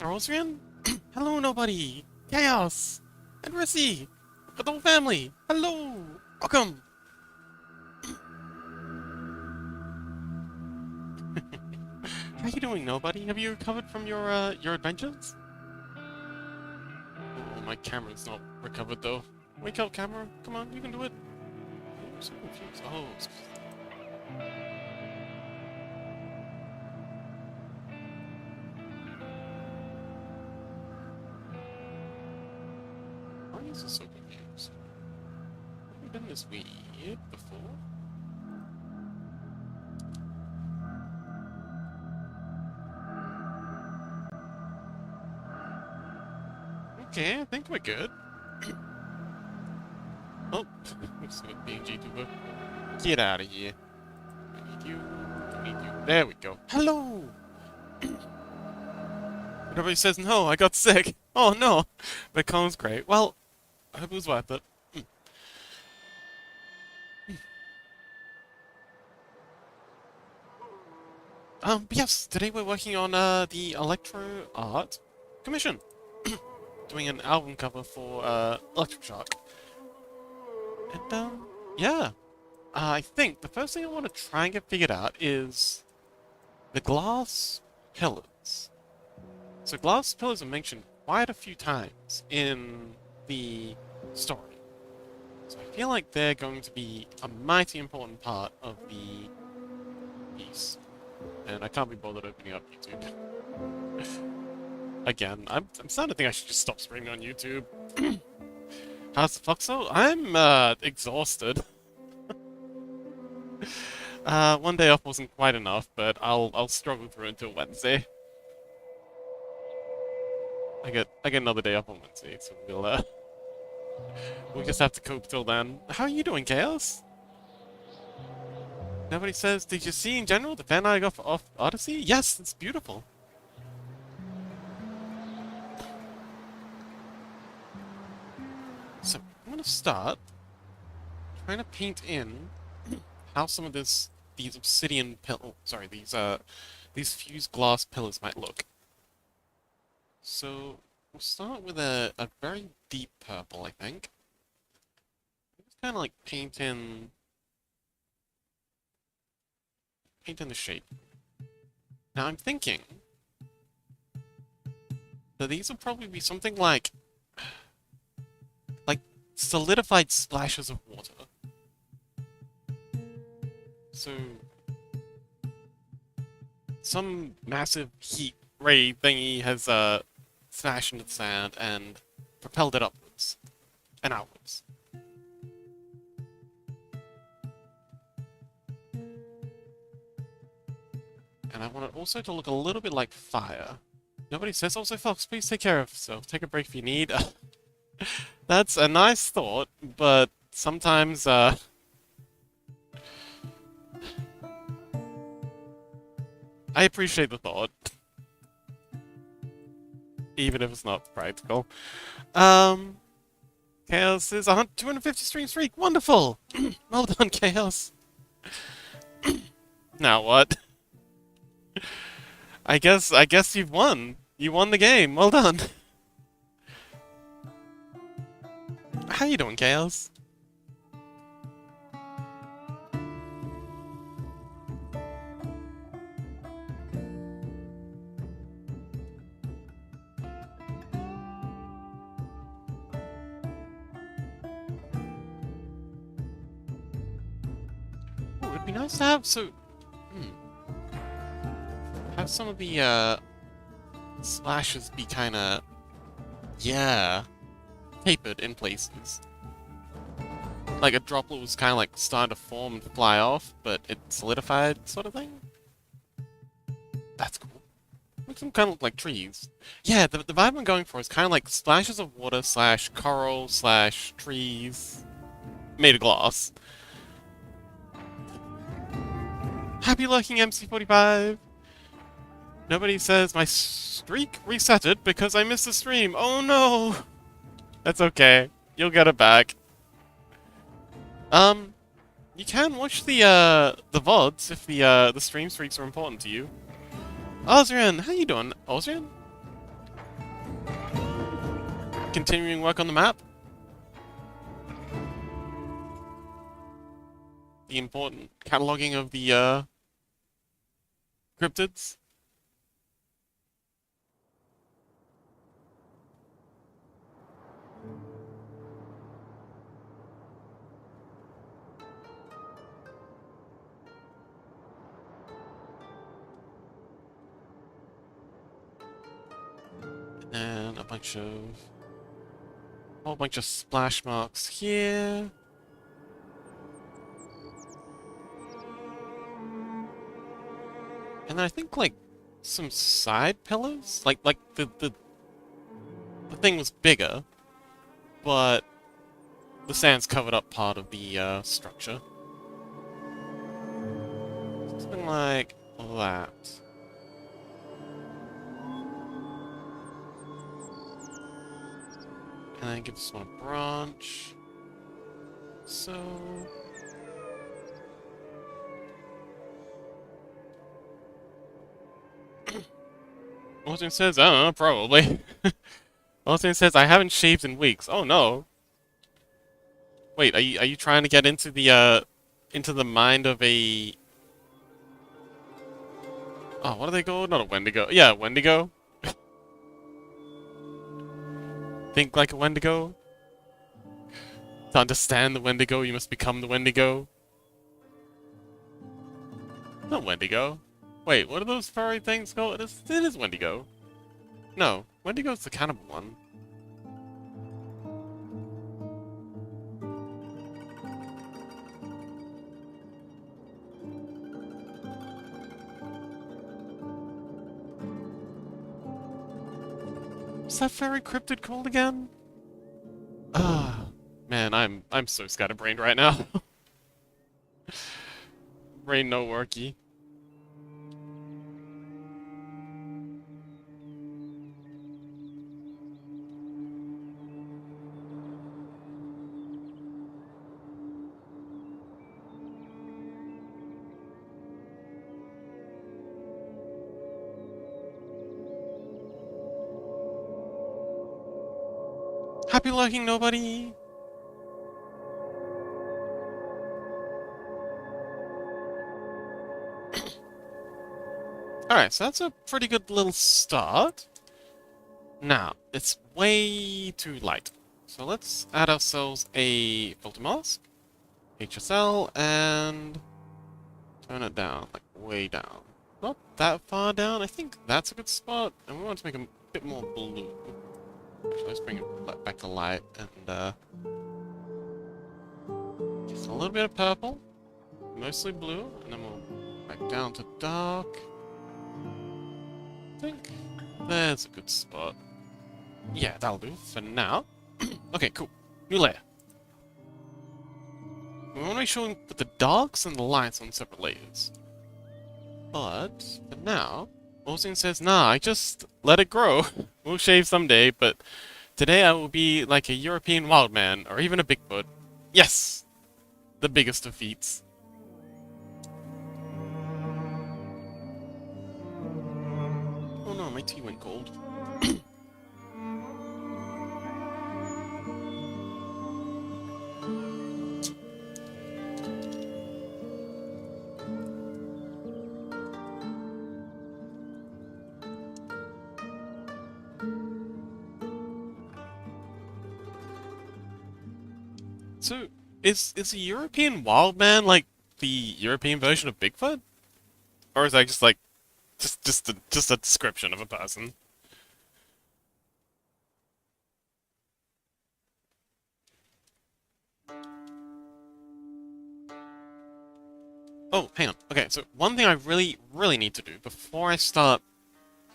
Rosian? Hello, nobody! Chaos! And Rissy! The whole family! Hello! Welcome! How you doing, nobody? Have you recovered from your adventures? Oh, my camera's not recovered, though. Wake up, camera. Come on, you can do it. Oh, I'm so confused. Oh, why is this so confused? Have we been this weird before? Okay, I think we're good. Oh, what's with being GTuber? Get out of here. I need you. I need you. There we go. Hello! Everybody says, no, I got sick. Oh no! But Colin's great. Well, I hope it was worth it. Yes, today we're working on, the Electro-Art commission. Doing an album cover for, Electro-Shark. And, yeah. I think the first thing I want to try and get figured out is the glass pillars. So glass pillars are mentioned quite a few times in the story. So I feel like they're going to be a mighty important part of the piece. And I can't be bothered opening up YouTube. Again, I'm starting to think I should just stop streaming on YouTube. How's the Foxhole? I'm, exhausted. One day off wasn't quite enough, but I'll struggle through until Wednesday. I get another day off on Wednesday, so we'll just have to cope till then. How are you doing, Chaos? Nobody says, did you see in general the fan I got off Odyssey? Yes, it's beautiful. So I'm gonna start trying to paint in how some of these obsidian these fused glass pillars might look. So we'll start with a very deep purple, I think. Just kind of like paint in the shape. Now I'm thinking that these will probably be something like solidified splashes of water. So some massive heat ray thingy has smashed into the sand and propelled it upwards and outwards. And I want it also to look a little bit like fire. Nobody says, also, Fox, please take care of yourself. Take a break if you need. That's a nice thought, but sometimes, I appreciate the thought. Even if it's not practical. Chaos is 250 stream streak. Wonderful! Well done, Chaos. Now what? I guess you've won. You won the game. Well done. How you doing, Chaos? Ooh, it'd be nice to have have some of the splashes be kinda tapered in places. Like a droplet was kinda like starting to form and fly off, but it solidified sort of thing. That's cool. Makes them kinda look like trees. Yeah, the vibe I'm going for is kinda like splashes of water slash coral slash trees made of glass. Happy lurking MC45! Nobody says my streak resetted because I missed the stream. Oh no! That's okay. You'll get it back. You can watch the VODs if the stream streaks are important to you. Ozrian, how you doing, Ozrian? continuing work on the map. The important cataloging of the cryptids. And a whole bunch of splash marks here. And then I think like some side pillars, like the thing was bigger, but the sand's covered up part of the structure. Something like that. And then give this one a branch. So... Austin says, I don't know, probably. Austin says, I haven't shaved in weeks. Oh no. Wait, are you trying to get into the mind of a... Oh, what do they called? Not a Wendigo. Yeah, Wendigo. Think like a Wendigo. To understand the Wendigo, you must become the Wendigo. Not Wendigo. Wait, what are those furry things called? It is Wendigo. No, Wendigo's the cannibal one. What's that fairy cryptid called again? Ah, man, I'm so scatterbrained right now. Brain no worky. Happy lurking, nobody! Alright, so that's a pretty good little start. Now, it's way too light. So let's add ourselves a filter mask, HSL, and turn it down, like way down. Not that far down, I think that's a good spot, and we want to make a bit more blue. Actually, let's bring it back to light, and just a little bit of purple, mostly blue, and then we'll back down to dark. I think there's a good spot. Yeah, that'll do for now. Okay, cool. New layer. We want to make sure we put the darks and the lights on separate layers. But, for now, Austin says, nah, I just let it grow. We'll shave someday, but today I will be like a European wild man, or even a Bigfoot. Yes! The biggest of feats. Oh no, my tea went cold. So, is a European wild man like the European version of Bigfoot? Or is that just like just a description of a person? Oh, hang on. Okay, so one thing I really need to do before I start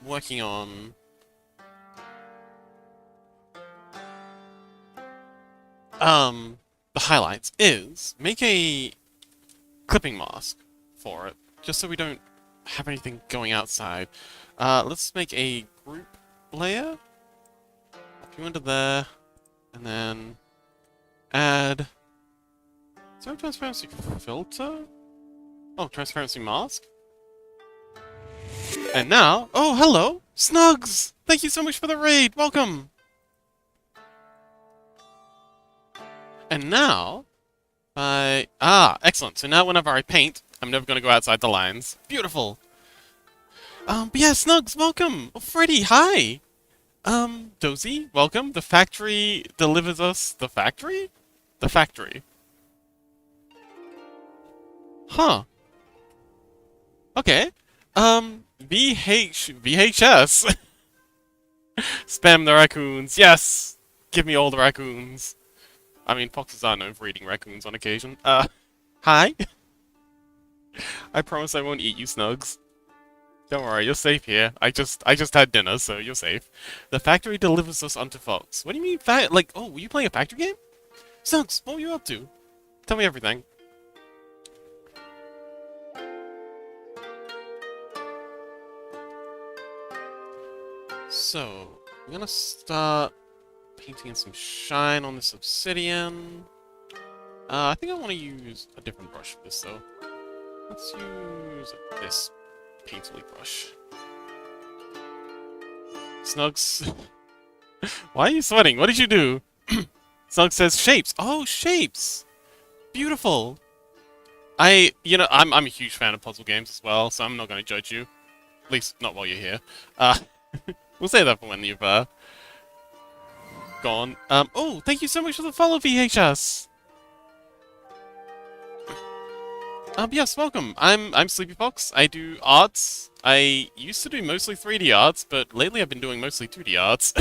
working on the highlights is make a clipping mask for it, just so we don't have anything going outside. Let's make a group layer. Pop you into there, and then add. Is there a transparency filter? Oh, transparency mask. And now, oh, hello, Snugs! Thank you so much for the raid. Welcome. And now, excellent. So now whenever I paint, I'm never gonna go outside the lines. Beautiful. But yeah, Snugs, welcome. Oh, Freddy, hi. Dozy, welcome. The factory delivers us the factory? The factory. Huh. Okay. VHS. Spam the raccoons. Yes! Give me all the raccoons. I mean, foxes are known for eating raccoons on occasion. Hi? I promise I won't eat you, Snugs. Don't worry, you're safe here. I just had dinner, so you're safe. The factory delivers us unto Fox. What do you mean oh, were you playing a factory game? Snugs, what were you up to? Tell me everything. So, I'm gonna start painting some shine on this obsidian. I think I want to use a different brush for this, though. Let's use this painterly brush. Snugs, why are you sweating? What did you do? Snugs says shapes. Oh, shapes! Beautiful! I'm a huge fan of puzzle games as well, so I'm not going to judge you. At least, not while you're here. We'll say that for when you've, gone. Oh, thank you so much for the follow, VHS! Yes, welcome. I'm Sleepy Fox. I do arts. I used to do mostly 3D arts, but lately I've been doing mostly 2D arts.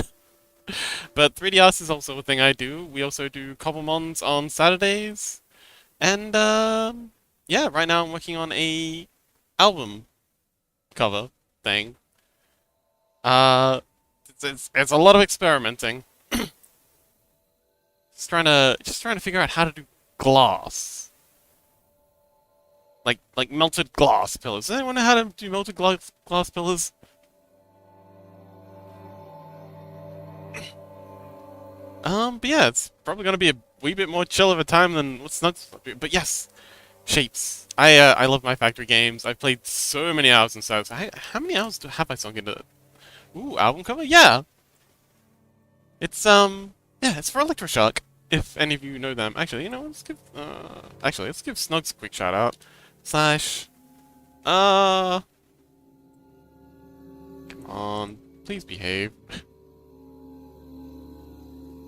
But 3D arts is also a thing I do. We also do Cobblemons on Saturdays. And, yeah, right now I'm working on a album cover thing. It's a lot of experimenting. Just trying to figure out how to do glass. Like melted glass pillars. Does anyone know how to do melted glass pillars? But yeah, it's probably gonna be a wee bit more chill of a time than what's not. But yes, shapes. I love my factory games. I've played so many hours and so. How many hours have I sunk into it? Ooh, album cover? Yeah. It's yeah, it's for Electro-Art. If any of you know them. Actually, you know, let's give Snugs a quick shout out. Slash come on, please behave.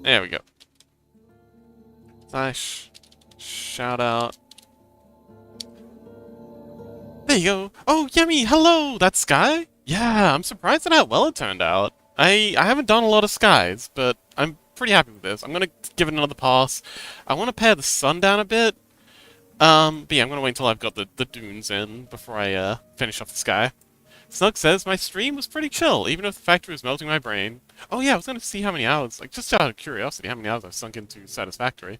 There we go. Slash shout out. There you go. Oh, yummy! Hello, that's Sky. Yeah, I'm surprised at how well it turned out. I haven't done a lot of skies, but I'm pretty happy with this. I'm gonna give it another pass. I want to pare the sun down a bit. But yeah, I'm gonna wait until I've got the dunes in before I finish off the sky. Snug says my stream was pretty chill, even if the factory was melting my brain. Oh yeah, I was gonna see how many hours, like just out of curiosity, how many hours I've sunk into Satisfactory.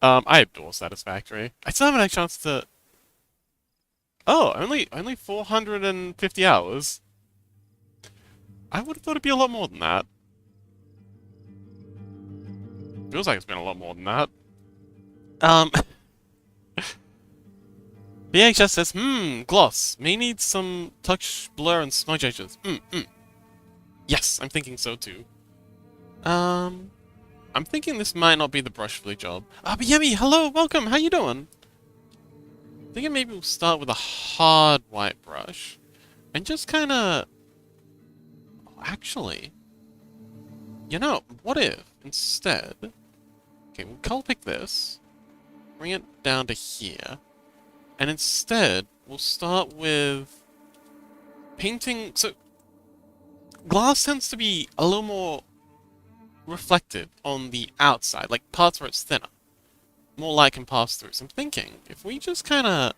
I adore Satisfactory. I still haven't had a chance to. Oh, only 450 hours. I would have thought it'd be a lot more than that. Feels like it's been a lot more than that. VHS says, gloss. May need some touch, blur, and smudge edges. Yes, I'm thinking so too. I'm thinking this might not be the brush for the job. But Yemi, hello, welcome, how you doing? Thinking maybe we'll start with a hard white brush. And just kinda... Actually... You know, what if, instead... Okay, we'll color pick this. Bring it down to here. And instead, we'll start with painting. So, glass tends to be a little more reflective on the outside, like parts where it's thinner. More light can pass through. So I'm thinking, if we just kind of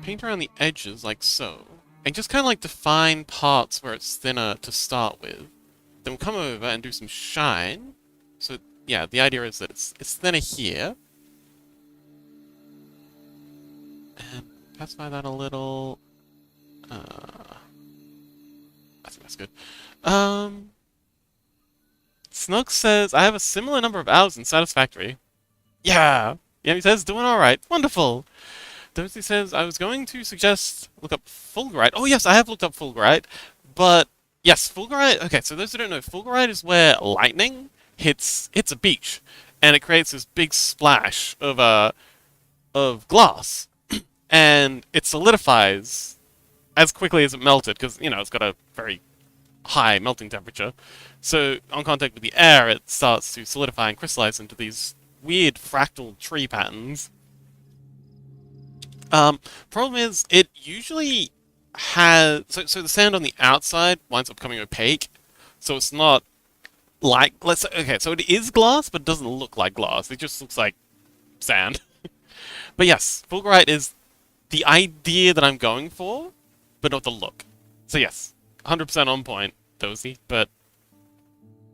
paint around the edges like so, and just kind of like define parts where it's thinner to start with, then we'll come over and do some shine. So yeah, the idea is that it's thinner here. And pacify that a little. I think that's good. Snug says, I have a similar number of hours in Satisfactory. Yeah! Yeah, he says, doing alright. Wonderful! Dozy says, I was going to suggest look up Fulgurite. Oh yes, I have looked up Fulgurite, but Yes, Fulgurite. Okay, so those who don't know, Fulgurite is where lightning hits a beach, and it creates this big splash of glass, and it solidifies as quickly as it melted because it's got a very high melting temperature. So on contact with the air, it starts to solidify and crystallize into these weird fractal tree patterns. Problem is, it usually has so the sand on the outside winds up becoming opaque, so it's not like let's say, okay, so it is glass, but it doesn't look like glass. It just looks like sand. But yes, Fulgurite is the idea that I'm going for, but not the look. So yes, 100% on point, Dozy, but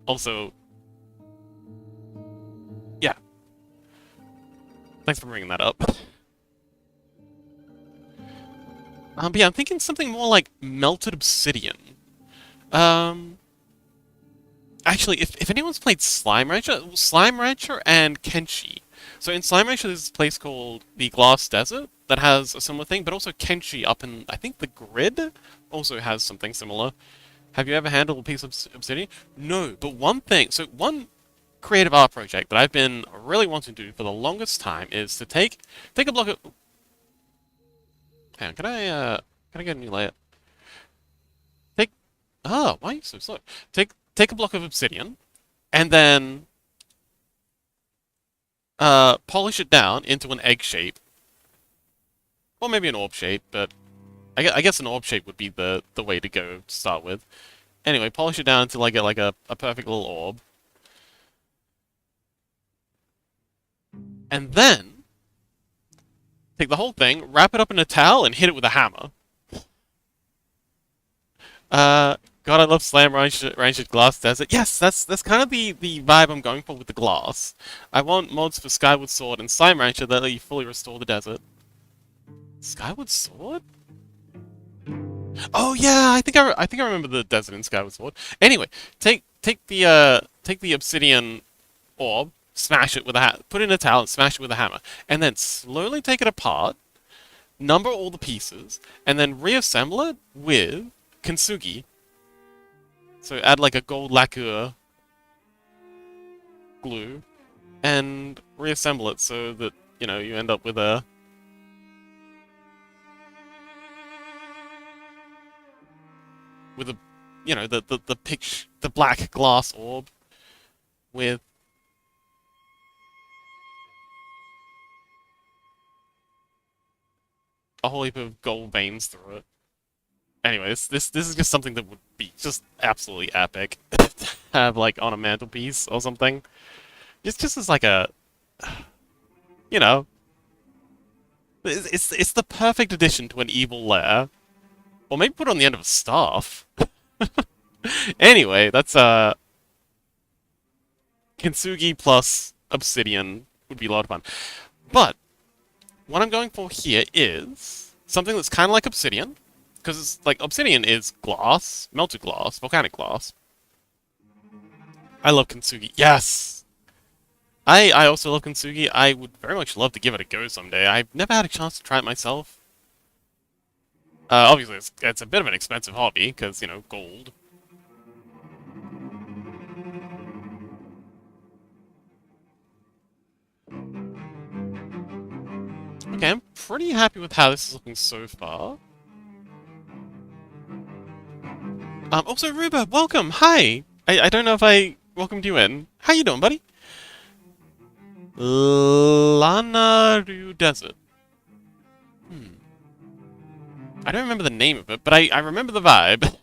also, yeah, thanks for bringing that up. But yeah, I'm thinking something more like melted obsidian. Um, Actually, if anyone's played Slime Rancher and Kenshi. So in Slime Rancher, there's this place called the Glass Desert that has a similar thing, but also Kenshi up in, I think, the Grid also has something similar. Have you ever handled a piece of obsidian? No, but one creative art project that I've been really wanting to do for the longest time is to take a block of. Hang on, can I get a new layer? Take. Oh, why are you so slow? Take a block of obsidian, and then polish it down into an egg shape, or maybe an orb shape. But I guess an orb shape would be the way to go to start with. Anyway, polish it down until I get like a perfect little orb, and then take the whole thing, wrap it up in a towel, and hit it with a hammer. God, I love Slam Rangered Glass Desert. Yes, that's kind of the vibe I'm going for with the glass. I want mods for Skyward Sword and Slime Rancher that let you fully restore the desert. Skyward Sword? Oh yeah, I think I remember the desert in Skyward Sword. Anyway, take the obsidian orb, smash it with put it in a towel and smash it with a hammer, and then slowly take it apart, number all the pieces, and then reassemble it with kintsugi. So add like a gold lacquer glue and reassemble it so that, you end up with a the black glass orb with a whole heap of gold veins through it. Anyway, this is just something that would be just absolutely epic to have like on a mantelpiece or something. Just as like a, you know, it's the perfect addition to an evil lair, or maybe put it on the end of a staff. Anyway, that's Kintsugi plus Obsidian would be a lot of fun. But what I'm going for here is something that's kind of like Obsidian, because it's like Obsidian is glass, melted glass, volcanic glass. I love Kintsugi. Yes! I also love Kintsugi. I would very much love to give it a go someday. I've never had a chance to try it myself. Obviously, it's a bit of an expensive hobby, because, gold. Okay, I'm pretty happy with how this is looking so far. Also, Ruba, welcome! Hi! I don't know if I welcomed you in. How you doing, buddy? Lanaru Desert. I don't remember the name of it, but I remember the vibe.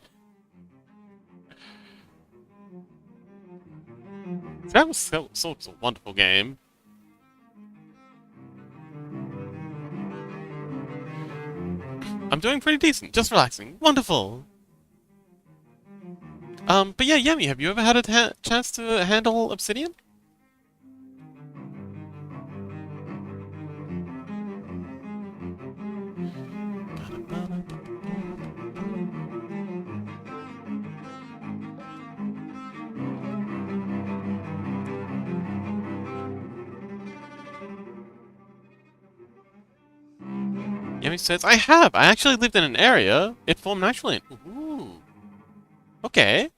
That was a wonderful game. I'm doing pretty decent, just relaxing. Wonderful! But yeah, Yemi, have you ever had a chance to handle Obsidian? Yemi says, I have! I actually lived in an area it formed naturally. Ooh. Okay.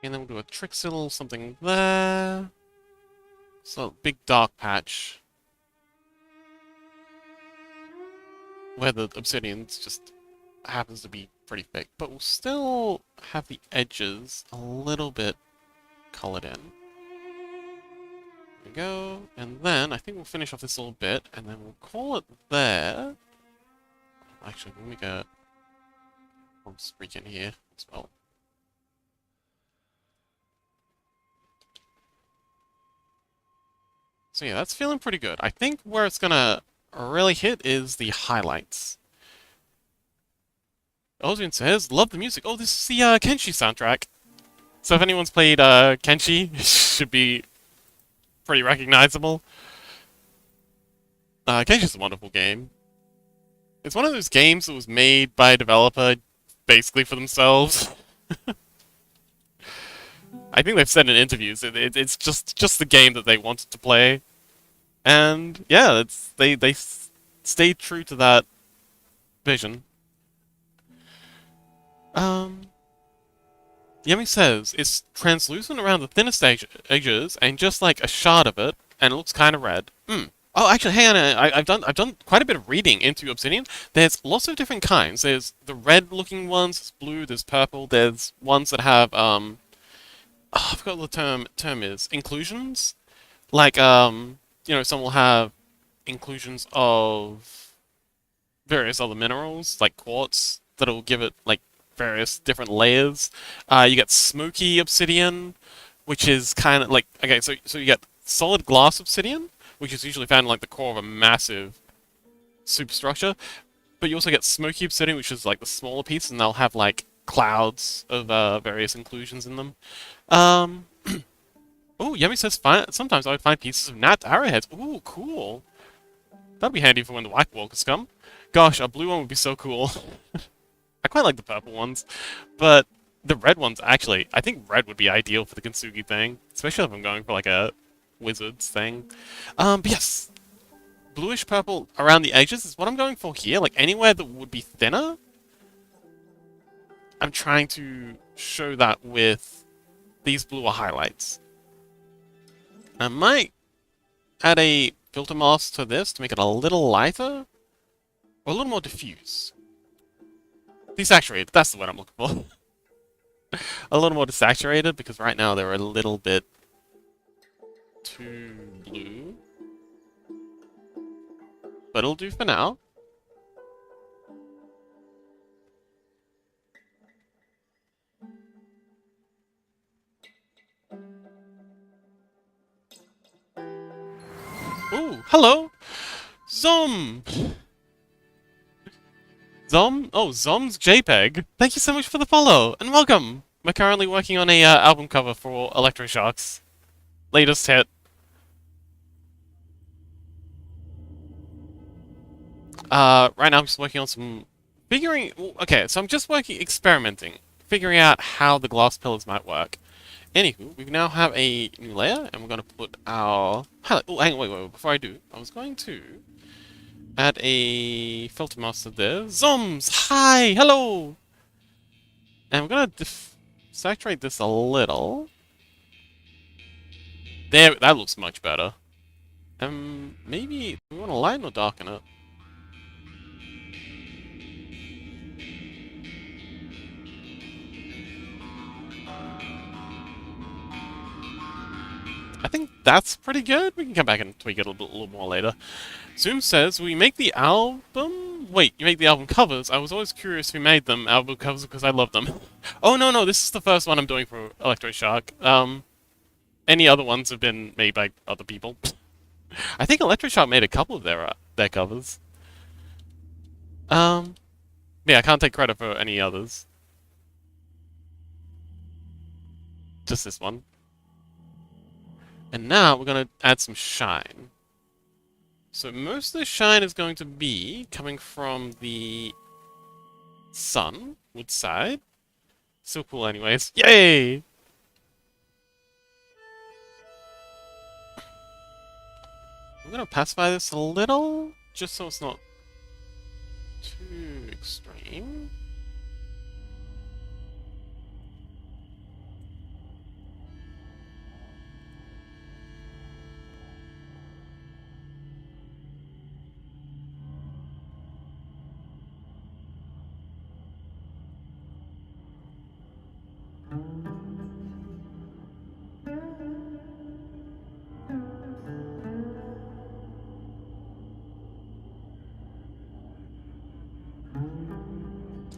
And then we'll do a Trixil, something there. So, big dark patch. Where the obsidians just happens to be pretty thick. But we'll still have the edges a little bit colored in. There we go. And then, I think we'll finish off this little bit, and then we'll call it there. Actually, let me go from streak in here as well. So yeah, that's feeling pretty good. I think where it's gonna really hit is the highlights. Ozun says, love the music. Oh, this is the Kenshi soundtrack. So if anyone's played Kenshi, it should be pretty recognizable. Kenshi's a wonderful game. It's one of those games that was made by a developer basically for themselves. I think they've said in interviews it's just the game that they wanted to play. And yeah, they stayed true to that vision. Yemi says it's translucent around the thinnest edges, and just like a shard of it, and it looks kind of red. Oh, actually, hang on. I've done quite a bit of reading into obsidian. There's lots of different kinds. There's the red-looking ones. There's blue. There's purple. There's ones that have I forgot what the term is. Inclusions, like you know, some will have inclusions of various other minerals, like quartz, that'll give it like various different layers. You get smoky obsidian, which is kind of like okay, so you get solid glass obsidian, which is usually found in like the core of a massive superstructure. But you also get smoky obsidian, which is like the smaller piece, and they'll have like clouds of various inclusions in them. Um, oh, Yemi says sometimes I would find pieces of napped arrowheads. Ooh, cool. That'd be handy for when the White Walkers come. Gosh, a blue one would be so cool. I quite like the purple ones, but the red ones, actually, I think red would be ideal for the Kintsugi thing, especially if I'm going for like a wizards thing. But yes, bluish purple around the edges is what I'm going for here. Like anywhere that would be thinner, I'm trying to show that with these bluer highlights. I might add a filter mask to this to make it a little lighter, or a little more diffuse. Desaturated, that's the word I'm looking for. A little more desaturated, because right now they're a little bit too blue. But it'll do for now. Ooh, hello! Zom! Zom? Oh, Zom's JPEG. Thank you so much for the follow, and welcome! We're currently working on a album cover for Electro-Shock's latest hit. Right now I'm just working on some... Okay, so I'm just experimenting, figuring out how the glass pillars might work. Anywho, we now have a new layer, and we're going to put our highlight. Oh, hang on, wait, before I do, I was going to add a filter master there. Zoms! Hi! Hello! And we're going to saturate this a little. There, that looks much better. Maybe we want to lighten or darken it? I think that's pretty good. We can come back and tweak it a little more later. Zoom says, we make the album? Wait, you make the album covers? I was always curious who made them, album covers, because I love them. Oh, no, this is the first one I'm doing for Electroshock. Any other ones have been made by other people. I think Electroshock made a couple of their covers. Yeah, I can't take credit for any others. Just this one. And now we're going to add some shine. So most of the shine is going to be coming from the sun, wood side. So cool anyways. Yay! I'm going to pacify this a little, just so it's not too extreme.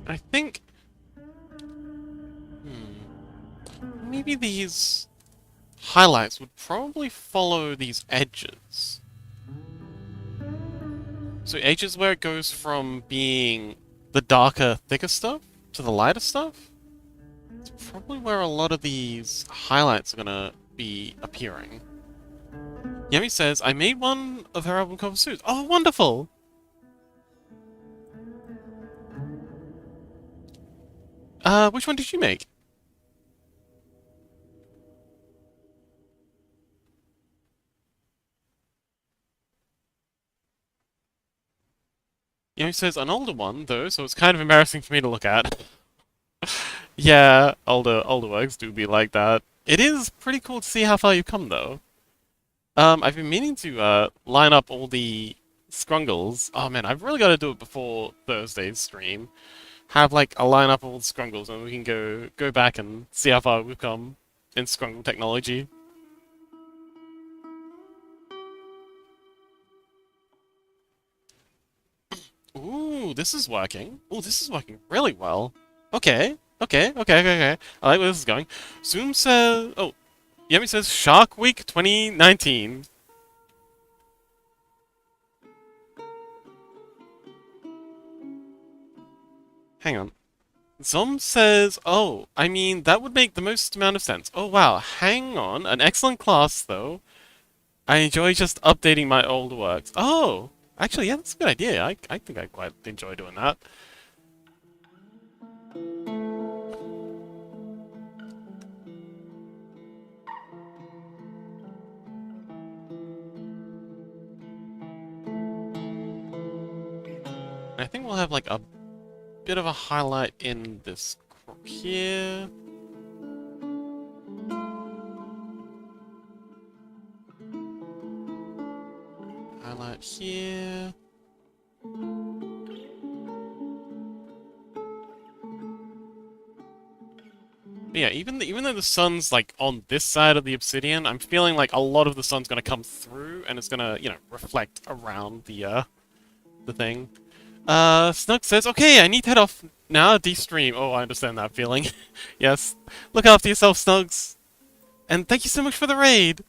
I think... maybe these highlights would probably follow these edges. So edges where it goes from being the darker, thicker stuff to the lighter stuff. It's probably where a lot of these highlights are gonna be appearing. Yemi says, I made one of her album cover suits. Oh, wonderful! Which one did you make? Yemi says, an older one, though, so it's kind of embarrassing for me to look at. Yeah, older works do be like that. It is pretty cool to see how far you've come, though. I've been meaning to line up all the scrungles. Oh man, I've really got to do it before Thursday's stream. Have like a lineup of all the scrungles, and we can go back and see how far we've come in scrungle technology. Ooh, this is working. Ooh, this is working really well. Okay. I like where this is going. Zoom says, oh, Yemi says Shark Week 2019. Hang on. Zom says, oh, I mean, that would make the most amount of sense. Oh, wow, hang on. An excellent class, though. I enjoy just updating my old works. Oh, actually, yeah, that's a good idea. I think I quite enjoy doing that. I think we'll have like a bit of a highlight in this crook here. Highlight here. But yeah, even though the sun's like on this side of the obsidian, I'm feeling like a lot of the sun's gonna come through and it's gonna, you know, reflect around the thing. Snug says, okay, I need to head off now, de-stream. Oh, I understand that feeling. Yes. Look after yourself, Snugs. And thank you so much for the raid.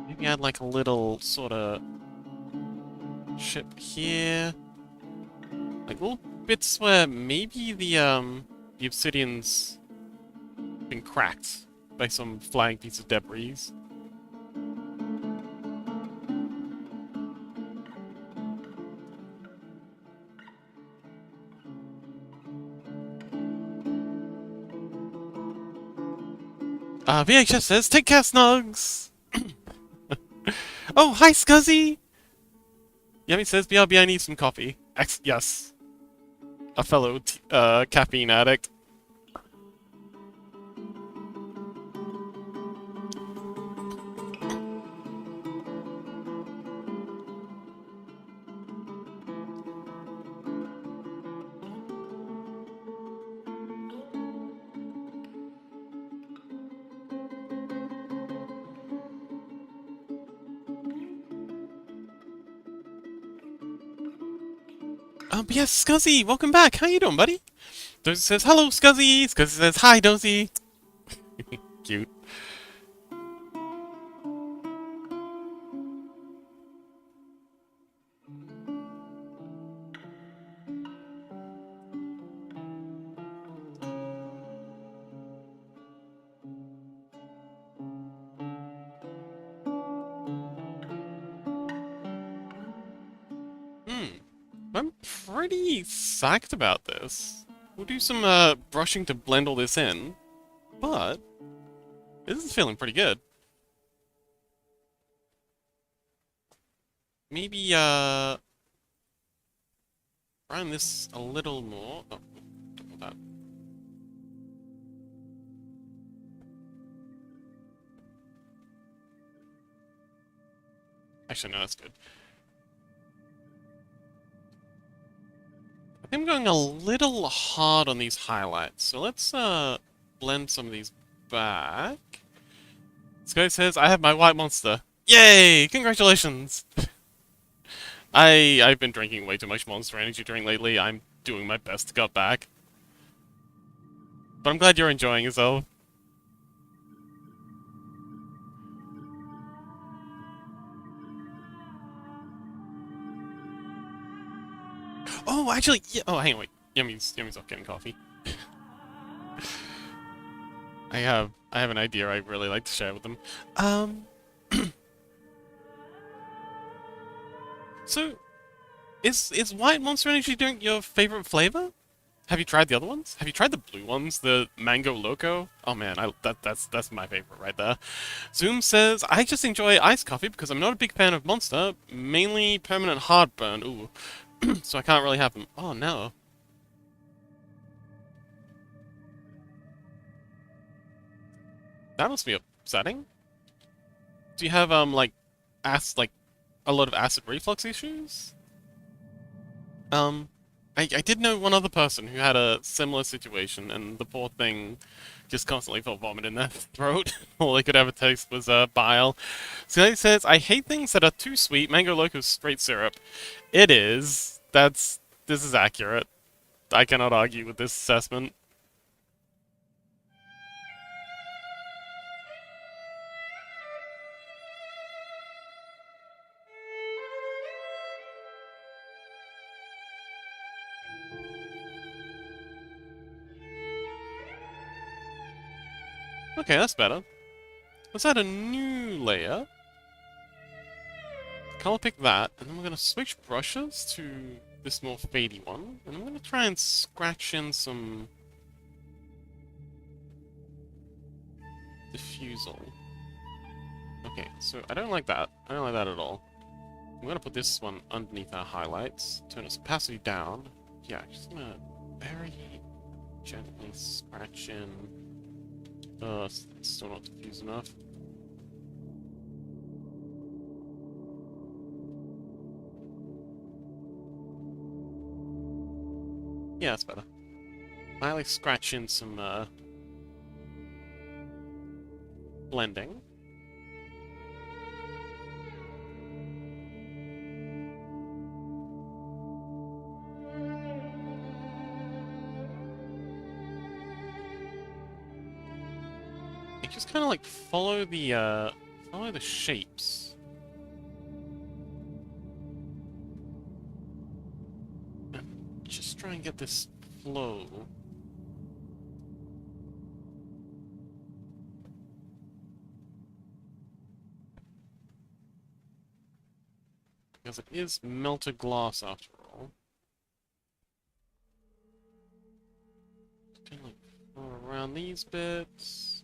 Maybe add like a little sort of ship here. Like little bits where maybe the obsidian's been cracked by some flying piece of debris. VHS says, take care, Snugs! Oh, hi, Scuzzy! Yummy says, BRB, I need some coffee. Yes. A fellow caffeine addict. Yes, Scuzzy, welcome back. How you doing, buddy? Dozy says, hello, Scuzzy. Scuzzy says, hi, Dozy. Cute. Hmm. I'm pretty psyched about this. We'll do some, brushing to blend all this in. But, this is feeling pretty good. Maybe, grind this a little more. Oh, don't want that. Actually, no, that's good. I think I'm going a little hard on these highlights, so let's, blend some of these back. This guy says, I have my white monster. Yay! Congratulations! I've been drinking way too much Monster Energy drink lately. I'm doing my best to cut back. But I'm glad you're enjoying yourself. Oh, actually, yeah. Oh, hang on, wait. Yummy's off getting coffee. I have an idea I'd really like to share with them. Um, so is white Monster Energy drink your favorite flavor? Have you tried the other ones? Have you tried the blue ones, the Mango Loco? Oh man, that's my favorite right there. Zoom says, I just enjoy iced coffee because I'm not a big fan of Monster, mainly permanent heartburn. Ooh, so I can't really have them. Oh no. That must be upsetting. Do you have like like a lot of acid reflux issues? Um, I did know one other person who had a similar situation, and the poor thing just constantly felt vomit in their throat. All they could ever taste was bile. So he says, I hate things that are too sweet. Mango Loco's straight syrup. It is. This is accurate. I cannot argue with this assessment. Okay, that's better. Let's add a new layer. Color pick that, and then we're gonna switch brushes to this more fadey one, and I'm gonna try and scratch in some diffusal. Okay, so I don't like that. I don't like that at all. I'm gonna put this one underneath our highlights, turn its opacity down. Yeah, just gonna very gently scratch in. It's still not diffused enough. Yeah, that's better. I like scratch in some blending. And just kind of like follow the shapes. And just try and get this flow. Because it is melted glass after all. Just kind of like flow around these bits.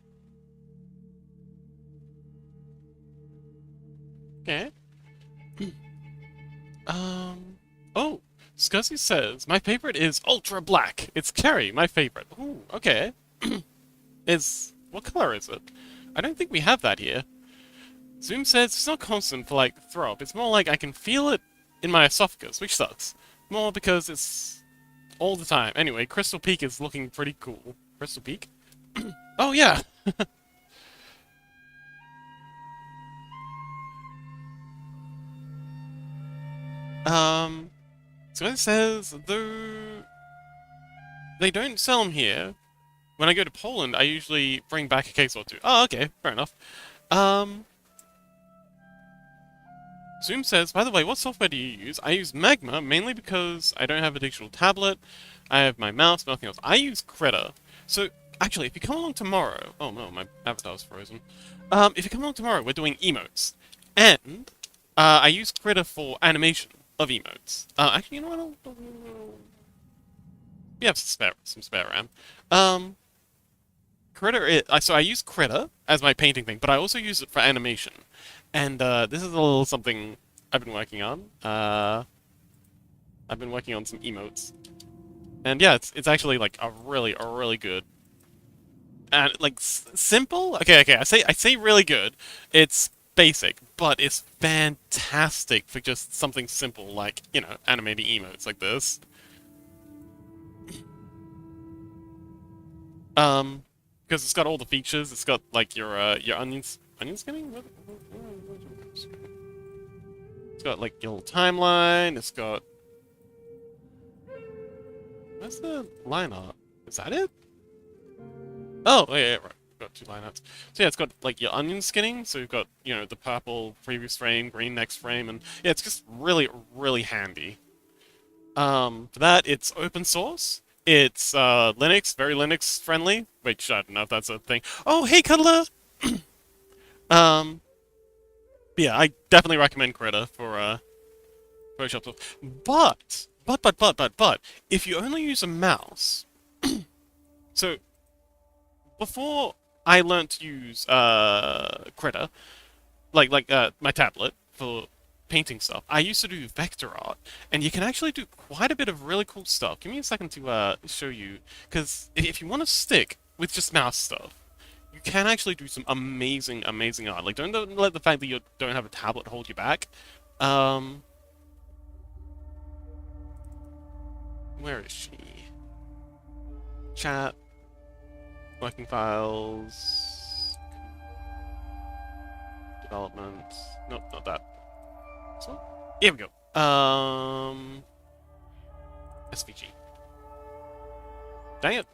Okay. Oh! Scuzzy says, my favorite is Ultra Black. It's Carrie, my favorite. Ooh, okay. What color is it? I don't think we have that here. Zoom says it's not constant for, like, throw up. It's more like I can feel it in my esophagus, which sucks. More because it's all the time. Anyway, Crystal Peak is looking pretty cool. Crystal Peak? Oh, yeah! So it says, though they don't sell them here, when I go to Poland, I usually bring back a case or two. Oh, okay, fair enough. Um, Zoom says, by the way, what software do you use? I use Magma, mainly because I don't have a digital tablet. I have my mouse, nothing else. I use Krita. So, actually, if you come along tomorrow... Oh no, my avatar's frozen. If you come along tomorrow, we're doing emotes. And, I use Krita for animation of emotes. Actually, you know what? We have some spare RAM. Krita so I use Krita as my painting thing, but I also use it for animation. And this is a little something I've been working on. I've been working on some emotes. And yeah, it's actually like a really good and like simple. Okay, I say really good. It's basic, but it's fantastic for just something simple like, you know, animating emotes like this. Because it's got all the features. It's got like your onion skinning. It's got like your little timeline. It's got. Where's the line art? Is that it? Oh, yeah, right. Got two line arts. So yeah, it's got like your onion skinning. So you've got, you know, the purple previous frame, green next frame, and yeah, it's just really handy. For that, it's open source. It's Linux, very Linux friendly. Which I don't know if that's a thing. Oh, hey, Cuddler! Um, yeah, I definitely recommend Krita for Photoshop stuff. But, if you only use a mouse, so before I learned to use Krita, my tablet for painting stuff, I used to do vector art, and you can actually do quite a bit of really cool stuff. Give me a second to show you, because if you want to stick with just mouse stuff, you can actually do some amazing art. Like, don't let the fact that you don't have a tablet hold you back. Um, where is she? Chat, working files, development. Nope, not that. So, here we go. SVG. Dang it.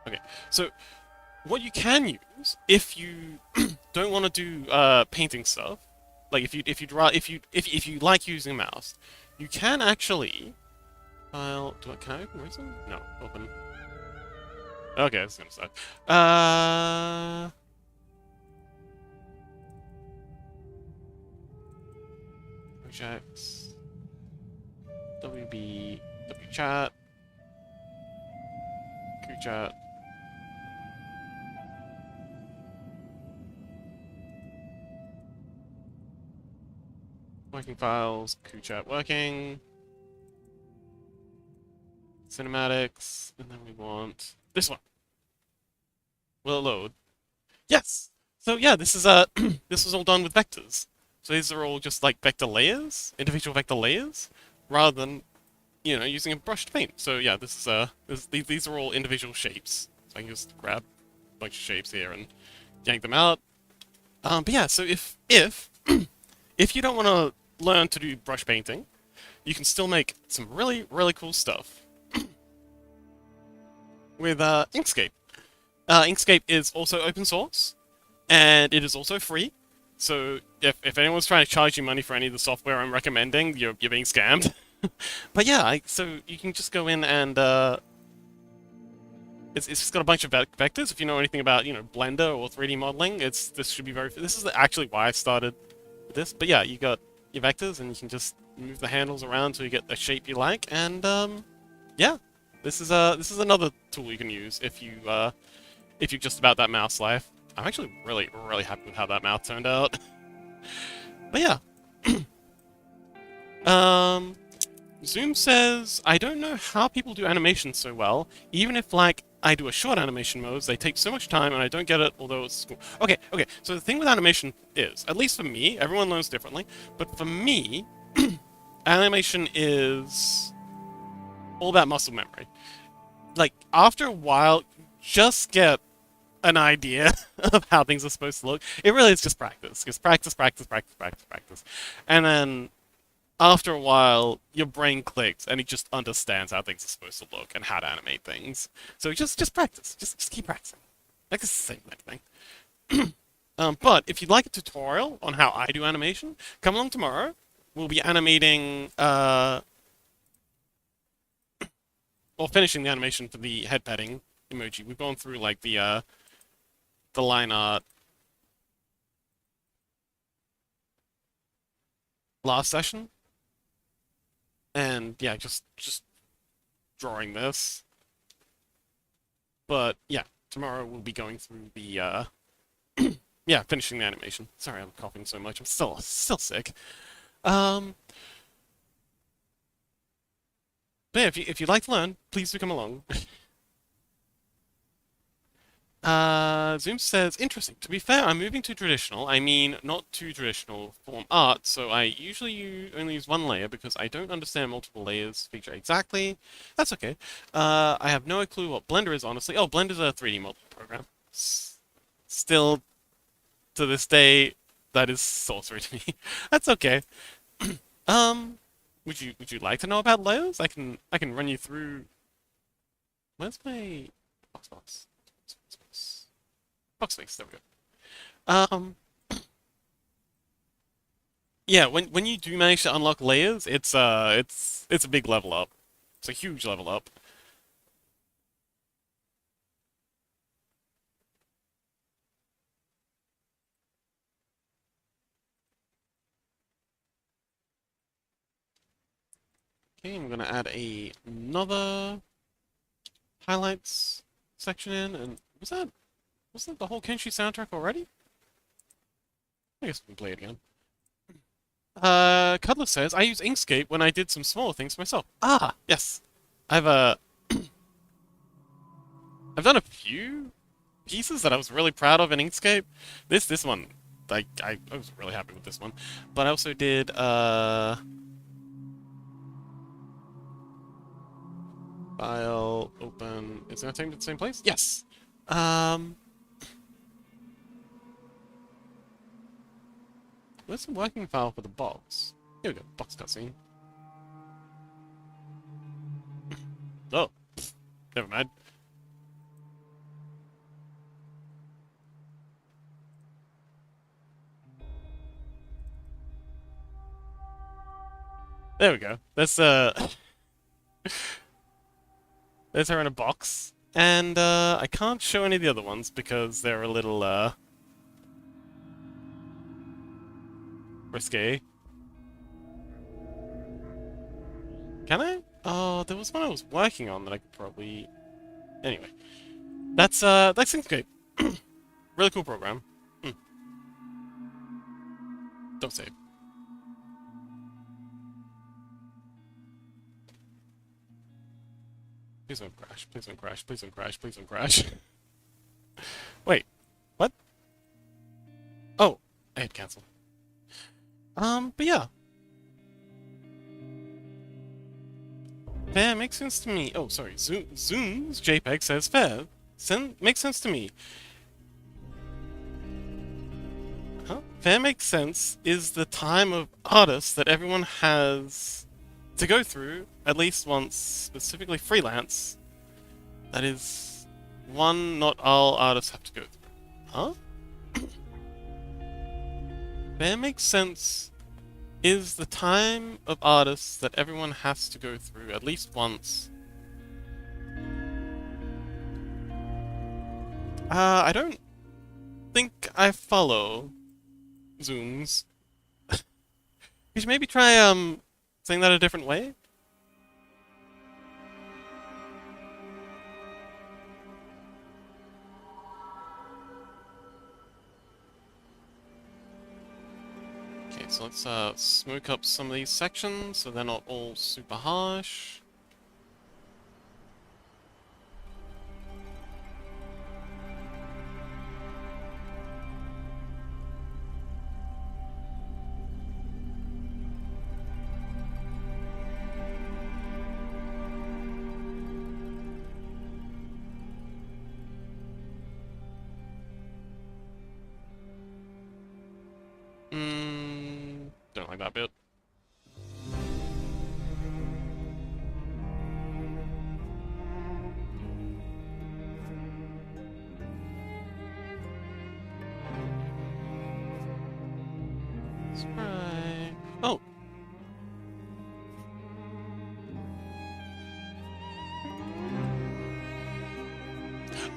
Okay, so what you can use if you don't want to do painting stuff, like if you like using a mouse, you can actually can I open Reason? No, open. Okay, that's gonna suck. Projects. WB WChat. QChat. Working files, QChat working. Cinematics, and then we want this one. Will it load? Yes! So yeah, this is this was all done with vectors. So these are all just like vector layers, individual vector layers, rather than, you know, using a brush to paint. So yeah, this is these are all individual shapes. So I can just grab a bunch of shapes here and yank them out. But yeah, so if if you don't want to learn to do brush painting, you can still make some really cool stuff with Inkscape. Inkscape is also open source, and it is also free. So if anyone's trying to charge you money for any of the software I'm recommending, you're being scammed. But yeah, so you can just go in and it's just got a bunch of vectors. If you know anything about, you know, Blender or 3D modeling, this should be this is actually why I started with this. But yeah, you got your vectors, and you can just move the handles around until you get the shape you like. And yeah, this is another tool you can use if you're just about that mouse life. I'm actually really happy with how that mouth turned out. But yeah. Zoom says, I don't know how people do animations so well. Even if, like, I do a short animation modes, they take so much time and I don't get it, although it's cool. Okay, so the thing with animation is, at least for me, everyone learns differently, but for me, animation is all about muscle memory. Like, after a while, just get an idea of how things are supposed to look. It really is just practice. Just practice. And then after a while, your brain clicks and it just understands how things are supposed to look and how to animate things. So just practice. Just keep practicing. Like it's the same thing. But if you'd like a tutorial on how I do animation, come along tomorrow. We'll be animating, or finishing the animation for the head petting emoji. We've gone through like the line art last session, and yeah, just drawing this. But yeah, tomorrow we'll be going through the yeah, finishing the animation. Sorry, I'm coughing so much. I'm still sick. Um, but yeah, if you'd like to learn, please do come along. Zoom says, interesting. To be fair, I'm moving to traditional. I mean, not too traditional form art, so I usually only use one layer because I don't understand multiple layers feature exactly. That's okay. I have no clue what Blender is, honestly. Oh, Blender's a 3D modeling program. Still, to this day, that is sorcery to me. That's okay. Um, would you like to know about layers? I can run you through. Where's my box? Box space. There we go. Yeah. When you do manage to unlock layers, it's a big level up. It's a huge level up. Okay, I'm gonna add another highlights section in, and was that the whole Kenshi soundtrack already? I guess we can play it again. Cuddler says, I use Inkscape when I did some smaller things myself. Ah, yes. I've I've done a few pieces that I was really proud of in Inkscape. This one, I was really happy with this one. But I also did file open. Is it gonna take me to the same place? Yes. Um, where's the working file for the box? Here we go. Box cutscene. Oh, never mind. There we go. There's her in a box. And I can't show any of the other ones because they're a little risque. Can I? Oh, there was one I was working on that I could probably. Anyway, that's Inkscape. Really cool program. Hmm. Don't save. Please don't crash. Please don't crash. Please don't crash. Please don't crash. Wait, what? Oh, I hit cancel. But yeah, fair makes sense to me. Oh, sorry. Zoom's JPEG says fair. Makes sense to me. Huh? Fair makes sense is the time of artists that everyone has to go through at least once, specifically freelance. That is one not all artists have to go through. Huh? Fair makes sense is the time of artists that everyone has to go through at least once. I don't think I follow Zooms. You should maybe try saying that a different way. Okay, so let's smoke up some of these sections so they're not all super harsh. Don't like that bit.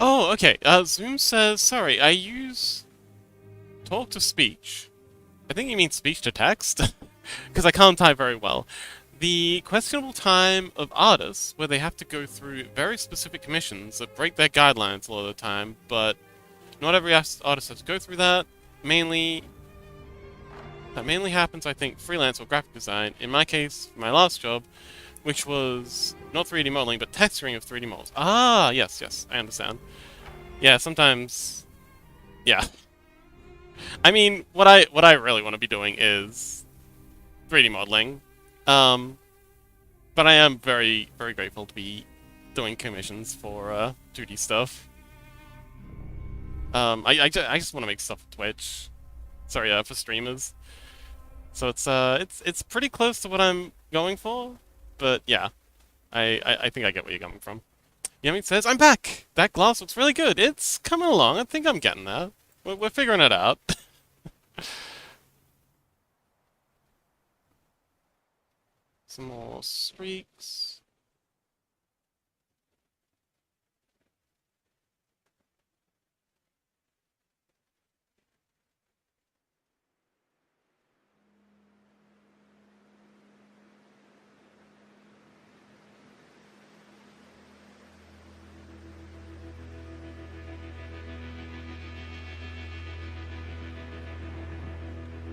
Oh, okay. Zoom says, sorry, I use talk to speech. I think you mean speech to text, because I can't type very well. The questionable time of artists, where they have to go through very specific commissions that break their guidelines a lot of the time, but not every artist has to go through that. Mainly, that mainly happens, I think, freelance or graphic design. In my case, my last job, which was not 3D modeling, but texturing of 3D models. Ah, yes, yes, I understand. Yeah, sometimes, yeah. I mean, what I really want to be doing is 3D modeling. Um, but I am very, very grateful to be doing commissions for 2D stuff. I just want to make stuff for Twitch. Sorry, for streamers. So it's pretty close to what I'm going for. But yeah, I think I get where you're coming from. Yemi says, I'm back! That glass looks really good. It's coming along. I think I'm getting there. We're figuring it out. Some more streaks.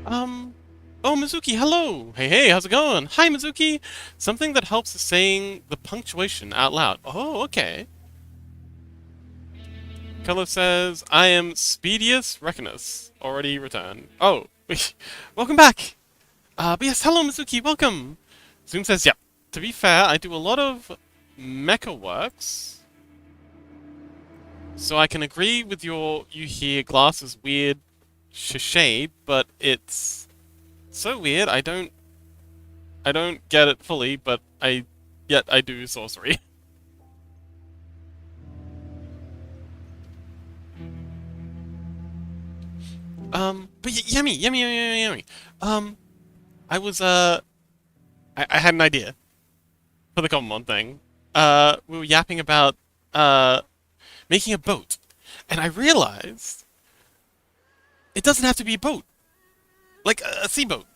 Um, oh, Mizuki, hello! Hey, hey, how's it going? Hi, Mizuki! Something that helps is saying the punctuation out loud. Oh, okay. Color says, I am Speedius Reckonus. Already returned. Oh, welcome back! But yes, hello, Mizuki, welcome! Zoom says, yep. To be fair, I do a lot of mecha works, so I can agree with you hear glass is weird shade, but it's so weird, I don't get it fully, but yet I do sorcery. But yummy, yummy, yummy, yummy, yummy. Um, I was, I had an idea for the common one thing. We were yapping about, making a boat, and I realized it doesn't have to be a boat, like a seaboat.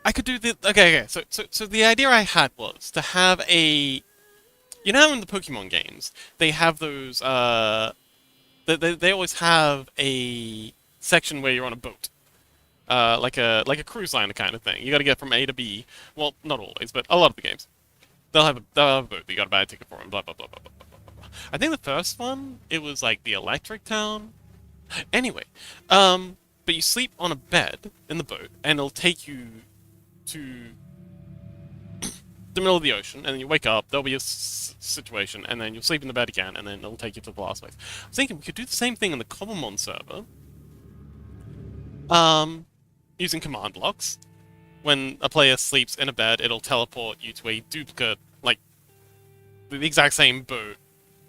I could do the, okay, okay, so the idea I had was to have you know, in the Pokemon games, they have those, they always have a section where you're on a boat, like a cruise liner kind of thing. You got to get from A to B. Well, not always, but a lot of the games they'll have a boat that you got to buy a ticket for and blah blah blah blah blah blah blah. Blah. I think the first one it was like the Electric Town. Anyway, but you sleep on a bed in the boat and it'll take you to the middle of the ocean, and then you wake up. There'll be a situation, and then you'll sleep in the bed again, and then it'll take you to the last place. I was thinking we could do the same thing in the Common server, um, using command blocks. When a player sleeps in a bed, it'll teleport you to a duplicate, like the exact same boat,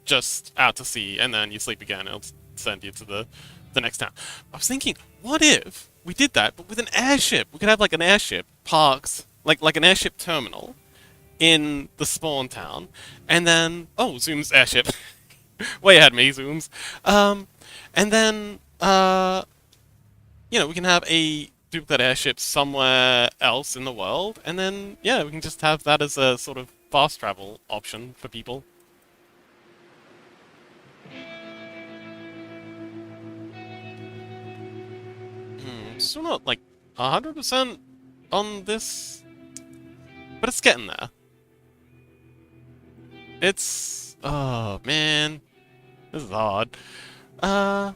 just out to sea, and then you sleep again. It'll send you to the next town. I was thinking, what if we did that, but with an airship? We could have like an airship parked, like an airship terminal in the spawn town, and then Zoom's airship, way ahead of me, Zoom's, and then we can have a duplicate airship somewhere else in the world, and then, yeah, we can just have that as a sort of fast travel option for people. Still not, like, 100% on this, but it's getting there. It's... Oh, man. This is hard. Uh...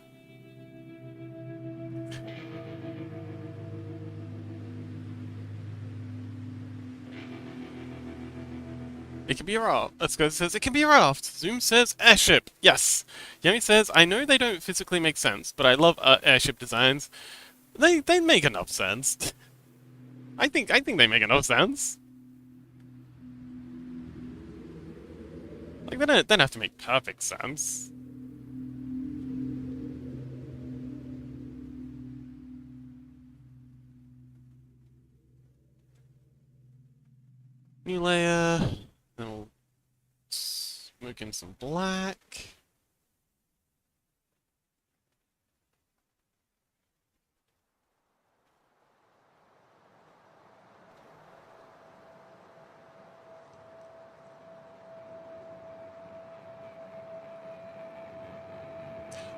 It can be a raft. Let's go. Says it can be a raft. Zoom says airship. Yes. Yemi says I know they don't physically make sense, but I love airship designs. They make enough sense. I think they make enough sense. Like they don't have to make perfect sense. New layer. Then we'll smoke in some black.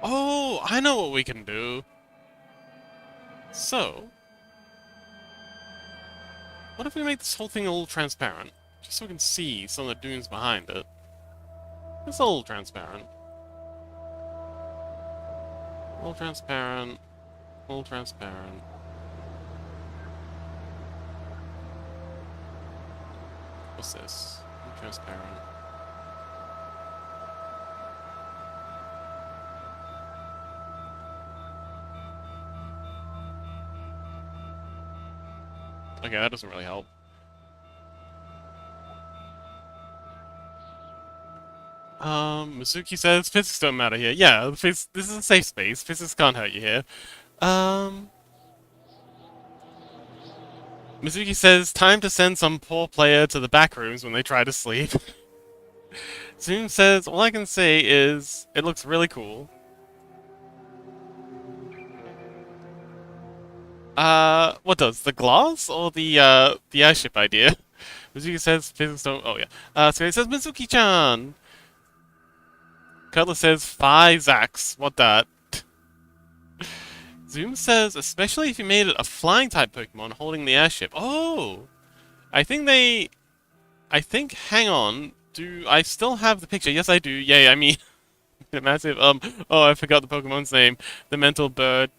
Oh, I know what we can do. So, what if we make this whole thing a little transparent? Just so we can see some of the dunes behind it. It's a little transparent. A little transparent. A little transparent. What's this? A little transparent. Okay, that doesn't really help. Mizuki says physics don't matter here. Yeah, this is a safe space. Physics can't hurt you here. Um, Mizuki says time to send some poor player to the back rooms when they try to sleep. Zoom says all I can say is it looks really cool. What does? The glass or the airship idea? Mizuki says physics don't. Oh yeah. So he says Mizuki-chan. Cutler says Phi Zax. What that? Zoom says especially if you made it a flying type Pokemon holding the airship. Oh, I think they. I think. Hang on. Do I still have the picture? Yes, I do. Yay! I mean, massive. Oh, I forgot the Pokemon's name. The mental bird.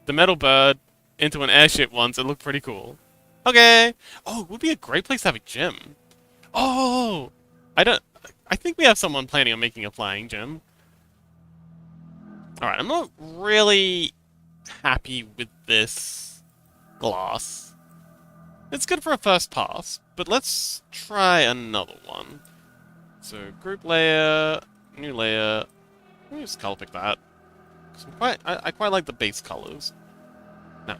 The metal bird into an airship once. It looked pretty cool. Okay. Oh, it would be a great place to have a gym. Oh, I don't. I think we have someone planning on making a flying gym. All right, I'm not really happy with this glass. It's good for a first pass, but let's try another one. So group layer, new layer. Let me just color pick that. I quite like the base colors. Now,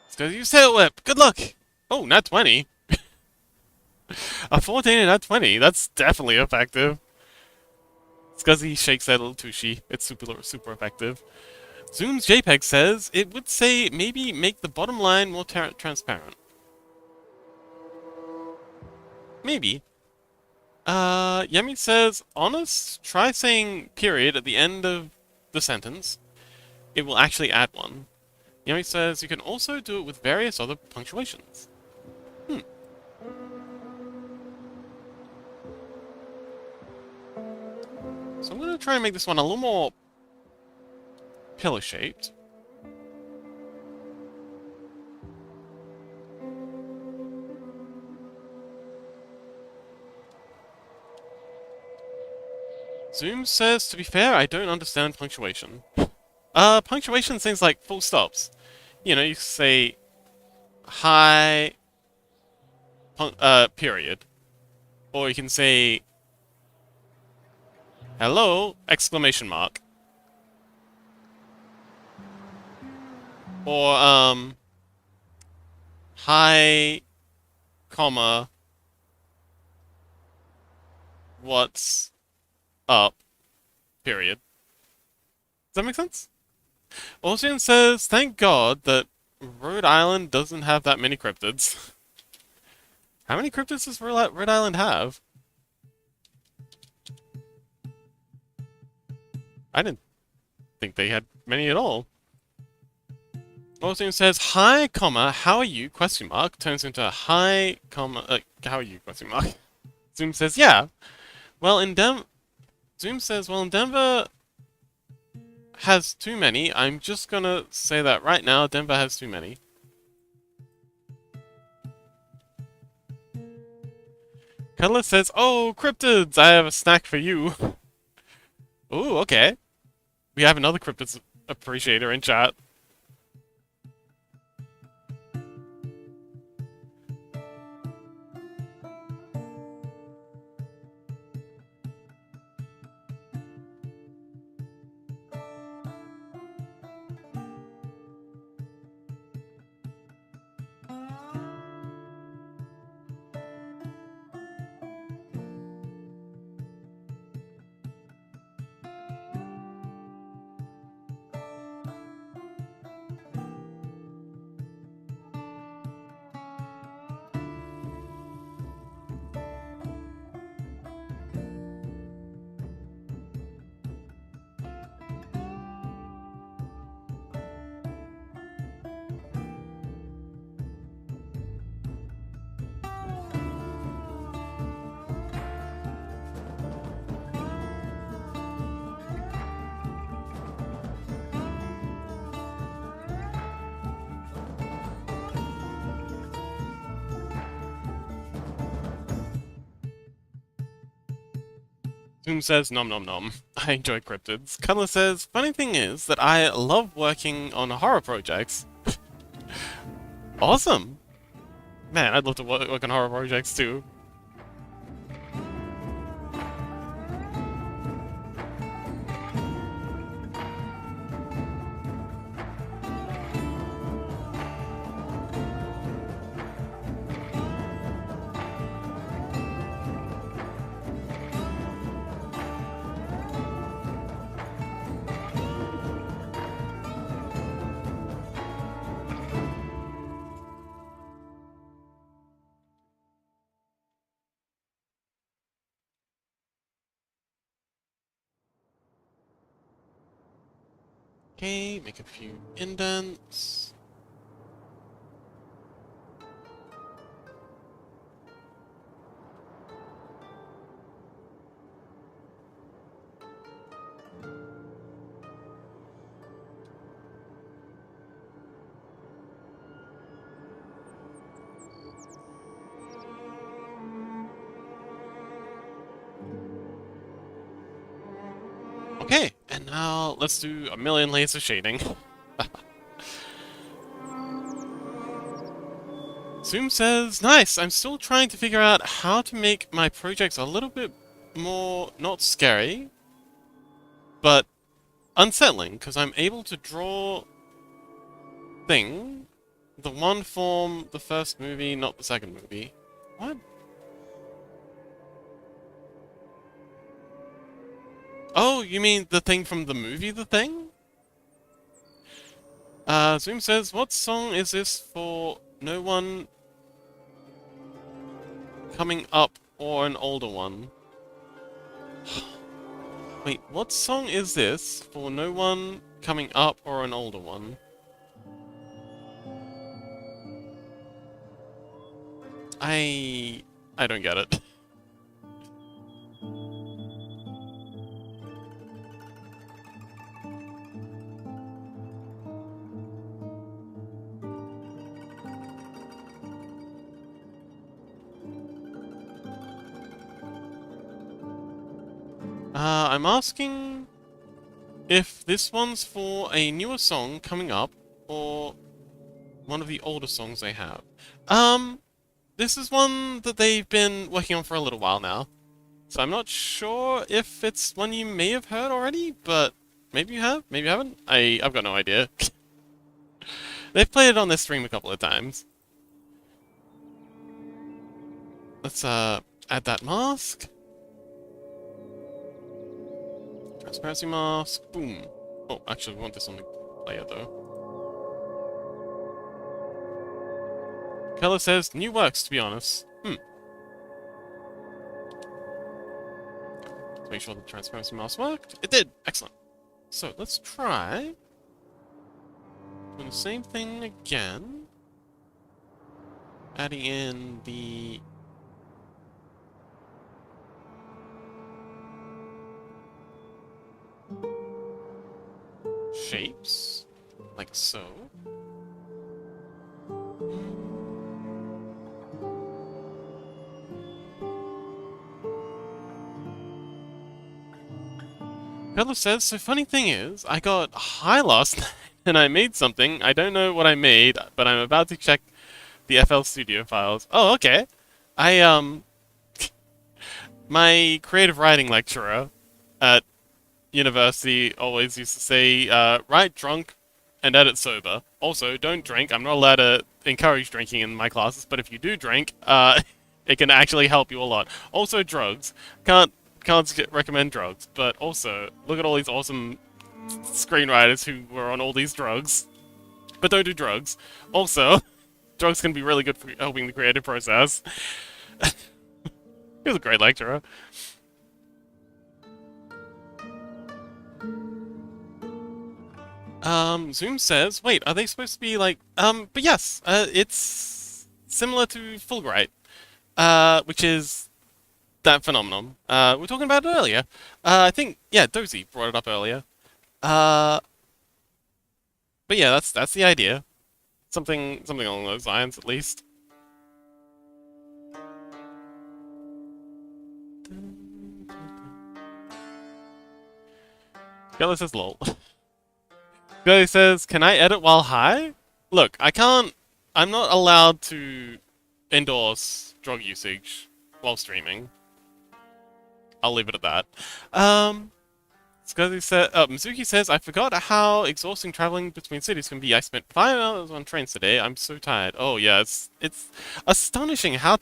let's go use Sail Whip. Good luck. Oh, nat 20. A 14 and nat 20. That's definitely effective. Scuzzy shakes that little tushy. It's super effective. Zoom's JPEG says it would say maybe make the bottom line more transparent. Maybe. Yemi says, honest, try saying period at the end of the sentence. It will actually add one. Yemi says you can also do it with various other punctuations. So I'm going to try and make this one a little more pillar-shaped. Zoom says, to be fair, I don't understand punctuation. Punctuation things like full stops. You know, you say hi, period. Or you can say hello, exclamation mark. Or, hi, comma, what's up, period. Does that make sense? Ocean says, thank God that Rhode Island doesn't have that many cryptids. How many cryptids does Rhode Island have? I didn't think they had many at all. Ocean says, hi, comma, how are you, question mark, turns into hi, comma, how are you, question mark. Zoom says, yeah. Well, Zoom says, well, in Denver has too many. I'm just gonna say that right now. Denver has too many. Cuddler says, oh, cryptids, I have a snack for you. Ooh, okay. We have another cryptids appreciator in chat. Zoom says, nom nom nom. I enjoy cryptids. Cuddler says, funny thing is that I love working on horror projects. Awesome! Man, I'd love to work on horror projects too. Okay, make a few indents. Okay, and now let's do a million layers of shading. Zoom says, nice, I'm still trying to figure out how to make my projects a little bit more, not scary, but unsettling, because I'm able to draw thing, the one from the first movie, not the second movie. What? Oh, you mean the thing from the movie The Thing? Zoom says, what song is this for no one coming up or an older one? Wait, what song is this for no one coming up or an older one? I don't get it. I'm asking if this one's for a newer song coming up or one of the older songs they have. This is one that they've been working on for a little while now. So I'm not sure if it's one you may have heard already, but maybe you have, maybe you haven't. I've got no idea. They've played it on their stream a couple of times. Let's add that mask. Transparency mask. Boom. Oh, actually, we want this on the player though. Keller says new works, to be honest. Let's make sure the transparency mask worked. It did. Excellent. So let's try doing the same thing again. Adding in the shapes, like so. Pedler says, so funny thing is, I got high last night and I made something. I don't know what I made, but I'm about to check the FL Studio files. Oh, okay. My creative writing lecturer at university always used to say, write drunk and edit sober. Also, don't drink. I'm not allowed to encourage drinking in my classes, but if you do drink, it can actually help you a lot. Also, drugs. Can't recommend drugs, but also, look at all these awesome screenwriters who were on all these drugs. But don't do drugs. Also, drugs can be really good for helping the creative process. He was a great lecturer. Zoom says, wait, are they supposed to be like, but yes, it's similar to Fulbright, which is that phenomenon. We were talking about it earlier. I think, yeah, Dozy brought it up earlier. But yeah, that's the idea. Something along those lines, at least. Skelly says lol. Skelly says, can I edit while high? Look, I can't... I'm not allowed to endorse drug usage while streaming. I'll leave it at that. Mizuki says, I forgot how exhausting traveling between cities can be. I spent 5 hours on trains today. I'm so tired. Oh yeah, it's astonishing how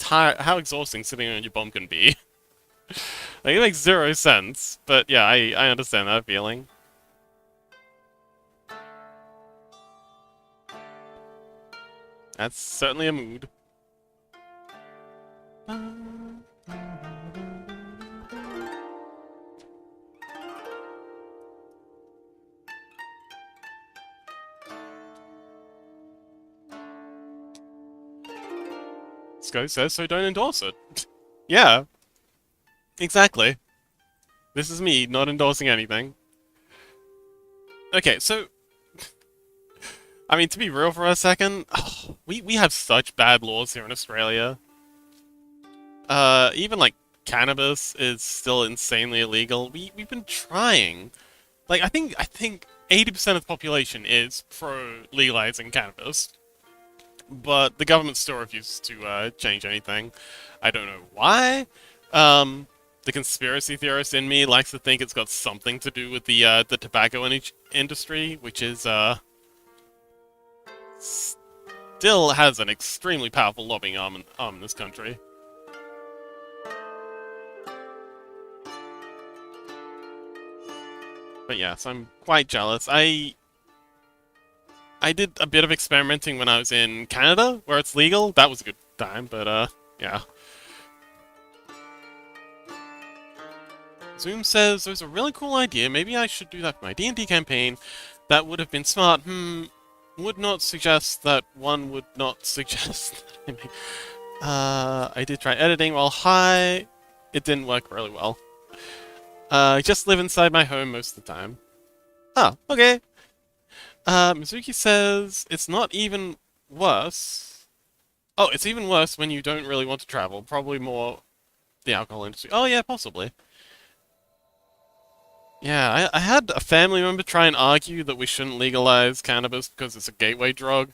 exhausting sitting on your bum can be. Like, it makes zero sense, but yeah, I understand that feeling. That's certainly a mood. Sko says, so don't endorse it. Yeah, exactly. This is me not endorsing anything. Okay, so I mean, to be real for a second, we have such bad laws here in Australia. Even like cannabis is still insanely illegal. We've been trying. Like I think 80% of the population is pro legalizing cannabis, but the government still refuses to change anything. I don't know why. The conspiracy theorist in me likes to think it's got something to do with the tobacco industry, which is still has an extremely powerful lobbying arm in this country. But yes, I'm quite jealous. I did a bit of experimenting when I was in Canada, where it's legal. That was a good time, but yeah. Zoom says, there's a really cool idea. Maybe I should do that for my D&D campaign. That would have been smart. Would not suggest that one would not suggest that I did try editing while high. It didn't work really well. I just live inside my home most of the time. Oh, okay. Mizuki says, it's not even worse. Oh, it's even worse when you don't really want to travel. Probably more the alcohol industry. Oh yeah, possibly. Yeah, I had a family member try and argue that we shouldn't legalize cannabis because it's a gateway drug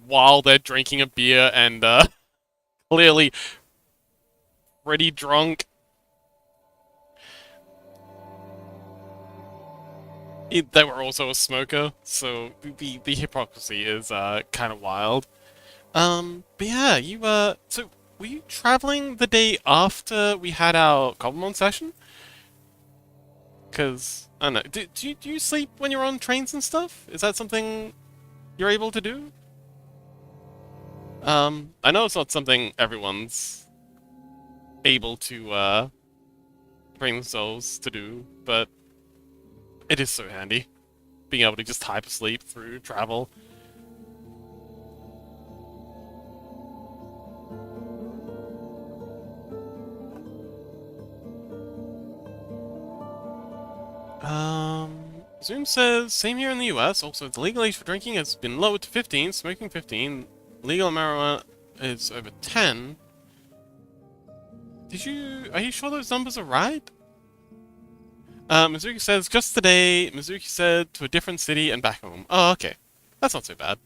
while they're drinking a beer and clearly pretty drunk. They were also a smoker, so the hypocrisy is kind of wild. But yeah, so were you traveling the day after we had our Cobblemon session? Because, I don't know, do you sleep when you're on trains and stuff? Is that something you're able to do? I know it's not something everyone's able to, bring themselves to do, but it is so handy. Being able to just hypersleep through travel. Zoom says, same here in the US. Also, the legal age for drinking has been lowered to 15, smoking 15. Legal marijuana is over 10. Are you sure those numbers are right? Mizuki says, just today, Mizuki said to a different city and back home. Oh, okay. That's not so bad.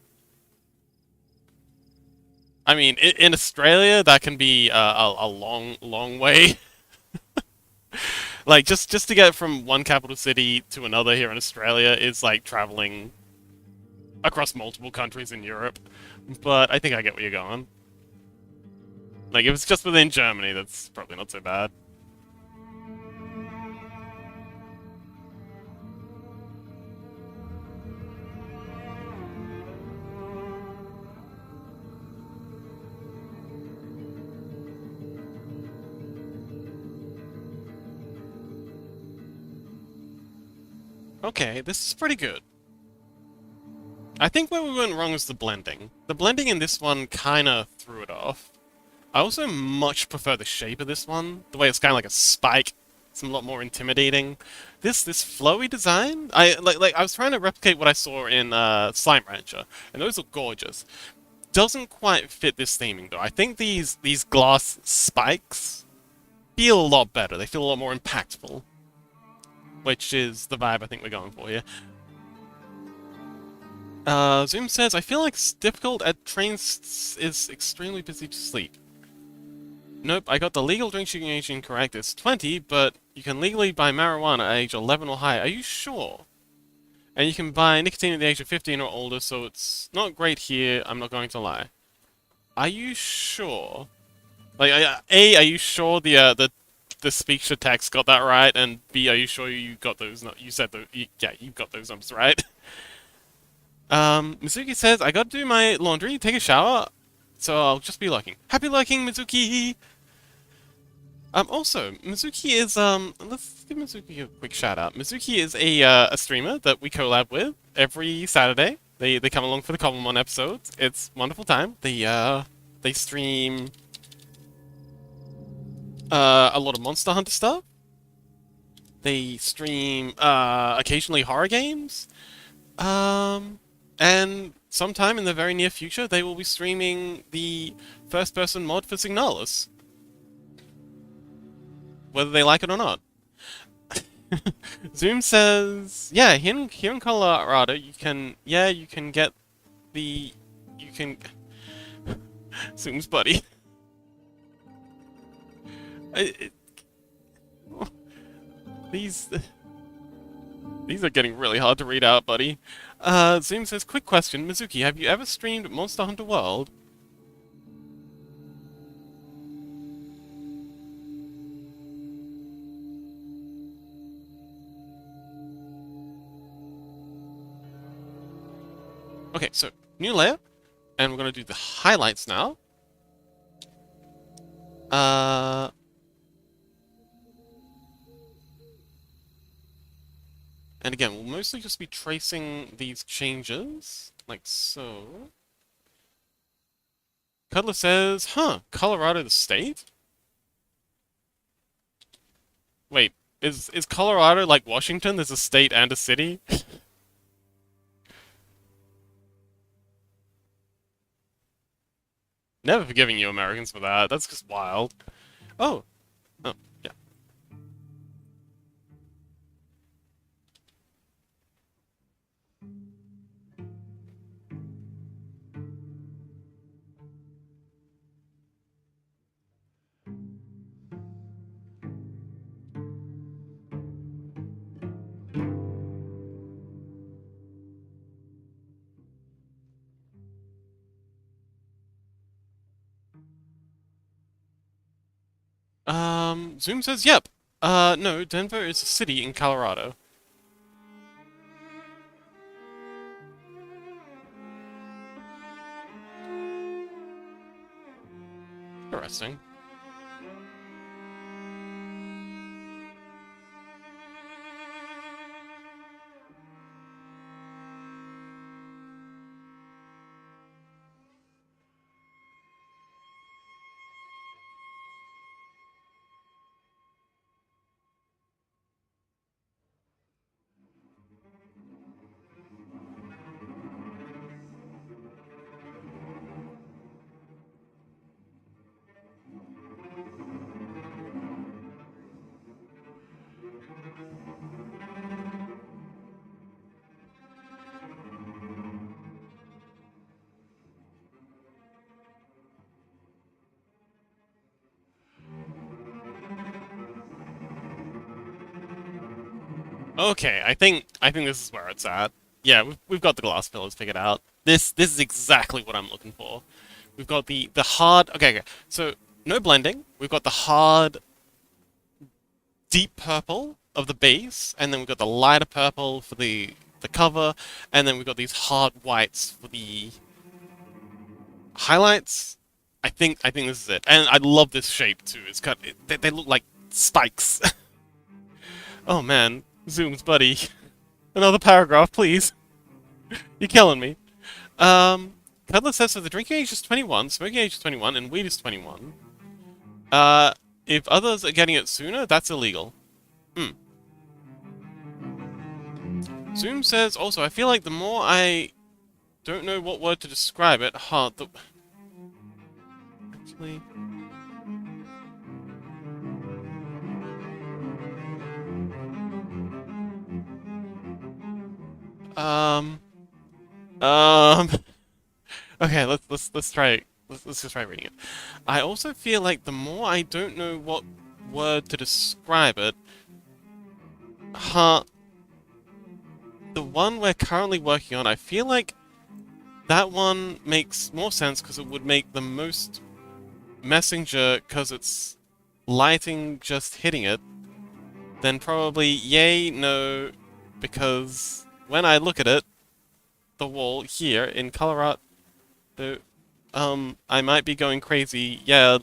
I mean, in Australia, that can be a long, long way. Like, just to get from one capital city to another here in Australia is like traveling across multiple countries in Europe. But I think I get where you're going. Like, if it's just within Germany, that's probably not so bad. Okay, this is pretty good. I think where we went wrong was the blending. The blending in this one kinda threw it off. I also much prefer the shape of this one. The way it's kind of like a spike. It's a lot more intimidating. This flowy design, I was trying to replicate what I saw in Slime Rancher, and those look gorgeous. Doesn't quite fit this theming though. I think these glass spikes feel a lot better. They feel a lot more impactful. which is the vibe I think we're going for here. Zoom says, I feel like it's difficult at trains is extremely busy to sleep. Nope, I got the legal drinking age incorrect. It's 20, but you can legally buy marijuana at age 11 or higher. Are you sure? And you can buy nicotine at the age of 15 or older, so it's not great here, I'm not going to lie. Are you sure? Like, A, are you sure the speech to text got that right? And B, are you sure you got those, you said those, yeah, you got those numbers right? Mizuki says, I gotta do my laundry, take a shower, so I'll just be lurking. Happy lurking, Mizuki! Also, Mizuki is, let's give Mizuki a quick shout out. Mizuki is a streamer that we collab with every Saturday. They come along for the Common episodes. It's a wonderful time. They stream, a lot of Monster Hunter stuff. They stream, occasionally horror games. And sometime in the very near future, they will be streaming the first-person mod for Signalis. Whether they like it or not. Zoom says, yeah, here in Colorado, you can get the, Zoom's buddy. These are getting really hard to read out, buddy. Zoom says, quick question, Mizuki, have you ever streamed Monster Hunter World? Okay, so, new layer, and we're gonna do the highlights now. And again, we'll mostly just be tracing these changes, like so. Cuddler says, huh, Colorado the state? Wait, is Colorado like Washington? There's a state and a city? Never forgiving you Americans for that. That's just wild. Oh. Oh, yeah. Zoom says, yep. No, Denver is a city in Colorado. Interesting. Okay, I think this is where it's at. Yeah, we've got the glass pillars figured out. This is exactly what I'm looking for. We've got the hard. Okay, okay. So no blending. We've got the hard, deep purple of the base, and then we've got the lighter purple for the cover, and then we've got these hard whites for the highlights. I think this is it, and I love this shape too. It's got they look like spikes. Oh man, Zoom's buddy. Another paragraph, please. You're killing me. Cuddler says so the drinking age is 21, smoking age is 21, and weed is 21. If others are getting it sooner, that's illegal. Hmm. Zoom says also, I feel like the more I don't know what word to describe it, actually. Um, um, okay, let's try. Let's just try reading it. I also feel like the more I don't know what word to describe it, huh? The one we're currently working on, I feel like that one makes more sense because it would make the most messenger because it's lighting just hitting it. Then probably yay, no, because when I look at it, the wall here in Electro-Art, the I might be going crazy. Yeah,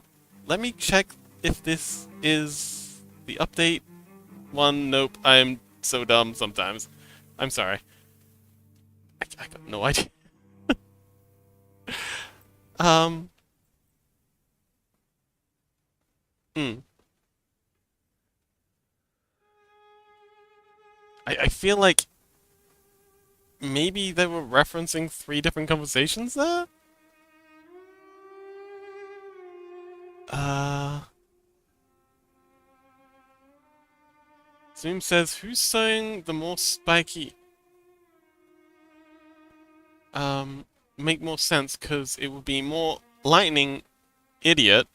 let me check if this is the update one. Nope, I'm so dumb sometimes. I'm sorry. I got no idea. Um, hmm. I feel like maybe they were referencing three different conversations there? Uh, Zoom says, who's saying the more spiky? Um, make more sense because it would be more lightning, idiot,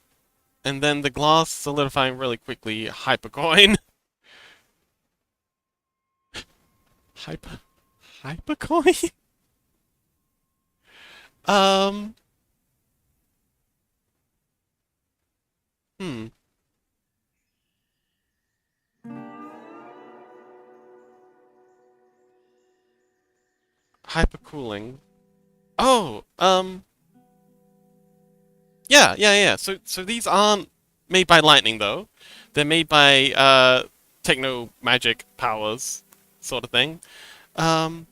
and then the glass solidifying really quickly, hypercoin. Hyper... Hypercoin? um, hmm. Hypercooling. Oh, yeah. So these aren't made by lightning though. They're made by techno magic powers, sort of thing. Um,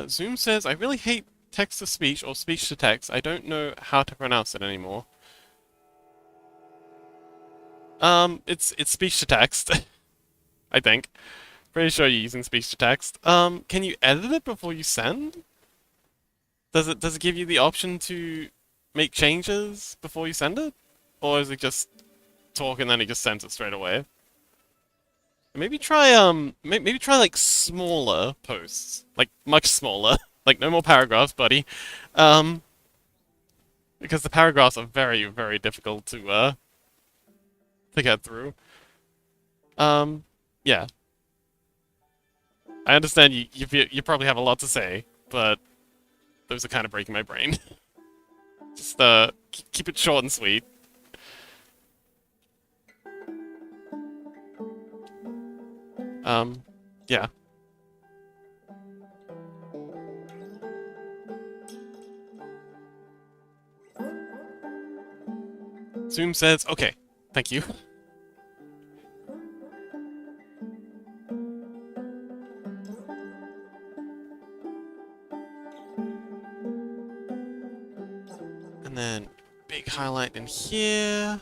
Zoom says I really hate text to speech or speech to text. I don't know how to pronounce it anymore. It's speech to text, I think. Pretty sure you're using speech to text. Can you edit it before you send? Does it give you the option to make changes before you send it? Or is it just talk and then it just sends it straight away? Maybe try like smaller posts. Like much smaller. Like no more paragraphs, buddy. Um because the paragraphs are very, very difficult to get through. Um yeah. I understand you probably have a lot to say, but those are kind of breaking my brain. Just keep it short and sweet. Um, yeah. Zoom says, okay, thank you. And then big highlight in here.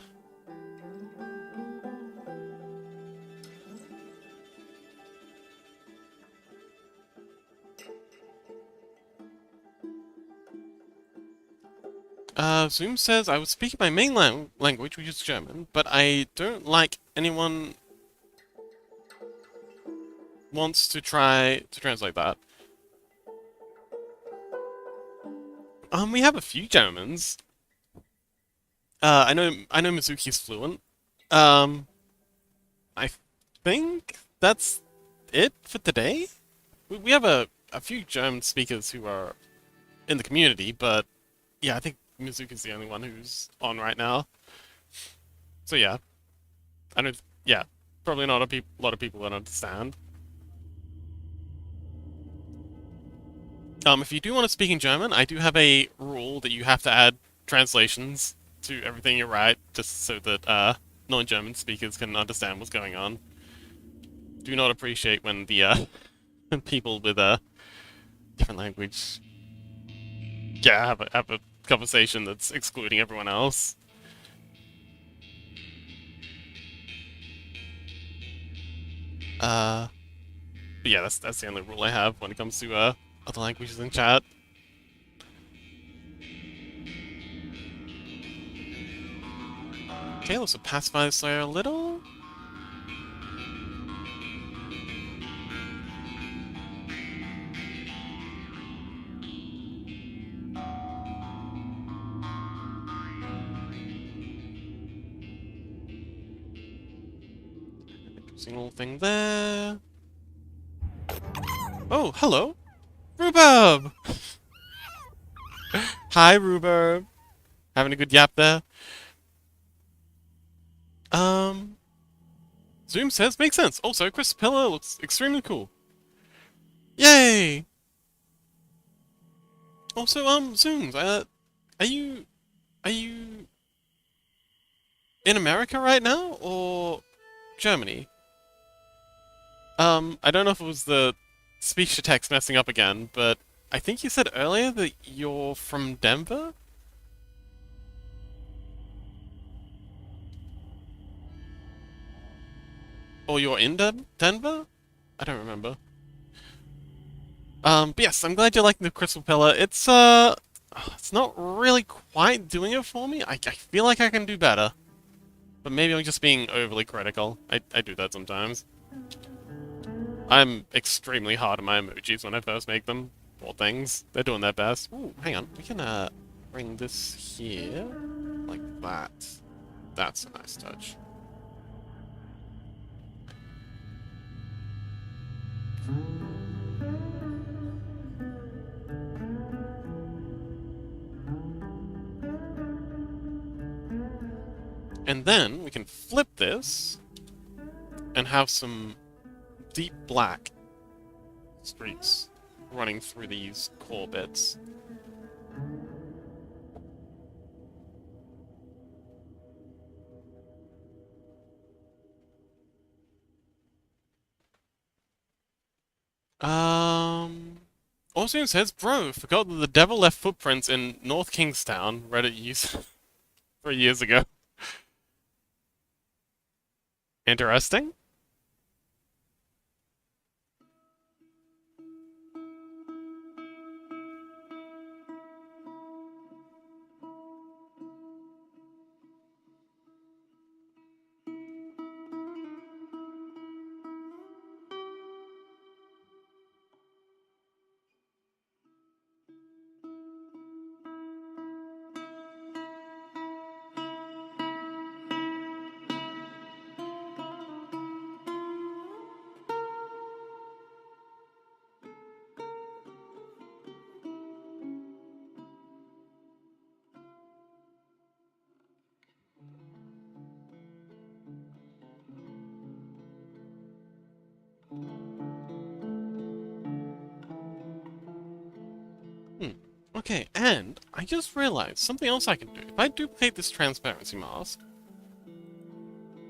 Zoom says, I was speaking my main language, which is German, but I don't like anyone wants to try to translate that. We have a few Germans. I know Mizuki's fluent. Um, I think that's it for today. We have a few German speakers who are in the community, but yeah, I think Mizuki's the only one who's on right now. So yeah, I don't. Yeah, probably not a lot of people that understand. If you do want to speak in German, I do have a rule that you have to add translations to everything you write, just so that non-German speakers can understand what's going on. Do not appreciate when the people with a different language, yeah, have a conversation that's excluding everyone else. Uh, but yeah, that's the only rule I have when it comes to other languages in chat. Okay, let's pacify this layer a little. See a little thing there. Oh, hello! Rhubarb! Hi, Rhubarb! Having a good yap there? Um... Zoom says makes sense. Also, Chris Pillar looks extremely cool. Yay! Also, Zooms, are you in America right now, or Germany? I don't know if it was the speech-to-text messing up again, but I think you said earlier that you're from Denver? Or you're in Denver? I don't remember. But yes, I'm glad you're liking the Crystal Pillar. It's not really quite doing it for me. I feel like I can do better. But maybe I'm just being overly critical. I do that sometimes. I'm extremely hard on my emojis when I first make them. Poor things. They're doing their best. Ooh, hang on. We can, bring this here. Like that. That's a nice touch. And then we can flip this and have some deep black streaks running through these core bits. Also it says, bro, forgot that the devil left footprints in North Kingstown, Reddit use 3 years ago. Interesting. Okay, and I just realized something else I can do. If I duplicate this transparency mask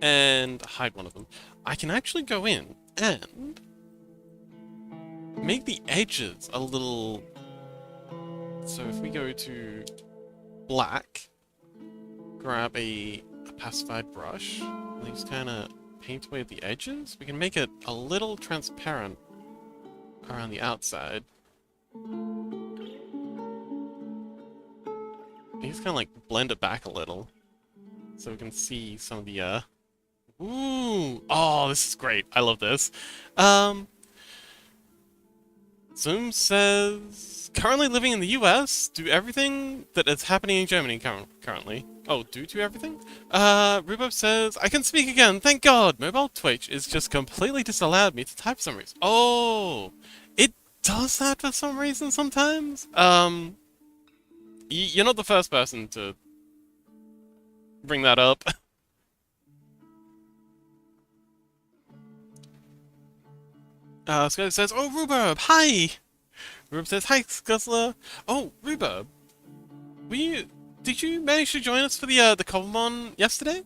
and hide one of them, I can actually go in and make the edges a little... So if we go to black, grab a pacified brush, and just kind of paint away the edges, we can make it a little transparent around the outside. You just kind of like blend it back a little, so we can see some of the, Ooh! Oh, this is great. I love this. Zoom says, currently living in the US, do everything that is happening in Germany currently. Oh, due to everything? Rhubarb says, I can speak again, thank God! Mobile Twitch is just completely disallowed me to type for some reason. Oh! It does that for some reason sometimes? You're not the first person to bring that up. Sky says, oh, Rhubarb, hi! Rhubarb says, hi, Scuzzler. Oh, Rhubarb, did you manage to join us for the Cobblemon yesterday?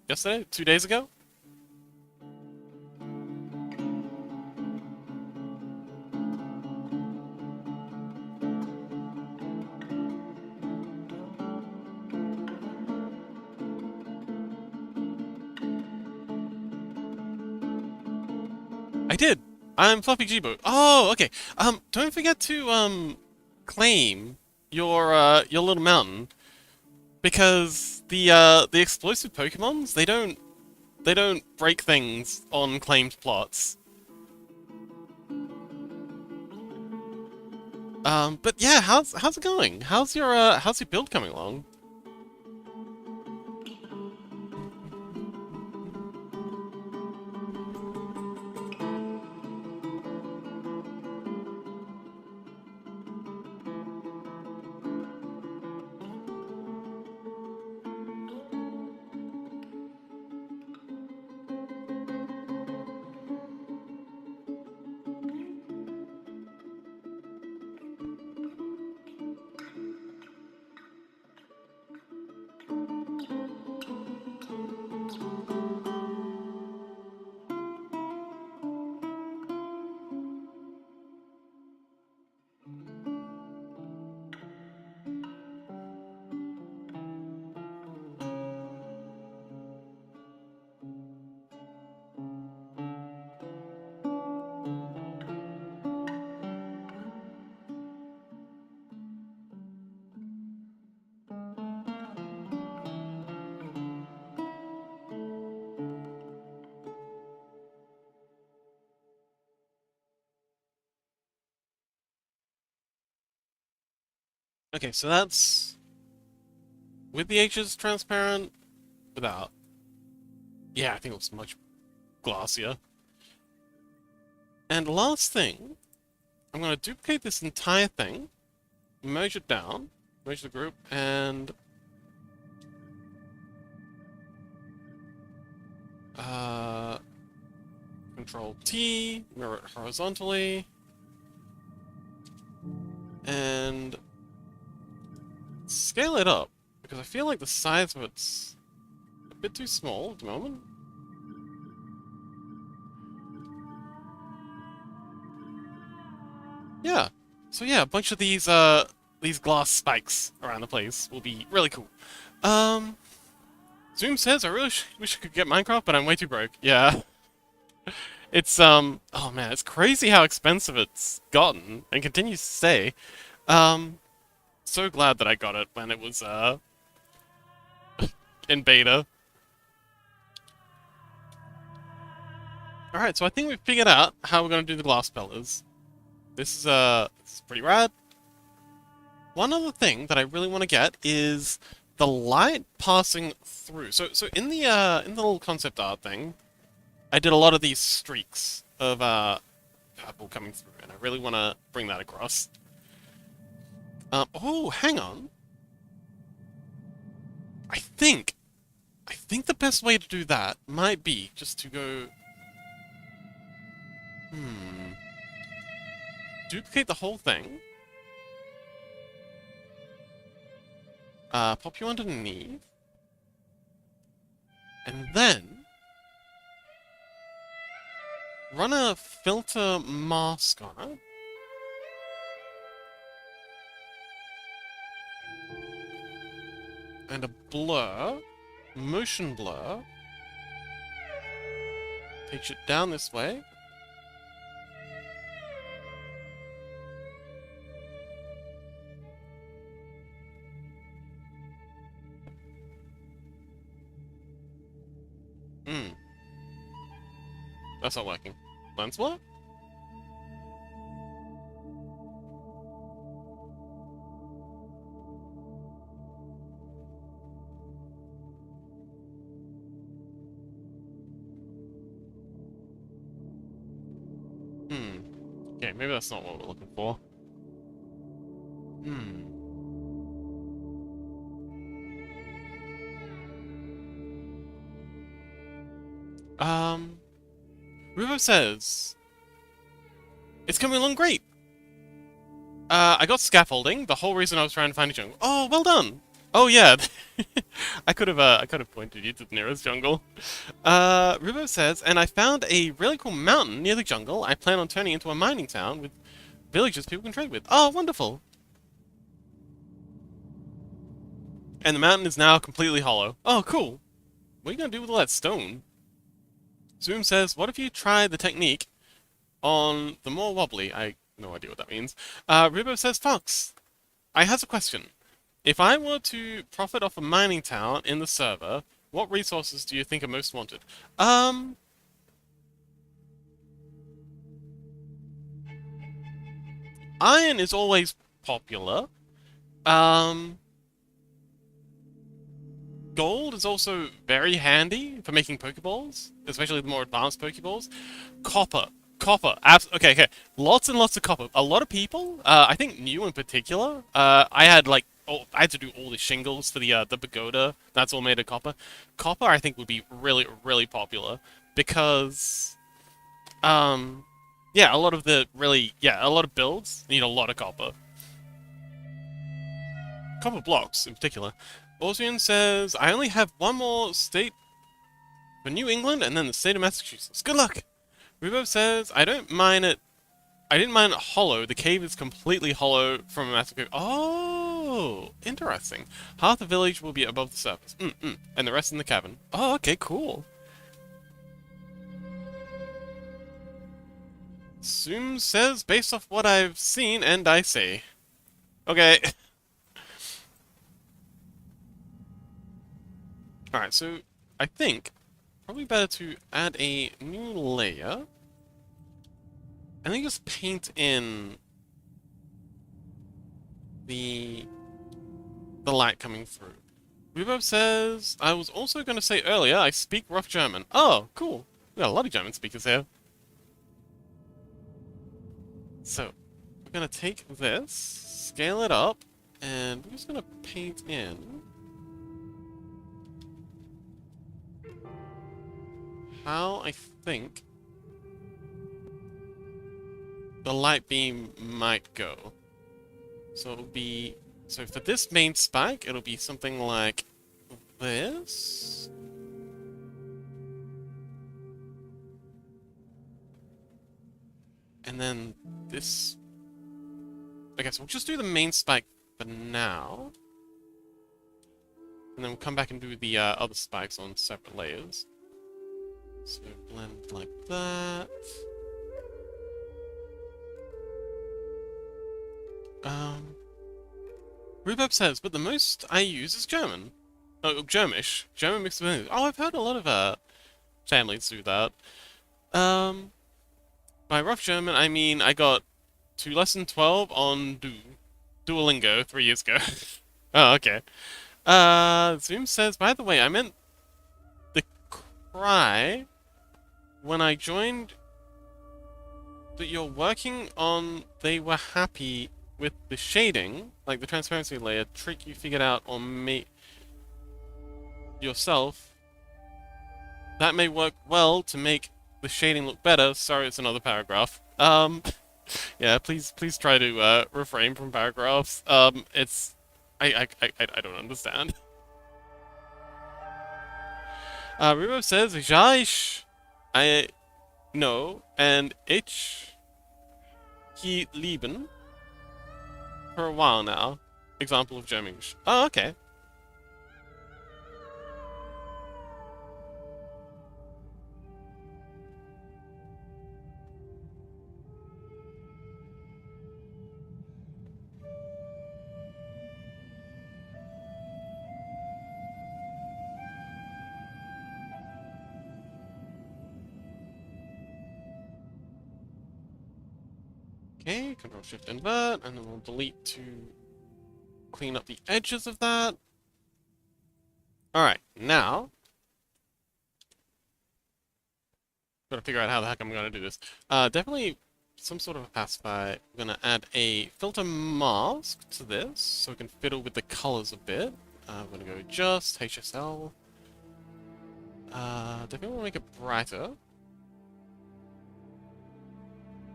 Yesterday? 2 days ago? I did! I'm Fluffy Jibo. Oh, okay. Don't forget to, claim your little mountain. Because the explosive Pokemons, they don't break things on claimed plots. But yeah, how's it going? How's your build coming along? Okay, so that's with the edges transparent, without. Yeah, I think it looks much glassier. And last thing, I'm going to duplicate this entire thing, merge it down, merge the group, and Control T, mirror it horizontally, and scale it up, because I feel like the size of it's a bit too small at the moment. Yeah. So yeah, a bunch of these glass spikes around the place will be really cool. Um, Zoom says I really wish I could get Minecraft, but I'm way too broke. Yeah. It's oh man, it's crazy how expensive it's gotten and continues to stay. Um, so glad that I got it when it was in beta. Alright, so I think we've figured out how we're gonna do the glass pillars. This is pretty rad. One other thing that I really want to get is the light passing through. So in the little concept art thing, I did a lot of these streaks of purple coming through, and I really want to bring that across. Oh, hang on. I think the best way to do that might be just to go. Duplicate the whole thing. Pop you underneath. And then run a filter mask on it. And a blur. Motion blur. Pitch it down this way. That's not working. Lens blur? Okay, maybe that's not what we're looking for. Ruvo says, it's coming along great. I got scaffolding, the whole reason I was trying to find a jungle. Oh, well done! Oh yeah, I could have pointed you to the nearest jungle. Ruvo says, and I found a really cool mountain near the jungle. I plan on turning into a mining town with villages people can trade with. Oh, wonderful! And the mountain is now completely hollow. Oh, cool. What are you gonna do with all that stone? Zoom says, what if you try the technique on the more wobbly? I have no idea what that means. Rubo says, Fox, I has a question. If I were to profit off a mining town in the server, what resources do you think are most wanted? Iron is always popular. Gold is also very handy for making Pokeballs, especially the more advanced Pokeballs. Copper. Copper. Okay. Lots and lots of copper. A lot of people, I think new in particular, I had to do all the shingles for the pagoda. That's all made of copper. Copper, I think, would be really, really popular because, yeah, a lot of builds need a lot of copper. Copper blocks, in particular. Orsian says, I only have one more state for New England and then the state of Massachusetts. Good luck! Rubo says, I didn't mine it hollow. The cave is completely hollow from a massive cave. Oh, interesting. Half the village will be above the surface. And the rest in the cavern. Oh, okay, cool. Zoom says, based off what I've seen, and I say. Okay. Alright, so I think probably better to add a new layer. And then just paint in the the light coming through. Rubo says, I was also going to say earlier, I speak rough German. Oh, cool. We got a lot of German speakers here. So, we're going to take this, scale it up, and we're just going to paint in how I think the light beam might go. So it'll be... So for this main spike, it'll be something like this. And then this... Okay, so we'll just do the main spike for now. And then we'll come back and do the other spikes on separate layers. So blend like that. Rhubarb says, but the most I use is German. Oh, Germish. German mixed with English. Oh, I've heard a lot of families do that. By rough German, I mean I got to lesson 12 on Duolingo 3 years ago. Oh, okay. Zoom says, by the way, I meant the cry when I joined that you're working on they were happy with the shading, like the transparency layer, trick you figured out on me yourself. That may work well to make the shading look better. Sorry, it's another paragraph. Yeah, please try to refrain from paragraphs. It's I don't understand. Rubo says, ja, I know, and ich he lieben for a while now. Example of German. Oh, okay. Okay, Control Shift Invert, and then we'll delete to clean up the edges of that. Alright, now gotta figure out how the heck I'm gonna do this. Definitely some sort of a pacifier. I'm gonna add a filter mask to this, so we can fiddle with the colors a bit. I'm gonna go just HSL. Definitely wanna make it brighter.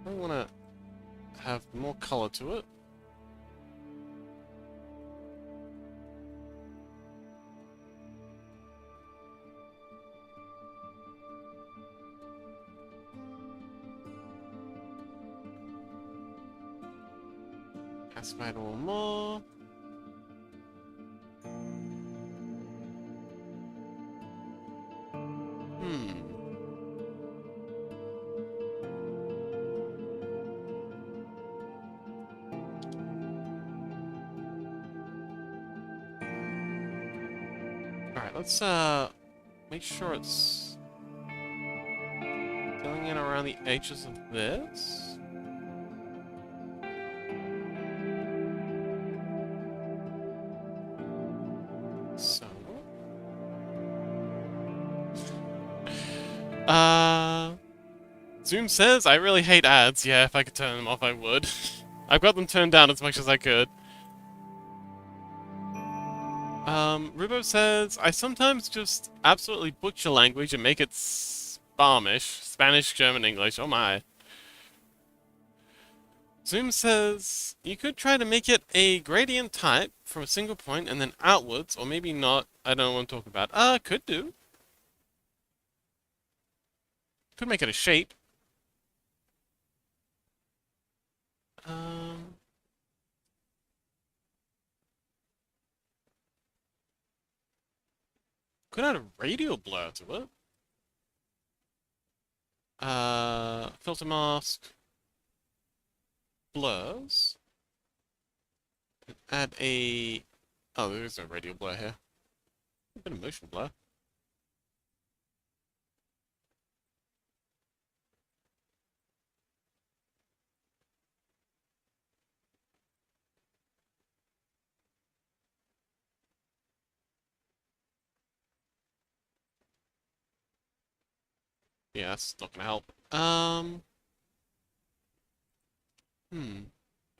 I wanna have more color to it. Pacify it a little more. Alright, let's make sure it's going in around the edges of this. So Zoom says I really hate ads. Yeah, if I could turn them off I would. I've got them turned down as much as I could. Rubo says, I sometimes just absolutely butcher language and make it Spanish, German, English, oh my. Zoom says, you could try to make it a gradient type from a single point and then outwards, or maybe not, I don't know what I'm talking about. Could do. Could make it a shape. Could add a radial blur to it. Filter mask. Blurs. Add a... Oh, there is no radial blur here. A bit of motion blur. Yeah, that's not gonna help.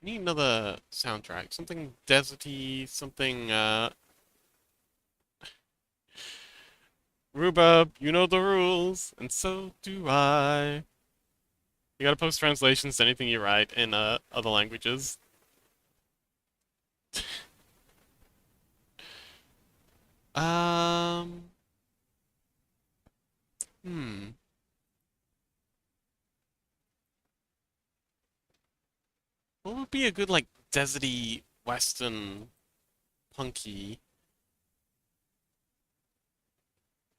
Need another soundtrack. Something deserty, something, Rhubarb, you know the rules, and so do I. You gotta post translations to anything you write in, other languages. Um, hmm. What would be a good, like, deserty, western, punky?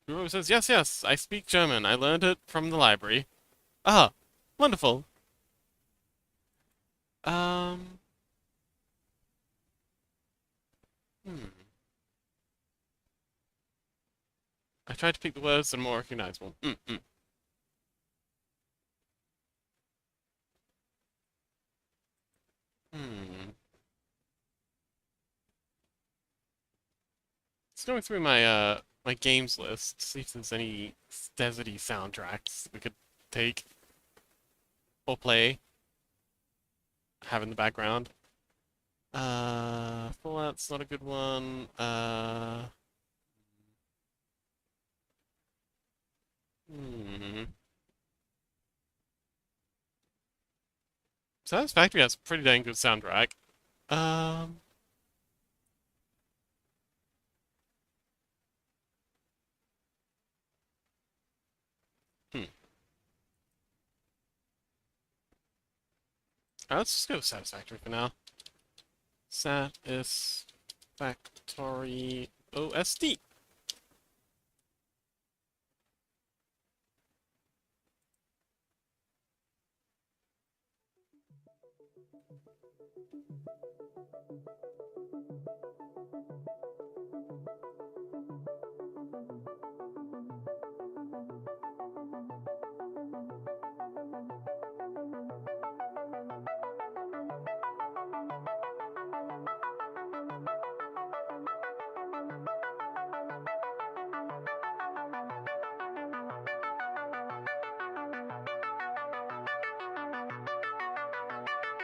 Rhubarb says, yes, yes, I speak German. I learned it from the library. Ah, wonderful. Um, hmm. I tried to pick the words that are more recognizable. Hmm. Just going through my my games list to see if there's any deserty soundtracks we could take or play, have in the background. Fallout's not a good one. Hmm. Satisfactory has a pretty dang good soundtrack. Um, hmm. Let's just go with Satisfactory for now. Satisfactory OST.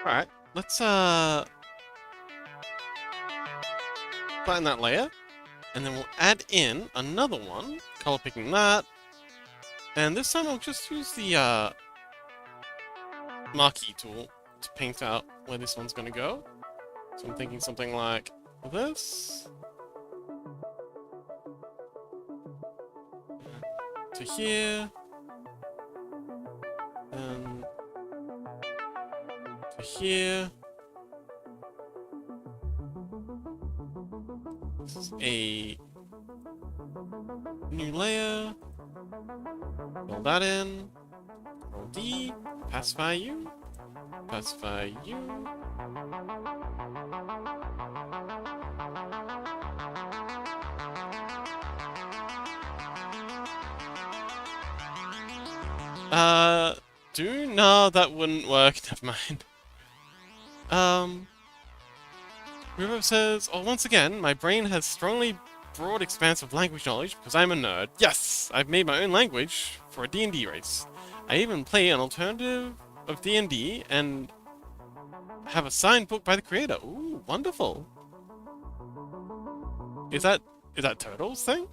Alright, let's flatten that layer, and then we'll add in another one, color picking that, and this time I'll just use the marquee tool to paint out where this one's gonna go. So I'm thinking something like this to here, and to here. This is a new layer. Fill that in. Roll D. Pacify you. Pacify you. No, that wouldn't work. Never mind. River says, oh, once again, my brain has strongly broad expanse of language knowledge because I'm a nerd. Yes, I've made my own language for a D&D race. I even play an alternative of D&D and have a signed book by the creator. Ooh, wonderful. Is that Turtle's thing?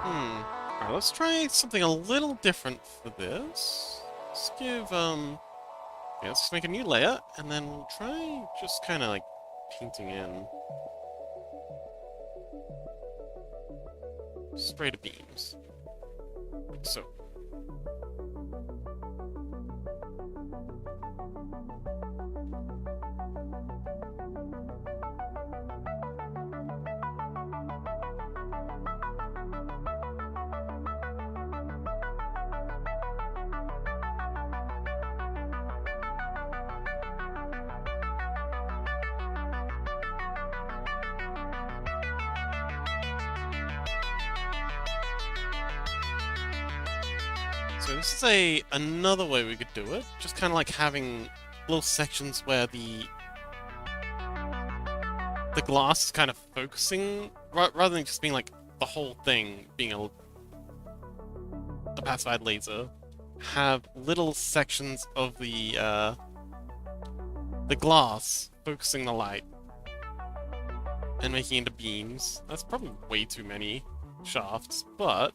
Alright, let's try something a little different for this. Let's give, yeah, let's just make a new layer, and then we'll try just kind of like painting in spray to beams. Like so. So this is another way we could do it. Just kind of like having little sections where the glass is kind of focusing, rather than just being like the whole thing being a pacified laser. Have little sections of the glass focusing the light and making it into beams. That's probably way too many shafts, but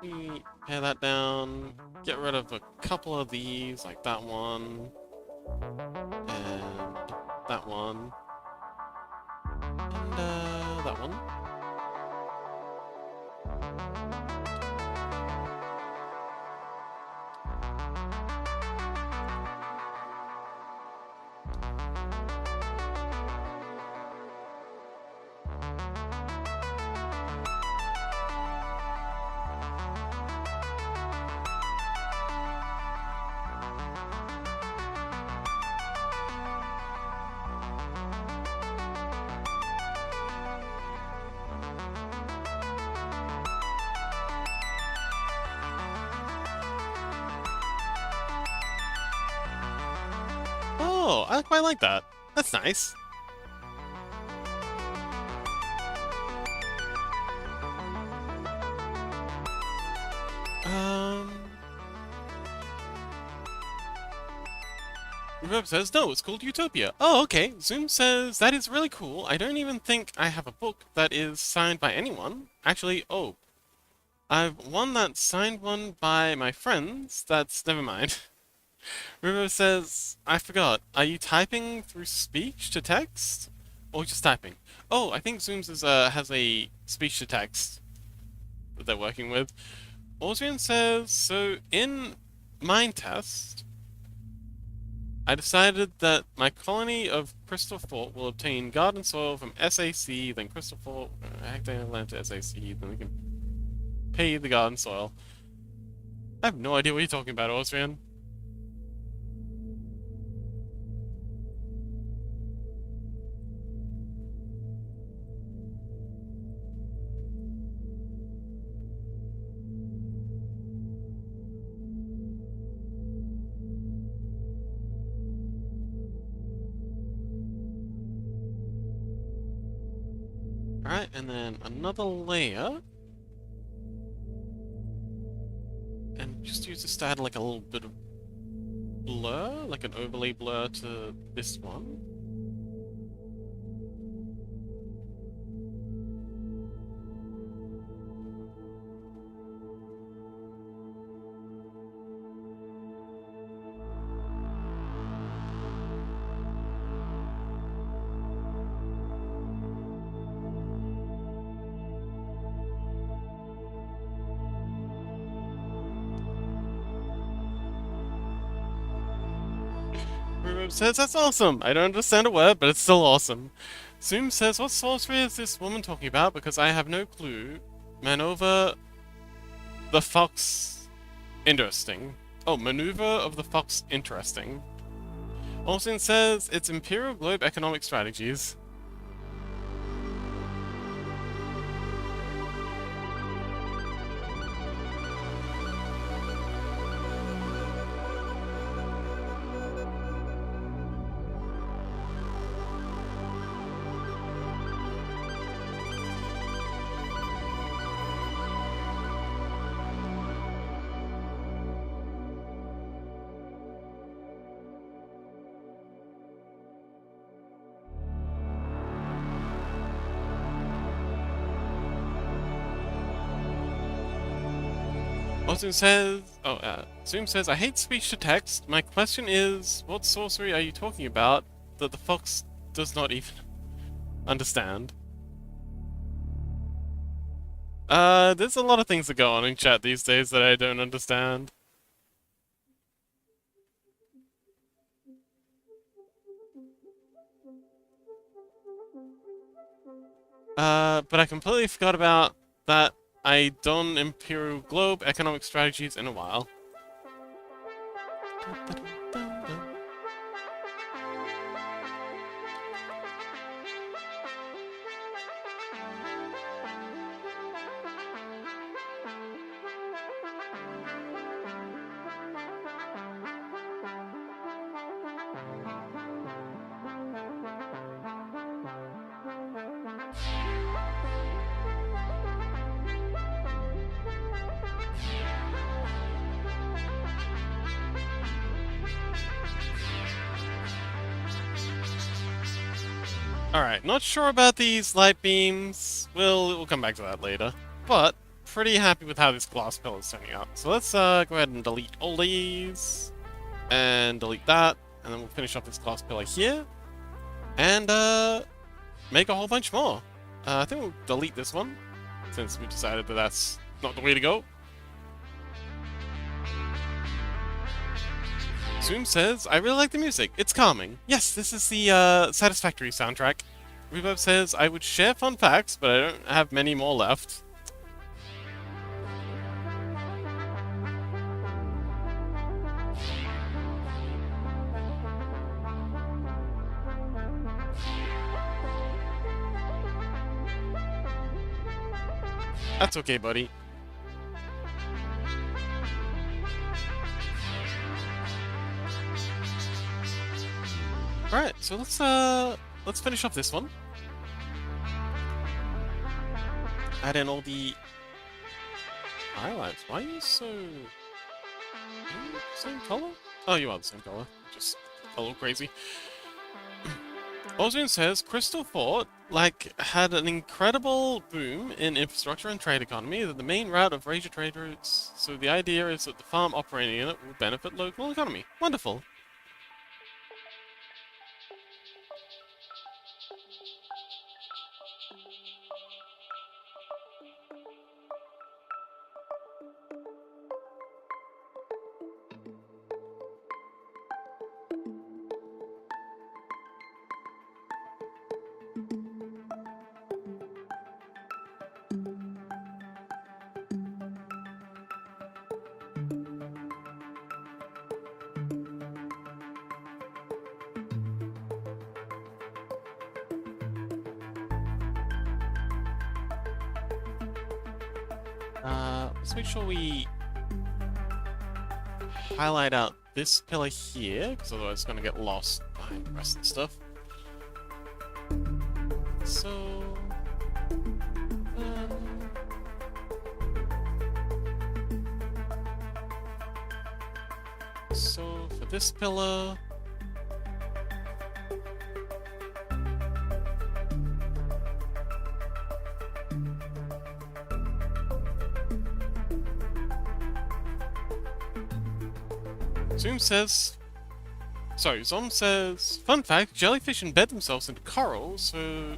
we pare that down, get rid of a couple of these, like that one, and that one, and that one. Oh, I quite like that. That's nice. Reverb says, no, it's called Utopia. Oh, okay. Zoom says, that is really cool. I don't even think I have a book that is signed by anyone. Actually, oh. I've one that's signed one by my friends. That's, never mind. River says, I forgot. Are you typing through speech to text? Or just typing? Oh, I think Zoom's has a speech to text that they're working with. Austrian says, so in Mind Test, I decided that my colony of Crystal Fort will obtain garden soil from SAC, then Crystal Fort, hectare land to SAC, then we can pay the garden soil. I have no idea what you're talking about, Austrian. Alright, and then another layer. And just use this to add like a little bit of blur, like an overlay blur to this one. Rube says, that's awesome! I don't understand a word, but it's still awesome. Zoom says, what sorcery is this woman talking about? Because I have no clue. Maneuver the fox interesting. Oh, maneuver of the fox interesting. Austin says, it's Imperial Globe economic strategies. Zoom says, Zoom says, I hate speech to text. My question is, what sorcery are you talking about that the fox does not even understand? There's a lot of things that go on in chat these days that I don't understand. But I completely forgot about that. I done Imperial Globe economic strategies in a while. Alright, not sure about these light beams. We'll come back to that later. But, pretty happy with how this glass pillar is turning out. So let's go ahead and delete all these. And delete that. And then we'll finish off this glass pillar here. And make a whole bunch more. I think we'll delete this one, since we decided that that's not the way to go. Zoom says, I really like the music. It's calming. Yes, this is the Satisfactory soundtrack. Reverb says, I would share fun facts, but I don't have many more left. That's okay, buddy. Alright, so let's finish off this one. Add in all the highlights. Why are you so... Are you same color? Oh, you are the same color. Just a little crazy. Ozone says Crystal Fort had an incredible boom in infrastructure and trade economy, that the main route of Ranger trade routes. So the idea is that the farm operating in it will benefit local economy. Wonderful. Let's make sure we highlight out this pillar here, because otherwise it's going to get lost behind the rest of the stuff. So for this pillar... Zom says, fun fact, jellyfish embed themselves into coral, so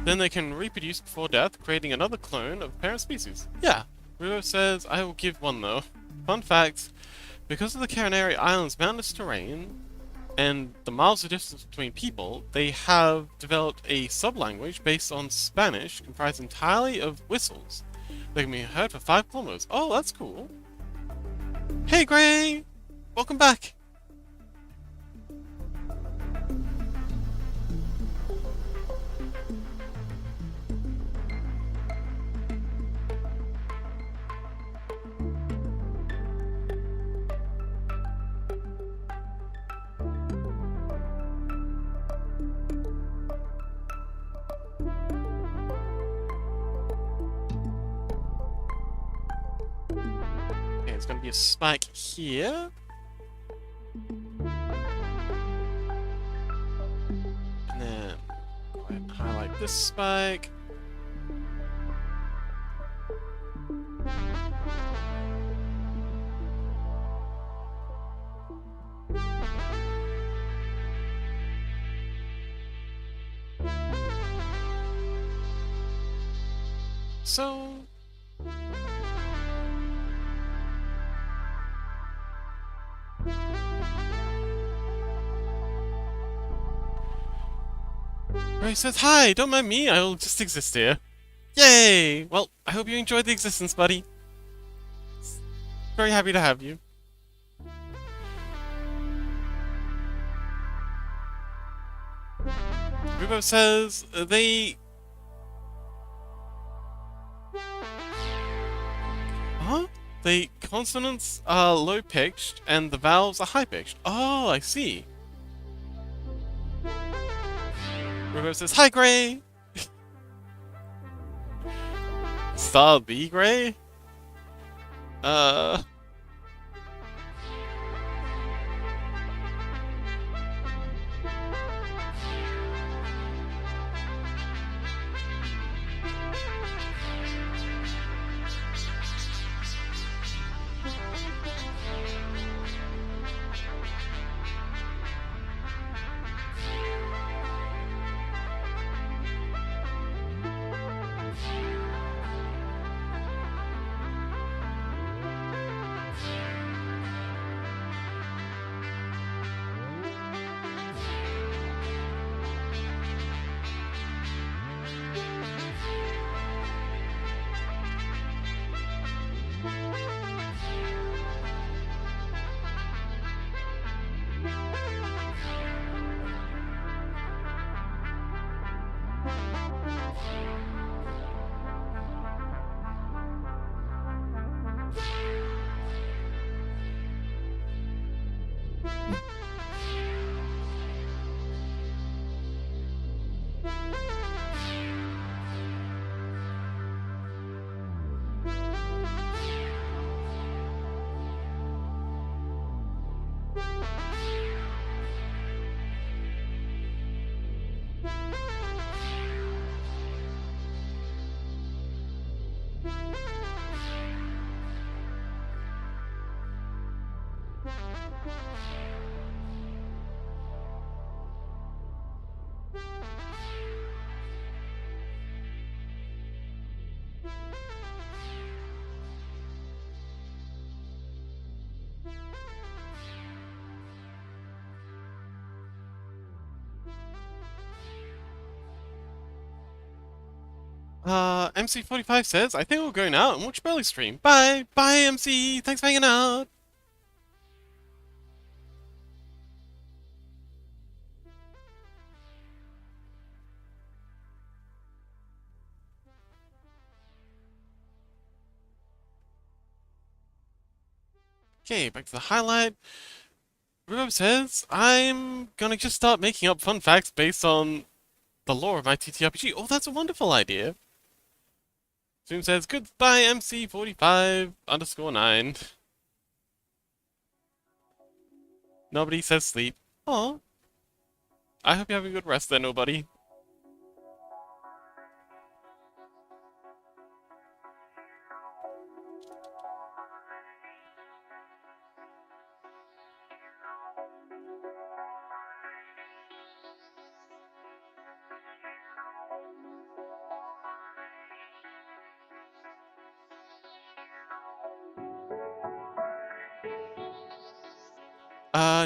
then they can reproduce before death, creating another clone of parent species. Yeah. Rio says, I will give one though. Fun fact, because of the Canary Islands' mountainous terrain, and the miles of distance between people, they have developed a sub-language based on Spanish, comprised entirely of whistles. They can be heard for 5 kilometers. Oh, that's cool. Hey, Gray! Welcome back! Okay, it's gonna be a spike here. And then go ahead and highlight this spike. So... Ray says, hi, don't mind me, I'll just exist here. Yay! Well, I hope you enjoyed the existence, buddy. Very happy to have you. Rubo says, they... Huh? The consonants are low-pitched, and the vowels are high-pitched. Oh, I see. Rubo says, hi, Gray! Star B, Gray? MC45 says, I think we'll go now and watch Burley stream. Bye! Bye, MC! Thanks for hanging out! Okay, back to the highlight. Rhubarb says, I'm gonna just start making up fun facts based on the lore of my TTRPG. Oh, that's a wonderful idea. Zoom says, goodbye MC45 underscore 9. Nobody says sleep. Oh, I hope you have a good rest there, nobody.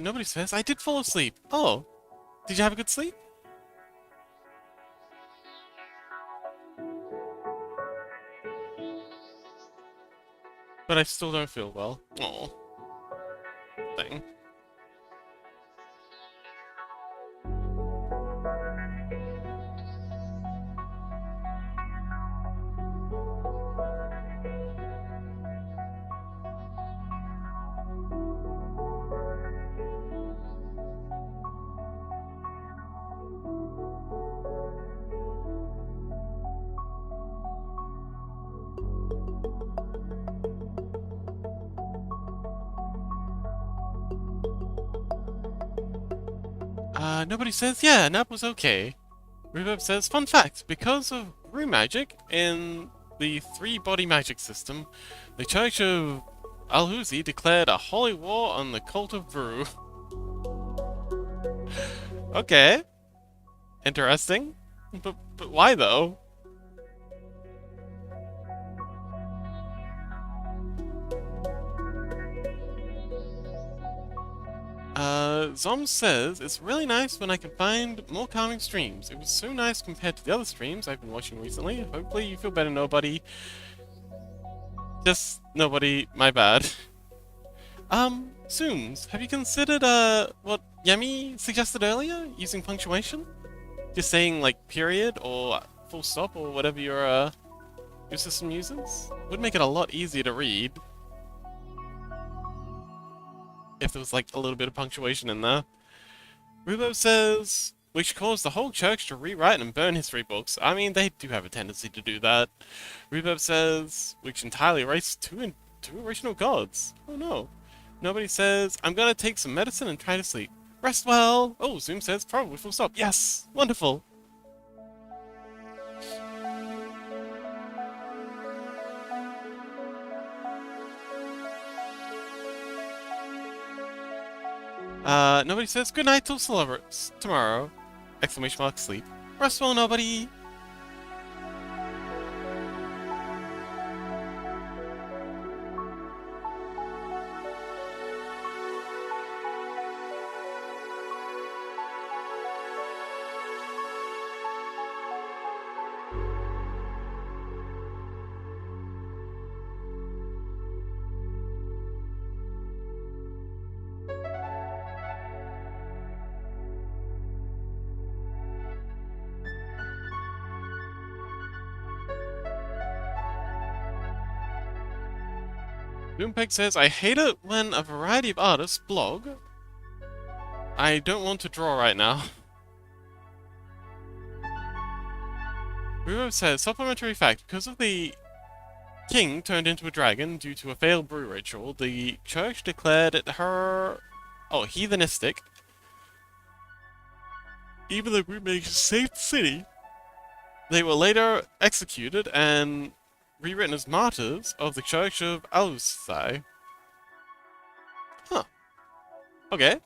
Nobody says, I did fall asleep. Oh, did you have a good sleep? But I still don't feel well. Oh, dang. Nobody says, yeah, nap was okay. Reverb says, fun fact, because of room magic in the three-body magic system, the Church of Alhuzi declared a holy war on the cult of Brew. Okay. Interesting. But why though? Zom says, it's really nice when I can find more calming streams. It was so nice compared to the other streams I've been watching recently. Hopefully you feel better, nobody. Just nobody, my bad. Zooms, have you considered, what Yemi suggested earlier? Using punctuation? Just saying, like, period or full stop or whatever your system uses? Would make it a lot easier to read. If there was, like, a little bit of punctuation in there. Rubo says, we should cause the whole church to rewrite and burn history books. I mean, they do have a tendency to do that. Rubo says, we should entirely erase two original gods. Oh no. Nobody says, I'm gonna take some medicine and try to sleep. Rest well! Oh, Zoom says, probably full stop. Yes! Wonderful! Nobody says, good night till tomorrow! Exclamation mark, sleep. Rest well, nobody! Doompeg says, I hate it when a variety of artists blog. I don't want to draw right now. Ruvo says, supplementary fact, because of the king turned into a dragon due to a failed brew ritual, the church declared it heathenistic. Even though brew makers saved the city, they were later executed and rewritten as martyrs of the Church of Alusai. Huh. Okay.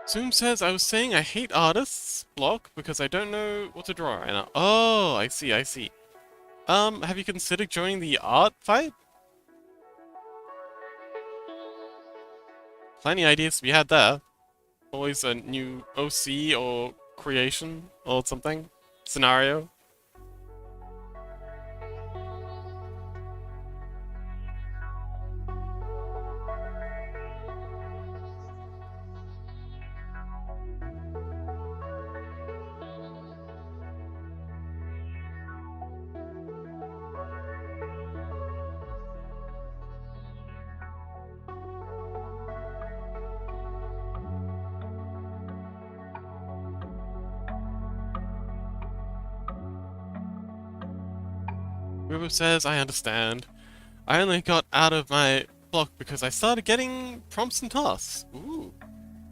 Zoom says, I was saying I hate artists block because I don't know what to draw right now. Oh, I see, I see. Have you considered joining the art fight? Plenty ideas to be had there. Always a new OC or creation or something. Scenario. Rubo says, I understand. I only got out of my block because I started getting prompts and tasks. Ooh.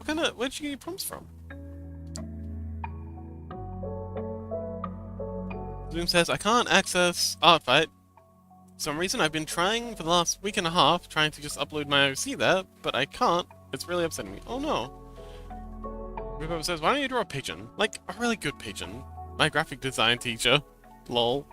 Where'd you get your prompts from? Zoom says, I can't access Artfight. For some reason I've been trying for the last week and a half, trying to just upload my OC there, but I can't. It's really upsetting me. Oh no. Rubo says, why don't you draw a pigeon? Like, a really good pigeon. My graphic design teacher. Lol.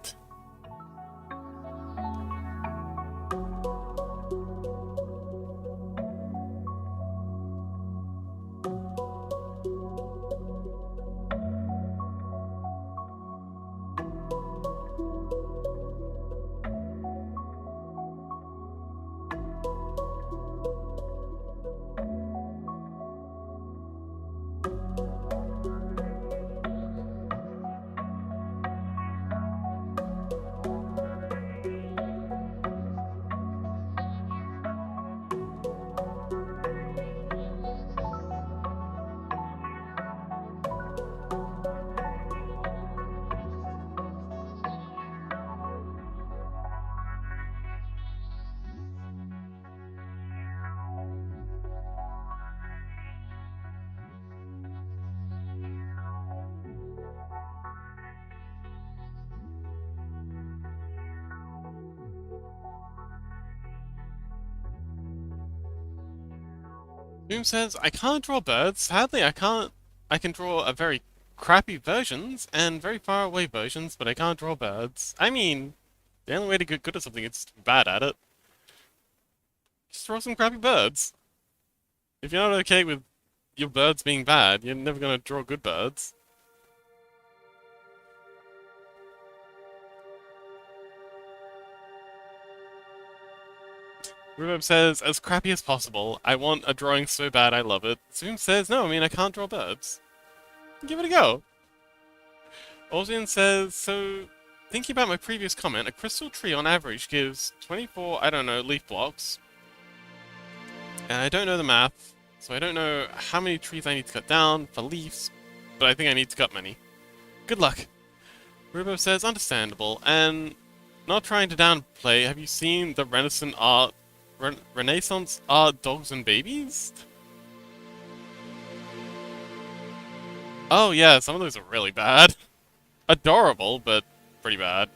Zoom says, I can't draw birds. Sadly, I can't. I can draw a very crappy versions and very far away versions, but I can't draw birds. I mean, the only way to get good at something is to be bad at it. Just draw some crappy birds. If you're not okay with your birds being bad, you're never gonna draw good birds. Rhubarb says, as crappy as possible. I want a drawing so bad I love it. Zoom says, no, I mean, I can't draw birds. Give it a go. Ozian says, so, thinking about my previous comment, a crystal tree on average gives 24, I don't know, leaf blocks. And I don't know the math, so I don't know how many trees I need to cut down for leaves, but I think I need to cut many. Good luck. Rubo says, understandable, and not trying to downplay, have you seen the Renaissance art dogs and babies? Oh yeah, some of those are really bad. Adorable, but pretty bad.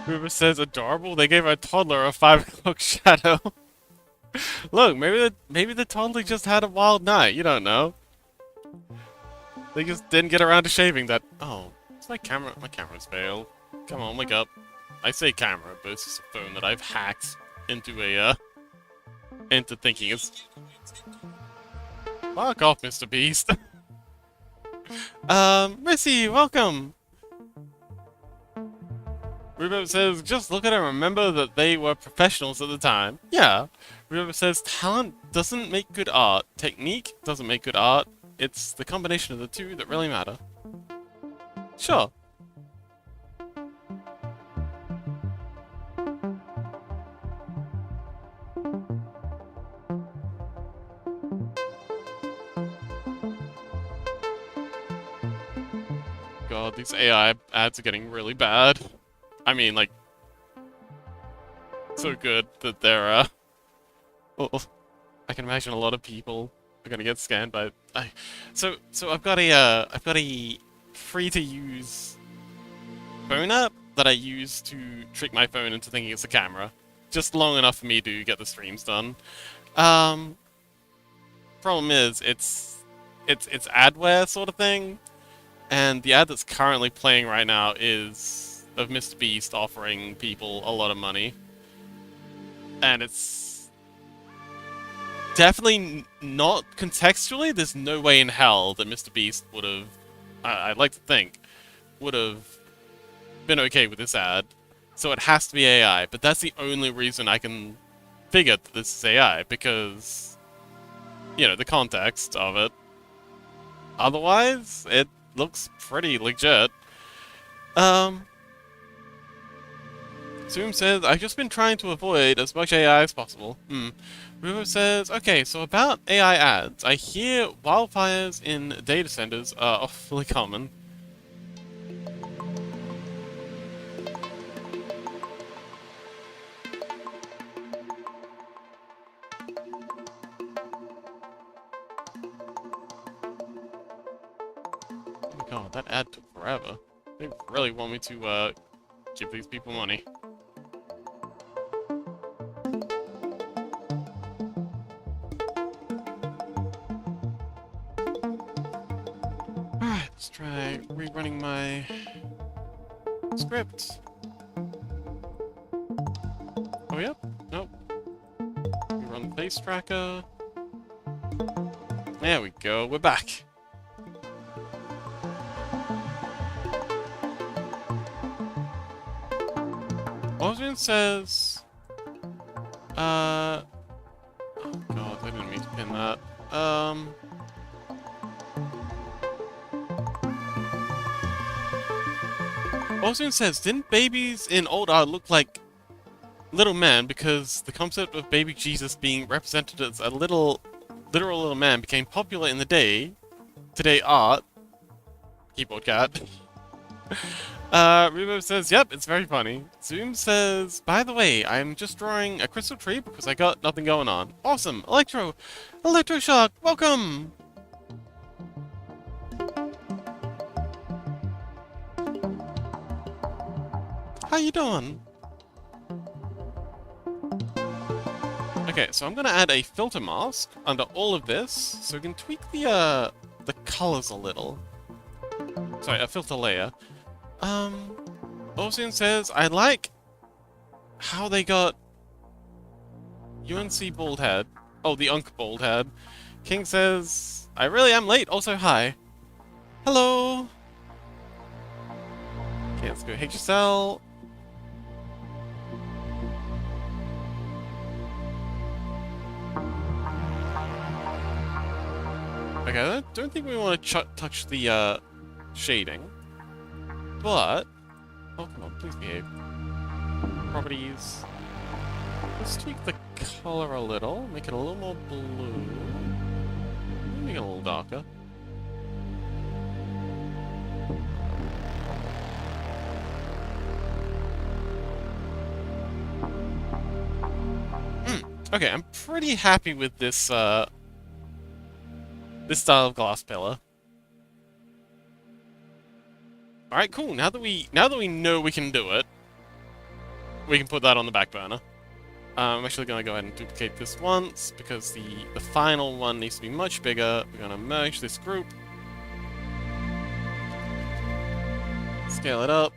Ruber says adorable. They gave a toddler a 5 o'clock shadow. Look, maybe the toddler just had a wild night. You don't know. They just didn't get around to shaving that. Oh, it's my camera. My camera's failed. Come on, wake up. I say camera, but it's just a phone that I've hacked into into thinking it's. Fuck off, Mr. Beast. Missy, welcome. Rubo says, just look at it and remember that they were professionals at the time. Yeah. Rubo says, talent doesn't make good art. Technique doesn't make good art. It's the combination of the two that really matter. Sure. God, these AI ads are getting really bad. I mean, like, so good that they're, oh, I can imagine a lot of people are gonna get scanned by. So I've got a free-to-use phone app that I use to trick my phone into thinking it's a camera, just long enough for me to get the streams done. Problem is, it's adware sort of thing, and the ad that's currently playing right now is of Mr. Beast offering people a lot of money, and it's definitely not contextually. There's no way in hell that Mr. Beast would have, I'd like to think, would have been okay with this ad. So it has to be AI, but that's the only reason I can figure that this is AI, because, you know, the context of it. Otherwise, it looks pretty legit. Zoom says, I've just been trying to avoid as much AI as possible. River says, okay, so about AI ads. I hear wildfires in data centers are awfully common. Oh my god, that ad took forever. They really want me to, give these people money. Alright, let's try rerunning my script. Oh, yep. Nope. Rerun the face tracker. There we go, we're back. Oswin says... Oh god, I didn't mean to pin that. Oswin says, didn't babies in old art look like little men because the concept of baby Jesus being represented as a literal little man became popular in the today art? Keyboard cat. Rebo says, yep, it's very funny. Zoom says, by the way, I'm just drawing a crystal tree because I got nothing going on. Awesome! Electroshock, welcome! How you doing? Okay, so I'm gonna add a filter mask under all of this, so we can tweak the colors a little. Sorry, a filter layer. Ocean says, I like how they got UNC bald head. Oh, the Unk bald head. King says, I really am late. Also, hi. Hello. Okay, let's go HSL. Okay, I don't think we want to touch the shading. But, oh come on, please behave. Properties. Let's tweak the color a little, make it a little more blue. Make it a little darker. Okay, I'm pretty happy with this this style of glass pillar. Alright, cool. Now that we know we can do it, we can put that on the back burner. I'm actually going to go ahead and duplicate this once, because the final one needs to be much bigger. We're going to merge this group. Scale it up.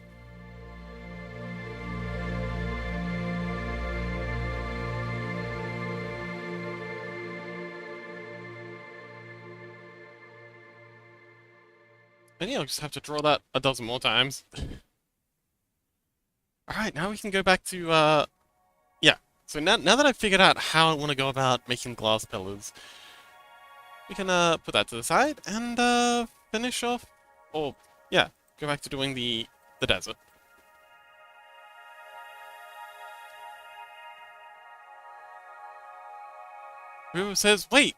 And yeah, I'll just have to draw that a dozen more times. Alright, now we can go back to, yeah. So now that I've figured out how I want to go about making glass pillars, we can, put that to the side and, finish off, or, yeah, go back to doing the desert. Who says, wait,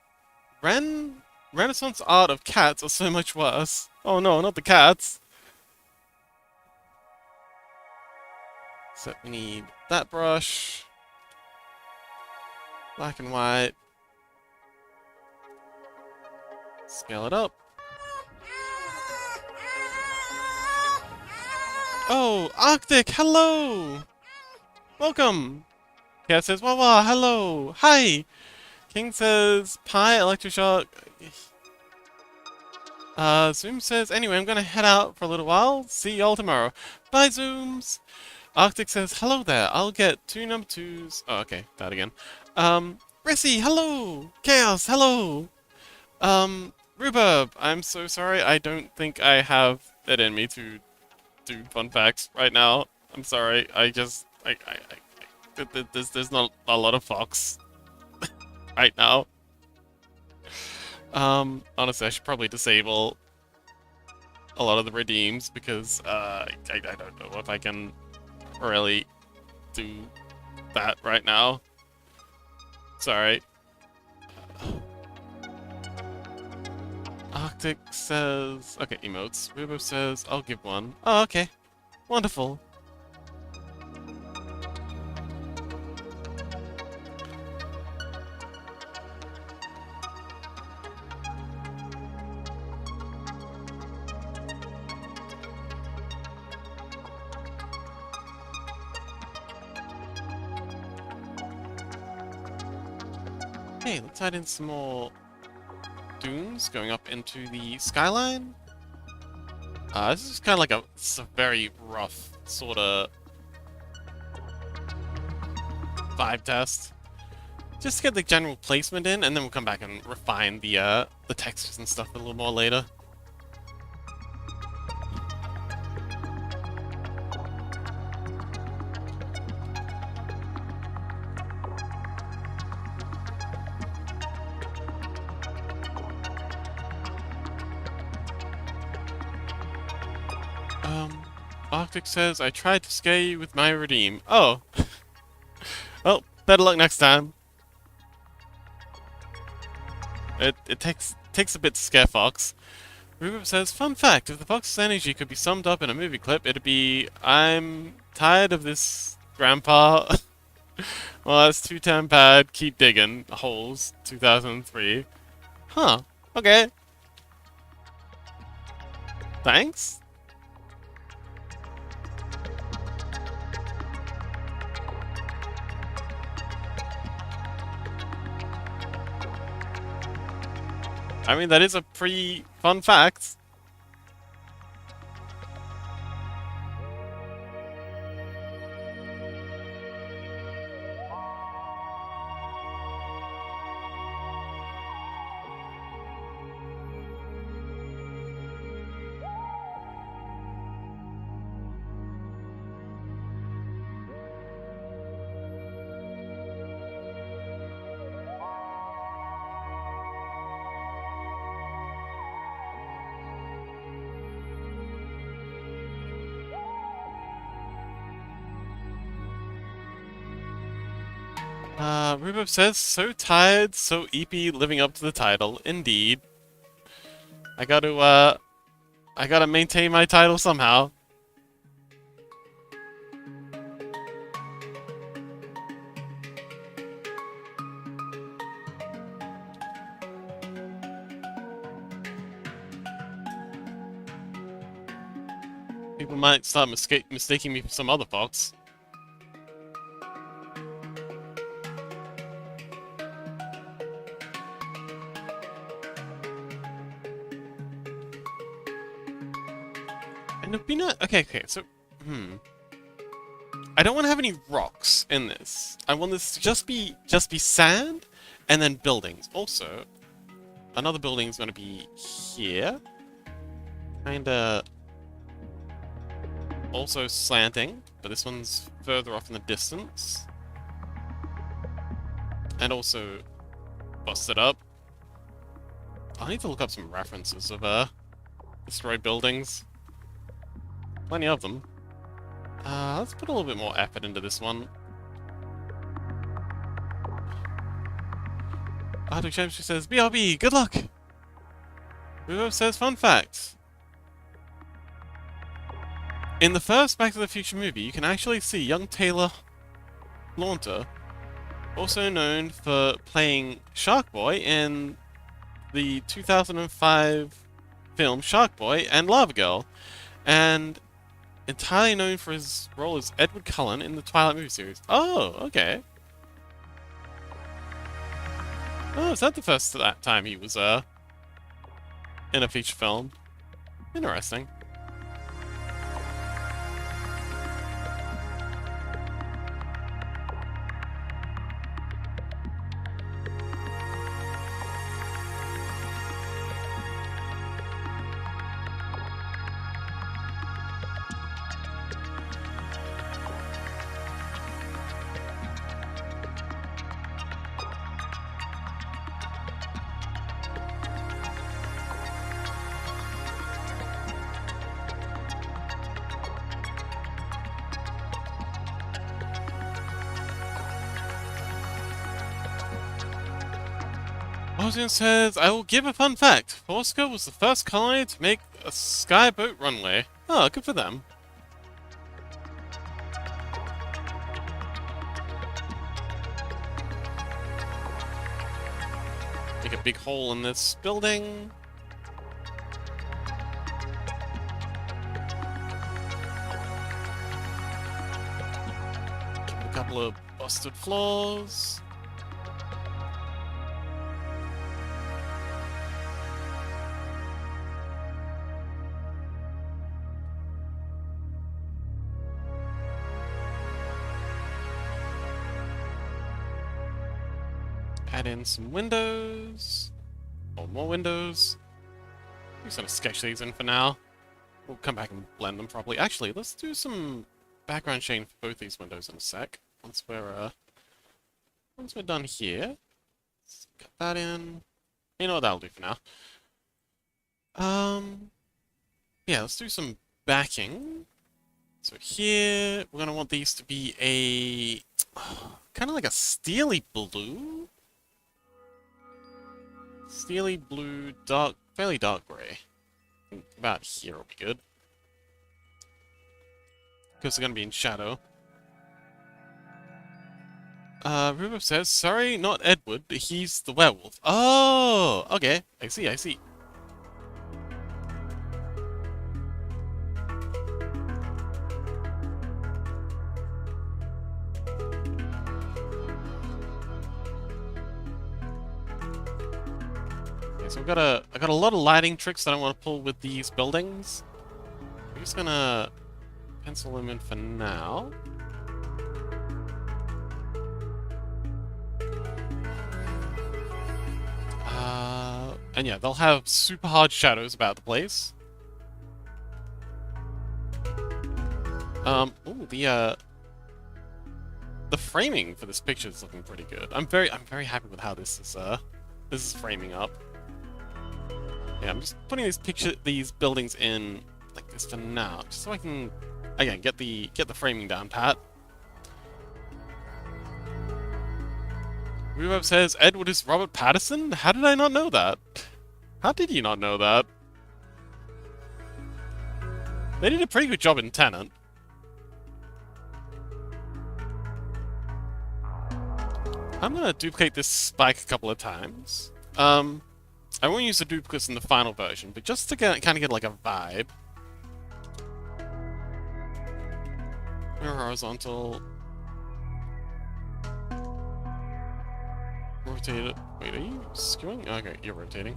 Renaissance art of cats are so much worse. Oh no, not the cats. So we need that brush. Black and white. Scale it up. Oh, Arctic, hello! Welcome! Cat says, Wawa, hello! Hi! King says, Pie, Electroshock. Zoom says, anyway, I'm gonna head out for a little while. See y'all tomorrow. Bye, Zooms! Arctic says, hello there, I'll get 2 number 2s. Oh, okay, that again. Rissy, hello! Chaos, hello! Rhubarb, I'm so sorry, I don't think I have it in me to do fun facts right now. I'm sorry, there's not a lot of Fox right now. Honestly, I should probably disable a lot of the redeems because, I don't know if I can really do that right now. Sorry. Arctic says... Okay, emotes. Rubo says, I'll give one. Oh, okay. Wonderful. Hey, let's add in some more dunes going up into the skyline. This is kind of like a very rough sort of vibe test. Just to get the general placement in, and then we'll come back and refine the textures and stuff a little more later. Arctic says, I tried to scare you with my redeem. Oh. Well, better luck next time. It takes a bit to scare Fox. Rubik says, fun fact, if the Fox's energy could be summed up in a movie clip, it'd be, I'm tired of this, Grandpa. Well, that's 210 pad, keep digging, holes, 2003. Huh, okay. Thanks? I mean, that is a pretty fun fact. Rubab says, so tired, so eepy, living up to the title. Indeed. I gotta maintain my title somehow. People might start mistaking me for some other fox. And it'd be not okay, so I don't want to have any rocks in this. I want this to just be sand and then buildings. Also, another building is going to be here. Kinda also slanting, but this one's further off in the distance. And also busted up. I need to look up some references of destroyed buildings. Plenty of them. Let's put a little bit more effort into this one. Arctic Chemistry says, BRB, good luck! Rubo says, fun fact. In the first Back to the Future movie, you can actually see young Taylor Lautner, also known for playing Shark Boy in the 2005 film Shark Boy and Lava Girl, and entirely known for his role as Edward Cullen in the Twilight movie series. Oh, okay. Oh, is that the first time he was in a feature film? Interesting. Ocean says, I will give a fun fact. Forska was the first colony to make a skyboat runway. Oh, good for them. Make a big hole in this building. A couple of busted floors. Add in some windows. Or more windows. I'm just gonna sketch these in for now. We'll come back and blend them properly. Actually, let's do some background shading for both these windows in a sec. Once we're done here. Let's cut that in. You know what, that'll do for now. Yeah, let's do some backing. So here, we're gonna want these to be a kind of like a steely blue. Steely blue, dark, fairly dark grey. I think about here will be good. Because they're going to be in shadow. Rubo says, sorry, not Edward, he's the werewolf. Oh, okay. I see, I see. So I got a lot of lighting tricks that I want to pull with these buildings. I'm just gonna pencil them in for now. And yeah, they'll have super hard shadows about the place. Ooh, the framing for this picture is looking pretty good. I'm very happy with how this is framing up. Yeah, I'm just putting these buildings in like this for now, just so I can again get the framing down pat. Rubo says Edward is Robert Pattinson? How did I not know that? How did you not know that? They did a pretty good job in Tenet. I'm gonna duplicate this spike a couple of times. I won't use the duplicates in the final version, but just to kind of get like a vibe. Horizontal. Rotate it. Wait, are you skewing? Okay, you're rotating.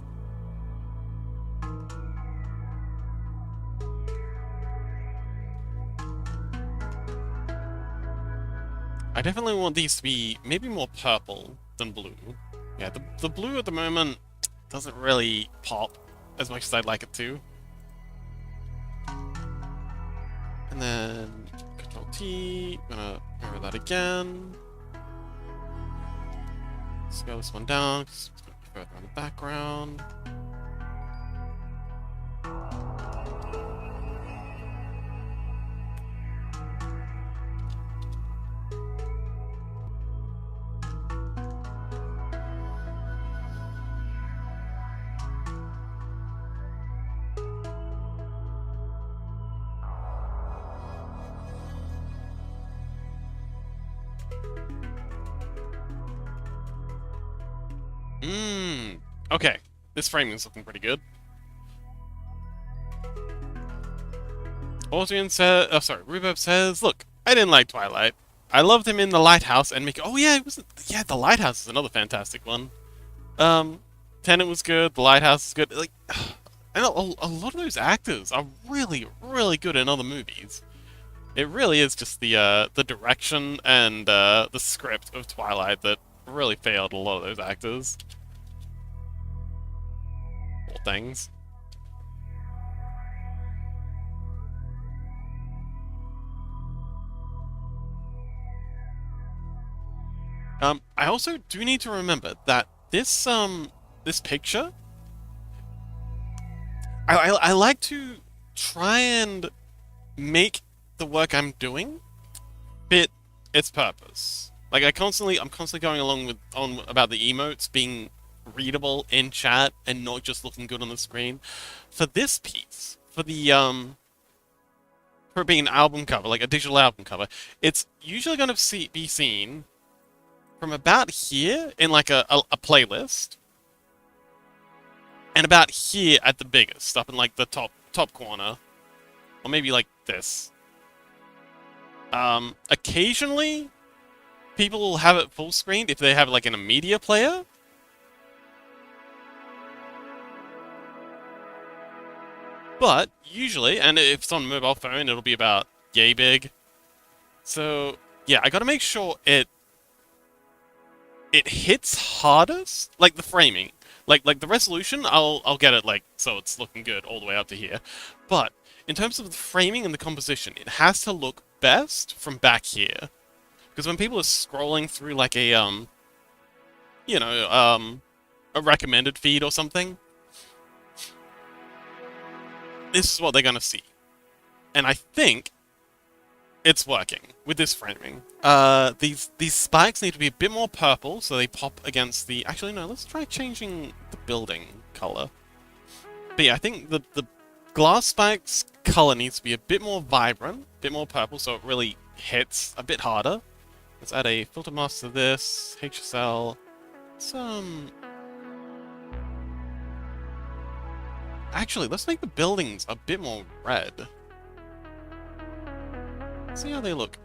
I definitely want these to be maybe more purple than blue. Yeah, the blue at the moment doesn't really pop as much as I'd like it to. And then Control T, gonna mirror that again. Scale this one down, because it's gonna be further in the background. Okay. This framing is looking pretty good. Austrian says, oh sorry, Reverb says, look, I didn't like Twilight. I loved him in The Lighthouse and Mickey. Oh yeah, it was. Yeah, The Lighthouse is another fantastic one. Um, Tenet was good. The Lighthouse is good. Like, I know a lot of those actors are really, really good in other movies. It really is just the direction and the script of Twilight that really failed a lot of those actors. Poor things. I also do need to remember that this picture, I like to try and make the work I'm doing fit its purpose. Like I'm constantly going along with on about the emotes being readable in chat and not just looking good on the screen. For this piece, for it being an album cover, like a digital album cover, it's usually going to be seen from about here in like a playlist, and about here at the biggest, up in like the top corner, or maybe like this. Occasionally, people will have it full screened if they have like in a media player. But usually, and if it's on a mobile phone, it'll be about yay big. So yeah, I gotta make sure it hits hardest, like the framing, like the resolution. I'll get it like so it's looking good all the way up to here, but in terms of the framing and the composition, it has to look best from back here. Because when people are scrolling through like you know, a recommended feed or something, this is what they're gonna see. And I think it's working with this framing. These spikes need to be a bit more purple, so they pop against the... Actually, no, let's try changing the building color. But yeah, I think the glass spikes color needs to be a bit more vibrant, a bit more purple, so it really hits a bit harder. Let's add a filter mask to this, HSL, some... Actually, let's make the buildings a bit more red. See how they look.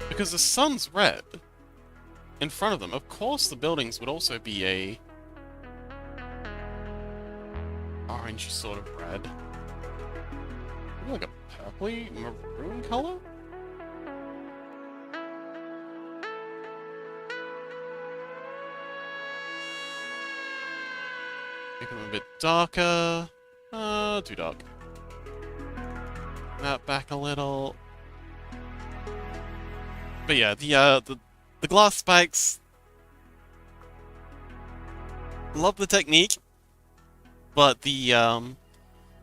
Because the sun's red in front of them. Of course the buildings would also be a orange sort of red. Maybe like a purpley maroon color? Make them a bit darker. Too dark. That back a little. But yeah, the glass spikes. Love the technique, but the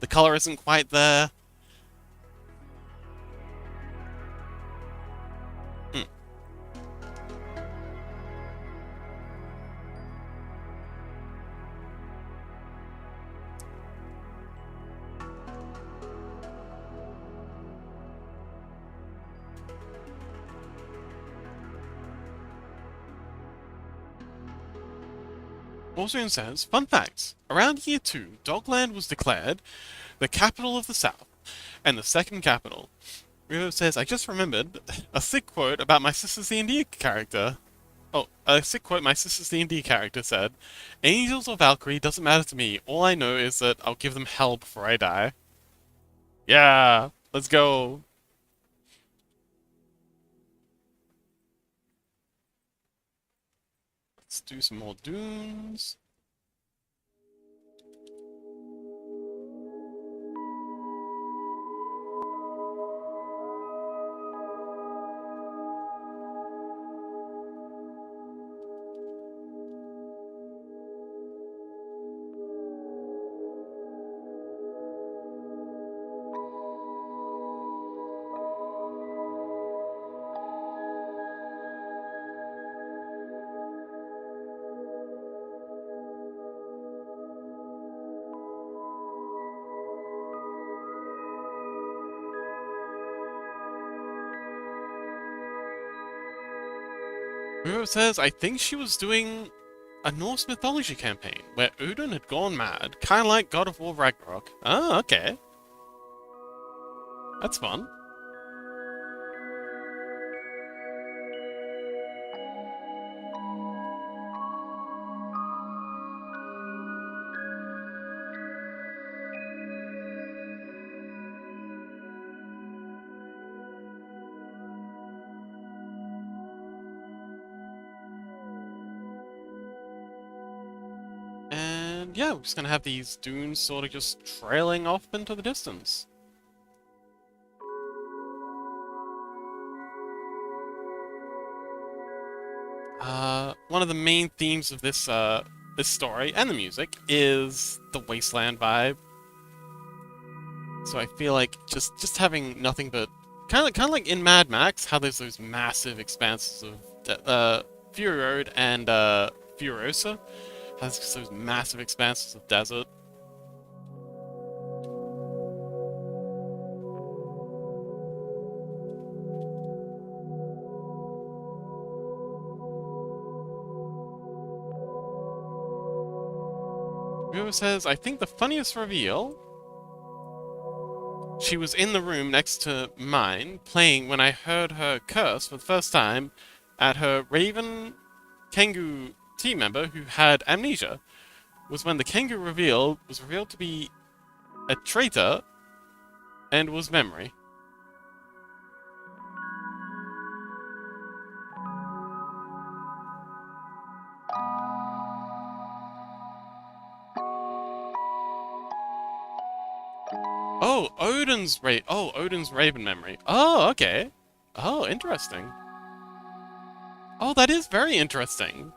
color isn't quite there. Warzone says, fun fact, around year 2, Dogland was declared the capital of the South, and the second capital. Rio says, I just remembered a sick quote about my sister's D&D character. Oh, a sick quote my sister's D&D character said, Angels or Valkyrie doesn't matter to me, all I know is that I'll give them hell before I die. Yeah, let's go. let's do some more dunes. Who says, I think she was doing a Norse mythology campaign where Odin had gone mad, kind of like God of War Ragnarok. Oh, okay. That's fun. And yeah, we're just gonna have these dunes sort of just trailing off into the distance. One of the main themes of this story and the music is the wasteland vibe. So I feel like just having nothing but kind of like in Mad Max, how there's those massive expanses of Fury Road and Furiosa has just those massive expanses of desert. Whoever says, I think the funniest reveal. She was in the room next to mine, playing when I heard her curse for the first time at her Raven Kengu team member who had amnesia. Was when the Kengu was revealed to be a traitor and was memory. Oh, Odin's Raven memory. Oh, okay. Oh, interesting. Oh, that is very interesting.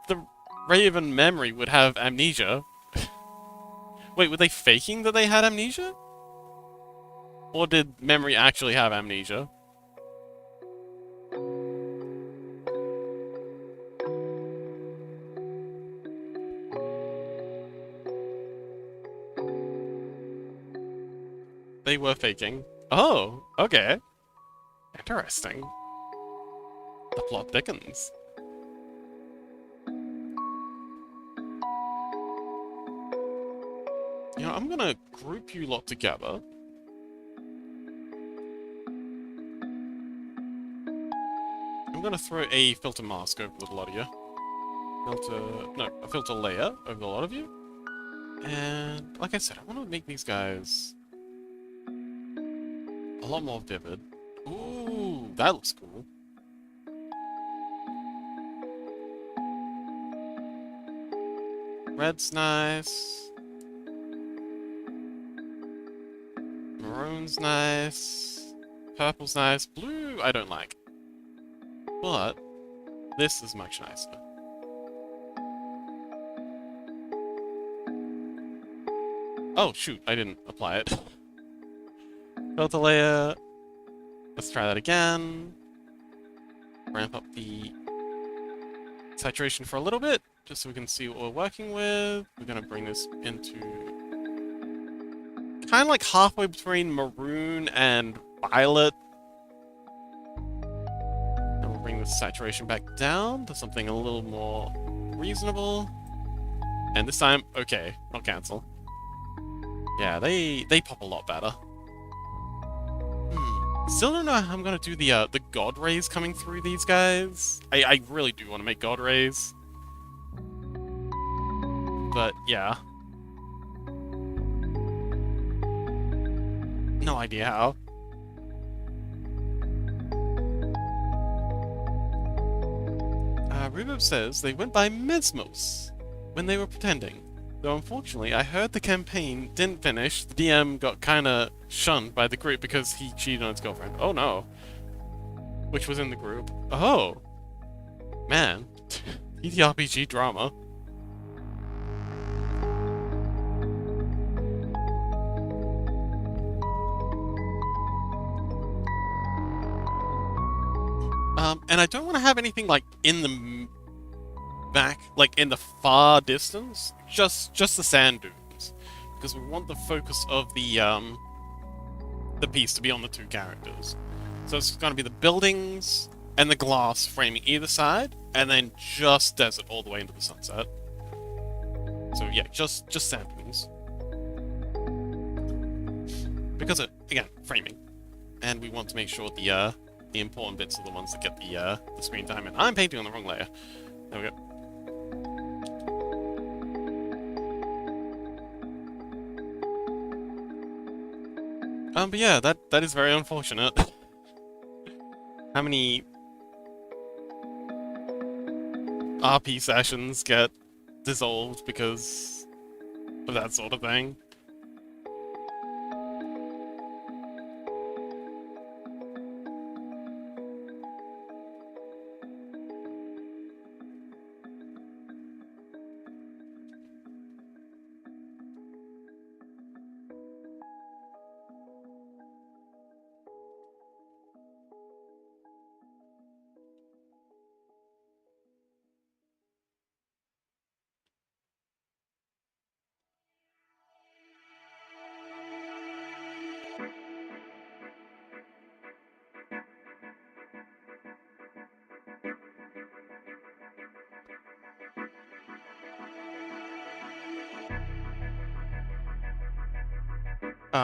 The Raven memory would have amnesia. Wait, were they faking that they had amnesia? Or did memory actually have amnesia? They were faking. Oh, okay. Interesting. The plot thickens. You know, I'm gonna group you lot together. I'm gonna throw a filter mask over the lot of you. A filter layer over a lot of you. And, like I said, I want to make these guys a lot more vivid. Ooh, that looks cool. Red's nice. Maroon's nice. Purple's nice. Blue, I don't like. But this is much nicer. Oh, shoot, I didn't apply it. Filter layer. Let's try that again. Ramp up the saturation for a little bit, just so we can see what we're working with. We're gonna bring this into kind of like halfway between maroon and violet. And we'll bring the saturation back down to something a little more reasonable. And this time, okay, I'll cancel. Yeah, they pop a lot better. Still don't know how I'm gonna do the god rays coming through these guys. I really do want to make god rays. But yeah. No idea how. Rubib says they went by Mesmos when they were pretending. Though unfortunately, I heard the campaign didn't finish. The DM got kinda shunned by the group because he cheated on his girlfriend. Oh no. Which was in the group. Oh. Man. TTRPG drama. And I don't want to have anything like in the back, like in the far distance. Just the sand dunes, because we want the focus of the piece to be on the two characters. So it's going to be the buildings and the glass framing either side, and then just desert all the way into the sunset. So yeah, just sand dunes. Because of, again, framing, and we want to make sure the important bits are the ones that get the screen time. And I'm painting on the wrong layer. There we go. But yeah, that is very unfortunate. How many RP sessions get dissolved because of that sort of thing?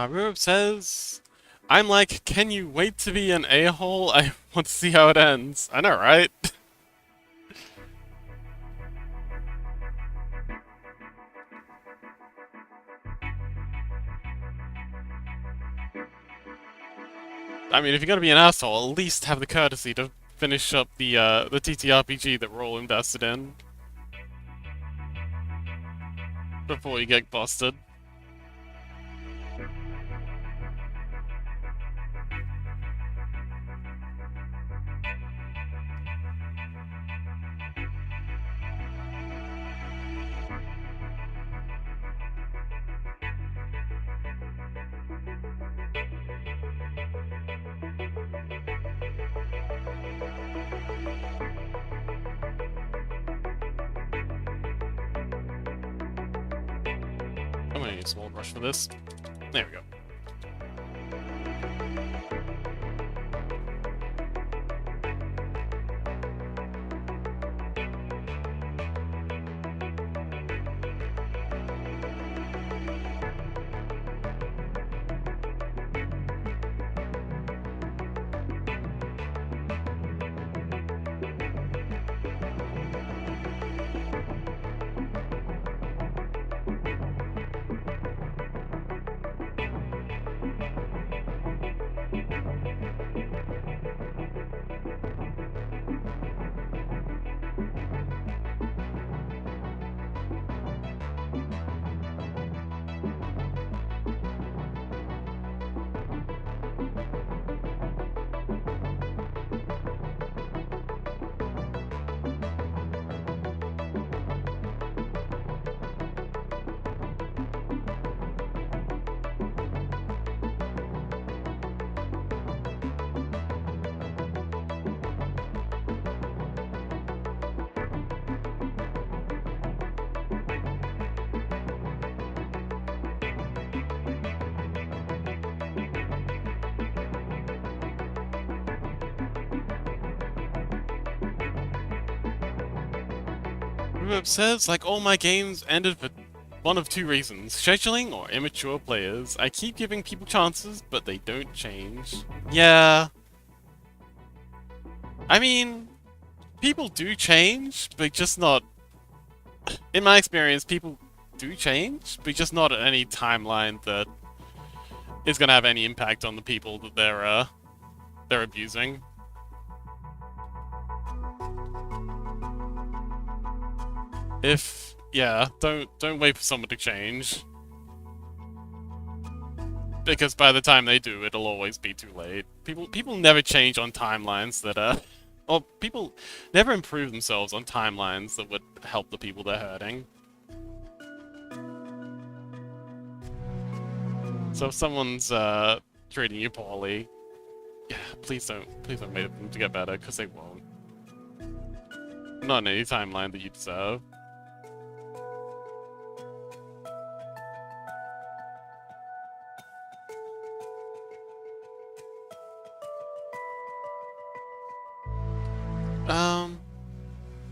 Rube says, I'm like, can you wait to be an a-hole? I want to see how it ends. I know, right? I mean, if you're gonna be an asshole, at least have the courtesy to finish up the TTRPG that we're all invested in before you get busted. I'm gonna need some old rush for this. There we go. Rube says, like all my games ended for one of two reasons, scheduling or immature players. I keep giving people chances, but they don't change. Yeah. I mean, people do change, but just not... In my experience, people do change, but just not at any timeline that is gonna have any impact on the people that they're abusing. Yeah, don't wait for someone to change. Because by the time they do, it'll always be too late. People never change on timelines that or people never improve themselves on timelines that would help the people they're hurting. So if someone's treating you poorly, yeah, please don't wait for them to get better, because they won't. Not in any timeline that you deserve. Um,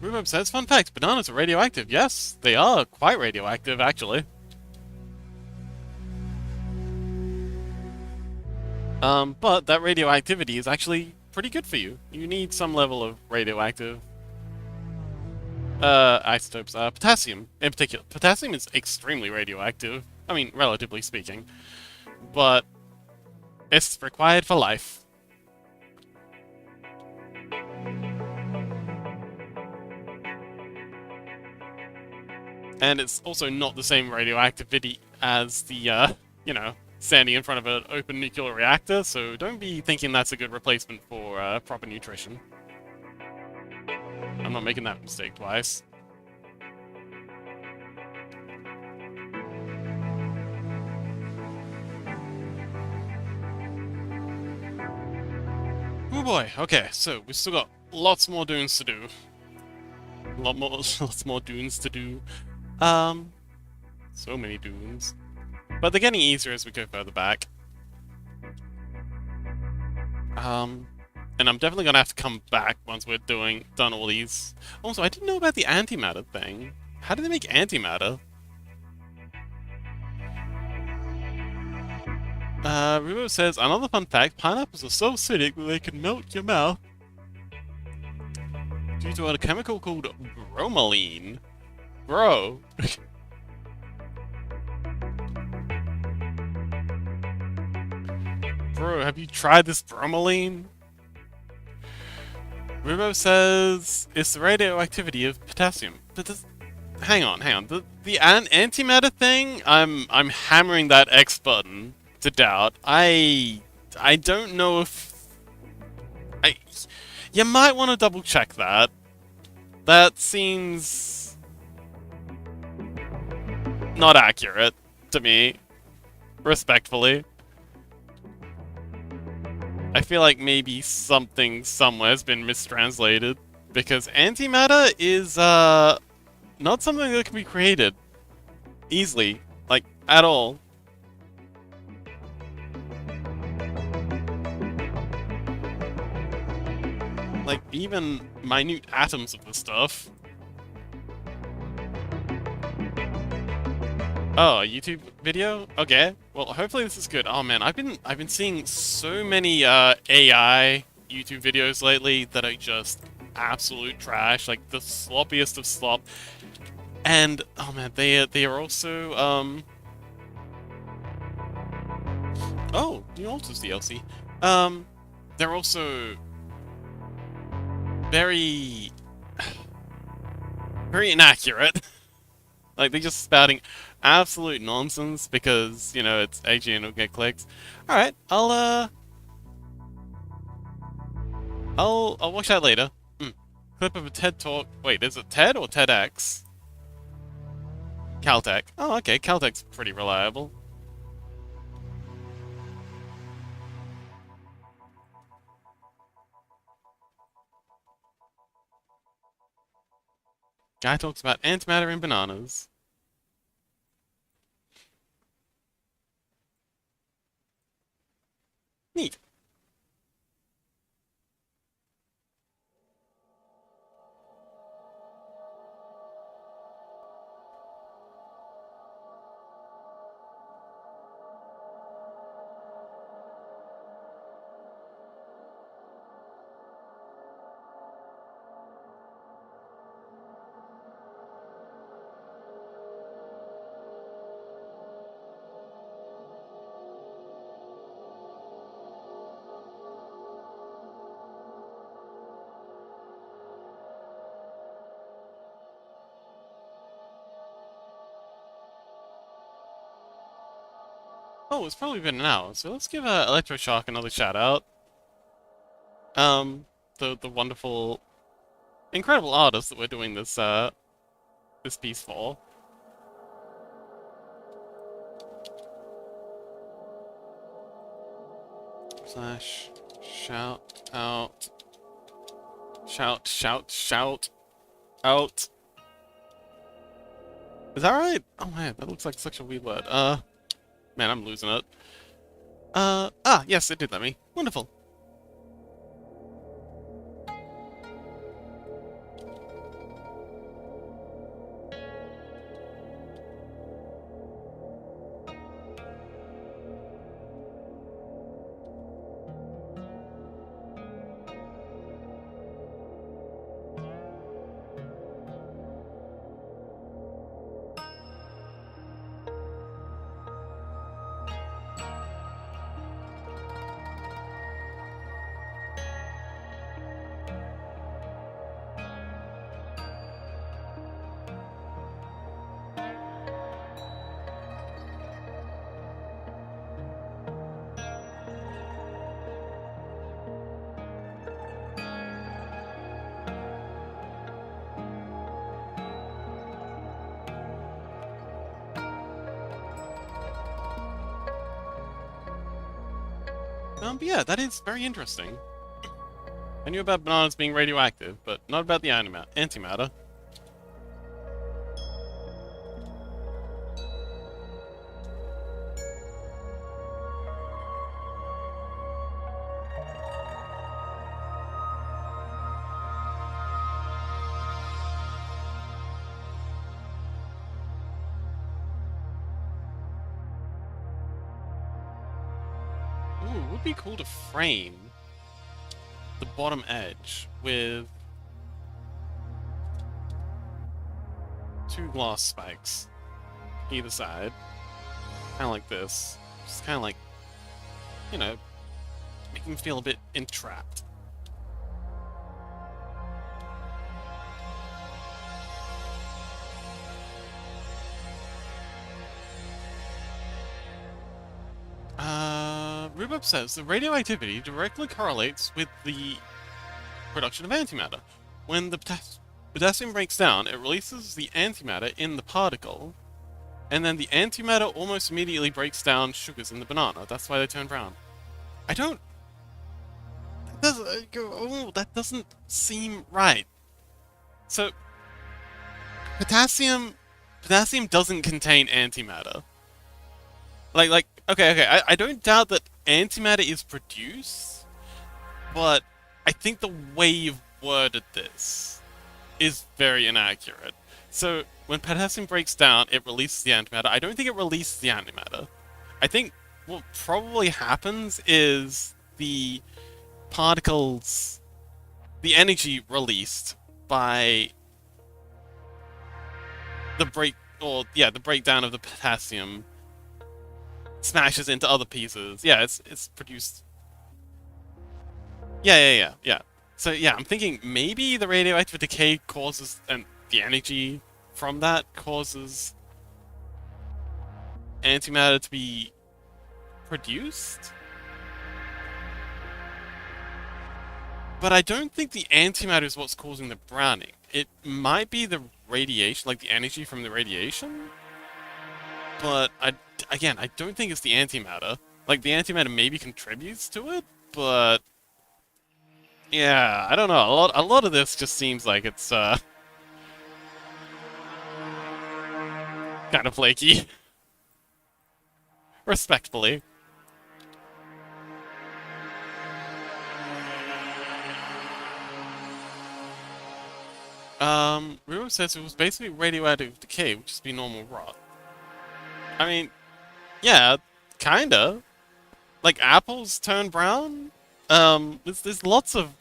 Rhubarb says, fun fact, bananas are radioactive. Yes, they are quite radioactive, actually. But that radioactivity is actually pretty good for you. You need some level of radioactive isotopes. Potassium, in particular. Potassium is extremely radioactive. I mean, relatively speaking. But it's required for life. And it's also not the same radioactivity as the, you know, standing in front of an open nuclear reactor, so don't be thinking that's a good replacement for proper nutrition. I'm not making that mistake twice. Oh boy, okay, so we've still got lots more dunes to do. Lots more dunes to do. So many dunes. But they're getting easier as we go further back. And I'm definitely gonna have to come back once we're done all these. Also, I didn't know about the antimatter thing. How do they make antimatter? Rubo says, another fun fact, pineapples are so acidic that they can melt your mouth due to a chemical called bromelain. Bro. Bro, have you tried this bromelain? Rubo says, it's the radioactivity of potassium. But this, hang on. The antimatter thing, I'm hammering that X button to doubt. I don't know if I you might want to double check that. That seems not accurate to me, respectfully. I feel like maybe something somewhere's been mistranslated, because antimatter is not something that can be created easily, like at all. Like even minute atoms of the stuff. Oh, a YouTube video? Okay. Well, hopefully this is good. Oh man, I've been seeing so many AI YouTube videos lately that are just absolute trash, like the sloppiest of slop. And oh man, they are also oh, New Alters DLC. They're also very very inaccurate. Like they're just spouting absolute nonsense because, you know, it's AG and it'll get clicks. Alright, I'll watch that later. Clip of a TED talk. Wait, is it TED or TEDx? Caltech. Oh, okay, Caltech's pretty reliable. Guy talks about antimatter and bananas. Neat. Oh, it's probably been an hour, so let's give Electroshock another shout out. The wonderful, incredible artist that we're doing this piece for. Slash shout out. Shout out. Is that right? Oh man, that looks like such a weird word. Man, I'm losing it. Yes, it did let me. Wonderful. But yeah, that is very interesting. I knew about bananas being radioactive, but not about the antimatter. Ooh, it would be cool to frame the bottom edge with two glass spikes either side. Kind of like this. Just kind of like, you know, make them feel a bit entrapped. Rhubarb says the radioactivity directly correlates with the production of antimatter. When the potassium breaks down, it releases the antimatter in the particle, and then the antimatter almost immediately breaks down sugars in the banana. That's why they turn brown. I don't... that doesn't seem right. So, potassium doesn't contain antimatter. Okay, I don't doubt that antimatter is produced, but I think the way you've worded this is very inaccurate. So, when potassium breaks down, it releases the antimatter. I don't think it releases the antimatter. I think what probably happens is the particles, the energy released by the the breakdown of the potassium smashes into other pieces. Yeah, it's produced. Yeah. So yeah, I'm thinking maybe the radioactive decay causes, and the energy from that causes antimatter to be produced. But I don't think the antimatter is what's causing the browning. It might be the radiation, like the energy from the radiation. But again, I don't think it's the antimatter. Like, the antimatter maybe contributes to it, but yeah, I don't know. A lot of this just seems like it's kind of flaky. Respectfully. Riro says it was basically radioactive decay, which is be normal rot. I mean, yeah, kinda. Like, apples turn brown? There's lots of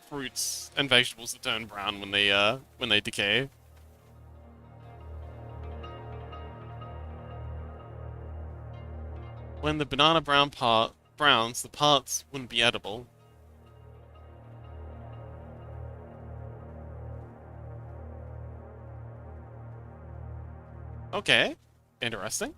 fruits and vegetables that turn brown when they decay. When the banana browns, the parts wouldn't be edible. Okay. Interesting.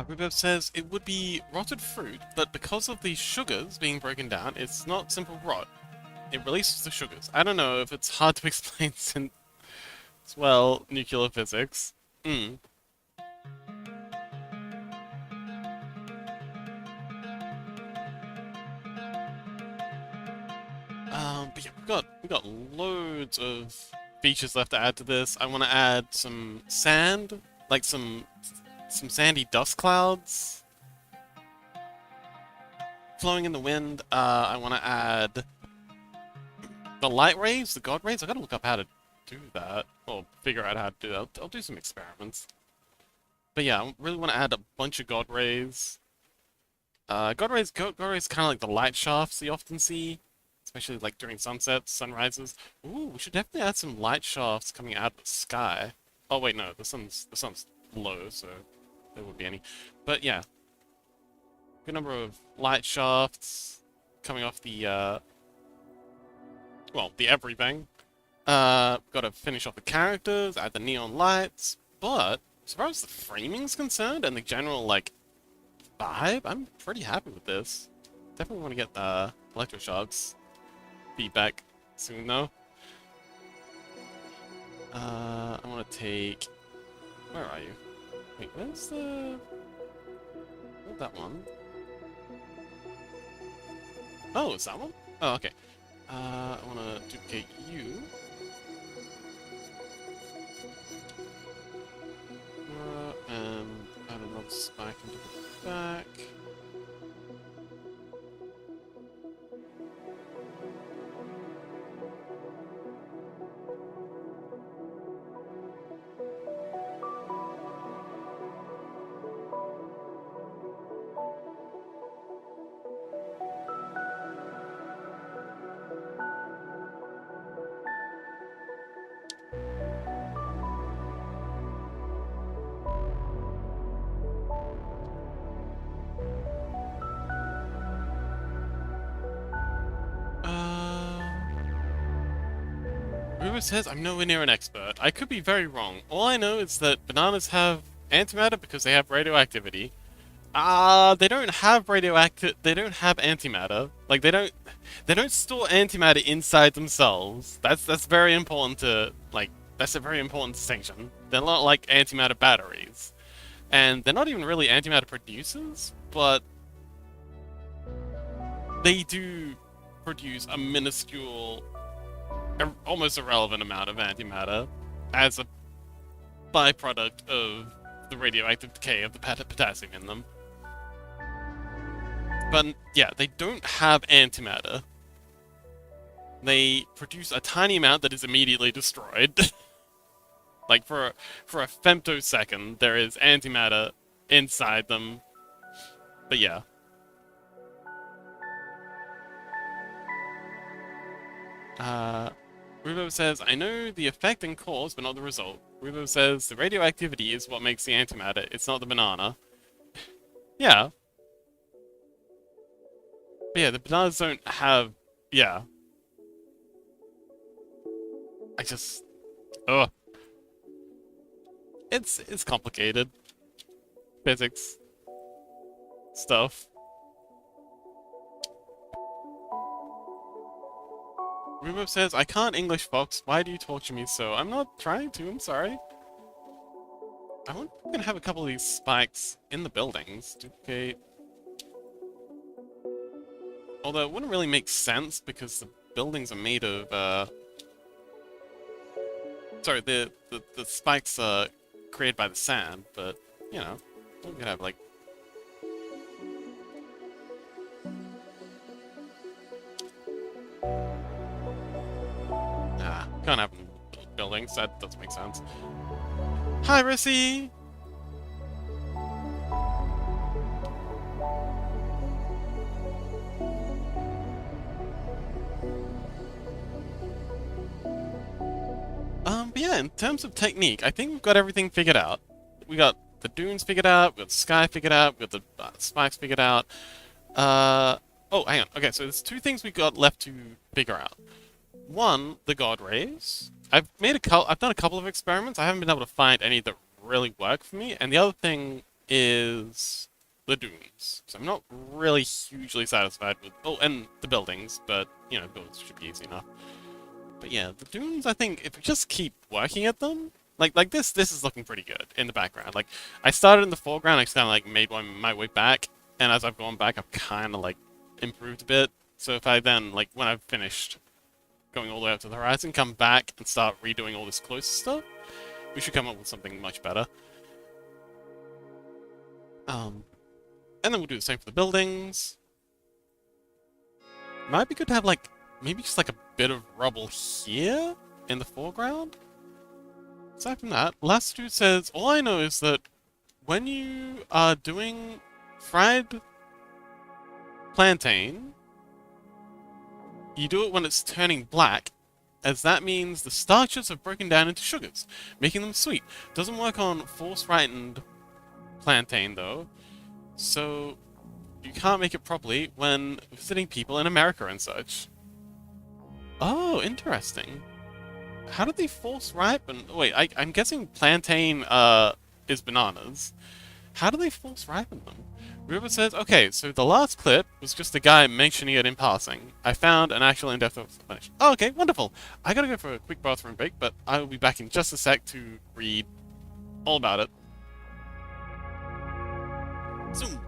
Rubev says it would be rotted fruit, but because of the sugars being broken down, it's not simple rot. It releases the sugars. I don't know if it's hard to explain since, well, nuclear physics. Hmm. But yeah, we got loads of features left to add to this. I want to add some sand, like some sandy dust clouds flowing in the wind. I want to add the light rays, the god rays. I gotta look up how to do that, or figure out how to do that. I'll do some experiments. But yeah, I really want to add a bunch of god rays. God rays kind of like the light shafts you often see, especially like during sunsets, sunrises. Ooh, we should definitely add some light shafts coming out of the sky. Oh wait, no, the sun's low, so there wouldn't be any. But yeah, good number of light shafts coming off the well, the everything. Got to finish off the characters, add the neon lights, but as far as the framing's concerned and the general like vibe, I'm pretty happy with this. Definitely want to get the Electro-Shark's feedback soon though. I want to take... Where are you? Wait, where's the... Where's that one? Oh, is that one? Oh, okay. I want to duplicate you. And add another spike into the back. Rumor says I'm nowhere near an expert. I could be very wrong. All I know is that bananas have antimatter because they have radioactivity. They don't have they don't have antimatter. Like they don't store antimatter inside themselves. That's very important to like that's a very important distinction. They're not like antimatter batteries. And they're not even really antimatter producers, but they do produce a minuscule almost irrelevant amount of antimatter as a byproduct of the radioactive decay of the potassium in them. But yeah, they don't have antimatter. They produce a tiny amount that is immediately destroyed. Like for a femtosecond, there is antimatter inside them. But yeah. Rubo says, I know the effect and cause, but not the result. Rubo says, the radioactivity is what makes the antimatter, it's not the banana. Yeah. But yeah, the bananas don't have... Yeah. I just... Ugh. It's complicated. Physics. Stuff. Rubo says, I can't English, Fox. Why do you torture me so? I'm not trying to, I'm sorry. I want to have a couple of these spikes in the buildings. Duplicate. Although it wouldn't really make sense because the buildings are made of, sorry, the spikes are created by the sand, but, you know, we could have, like... Can't have buildings, that doesn't make sense. Hi, Rissy! But yeah, in terms of technique, I think we've got everything figured out. We got the dunes figured out, we got the sky figured out, we got the spikes figured out. Oh, hang on. Okay, so there's two things we got left to figure out. One, the god rays. I've done a couple of experiments. I haven't been able to find any that really work for me. And the other thing is the dunes. So I'm not really hugely satisfied with... Oh, and the buildings, but, you know, buildings should be easy enough. But yeah, the dunes, I think, if we just keep working at them... Like this is looking pretty good in the background. Like, I started in the foreground, I just kind of, like, made my way back, and as I've gone back, I've kind of, like, improved a bit. So if I then, like, when I've finished going all the way up to the horizon, come back and start redoing all this closer stuff, we should come up with something much better. And then we'll do the same for the buildings. Might be good to have, like, maybe just, like, a bit of rubble here in the foreground. Aside from that, last dude says, all I know is that when you are doing fried plantain, you do it when it's turning black, as that means the starches have broken down into sugars, making them sweet. Doesn't work on force-ripened plantain, though, so you can't make it properly when visiting people in America and such. Oh, interesting. How do they force ripen? Wait, I'm guessing plantain is bananas. How do they force ripen them? River says, okay, so the last clip was just a guy mentioning it in passing. I found an actual in-depth explanation. Oh, okay, wonderful. I gotta go for a quick bathroom break, but I will be back in just a sec to read all about it. Zoom.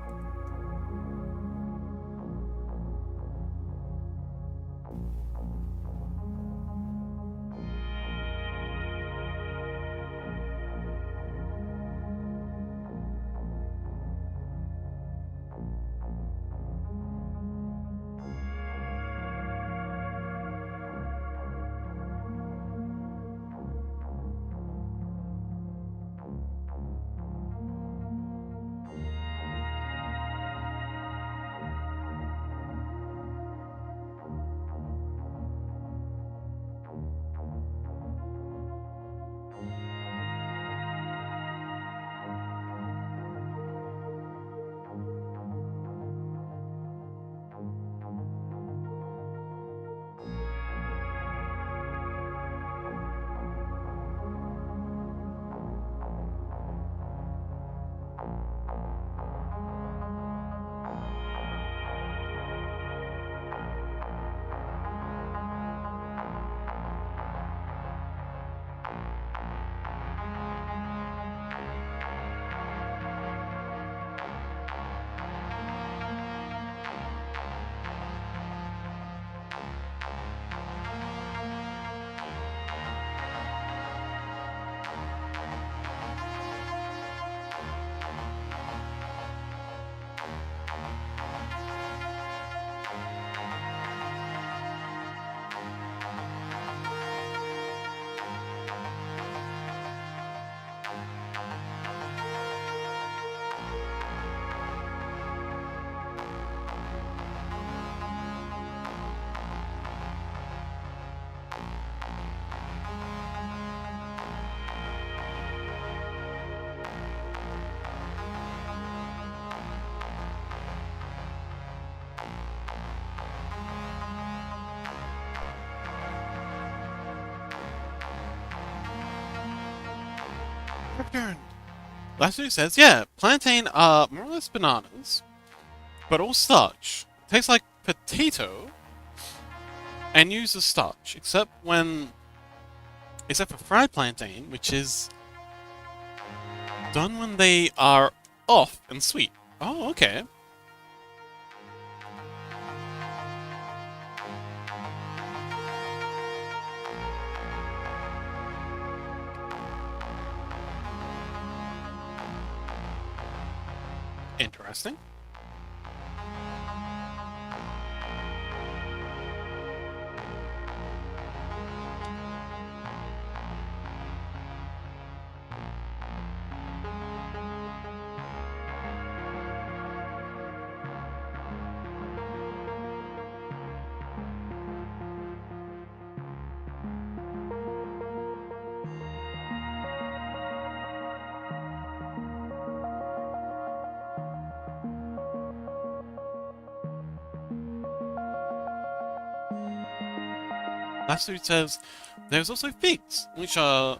Returned. Last dude says, yeah, plantain are more or less bananas, but all starch. Tastes like potato and uses starch, except for fried plantain, which is done when they are off and sweet. Oh, okay. Interesting. Last dude says, there's also figs, which are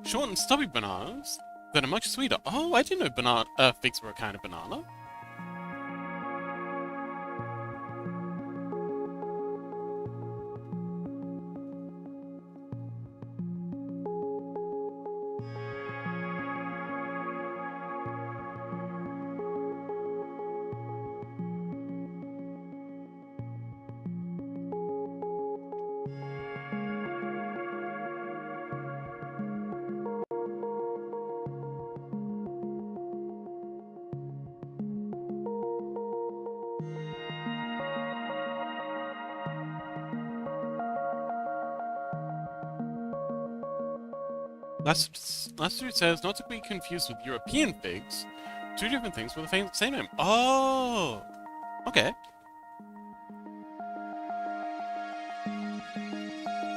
short and stubby bananas that are much sweeter. Oh, I didn't know banana figs were a kind of banana. Last dude says not to be confused with European figs. Two different things with the same name. Oh, okay.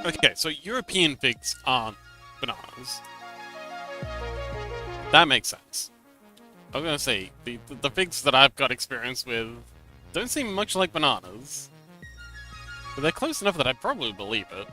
Okay, so European figs aren't bananas. That makes sense. I was gonna say, the figs that I've got experience with don't seem much like bananas. But they're close enough that I'd probably believe it.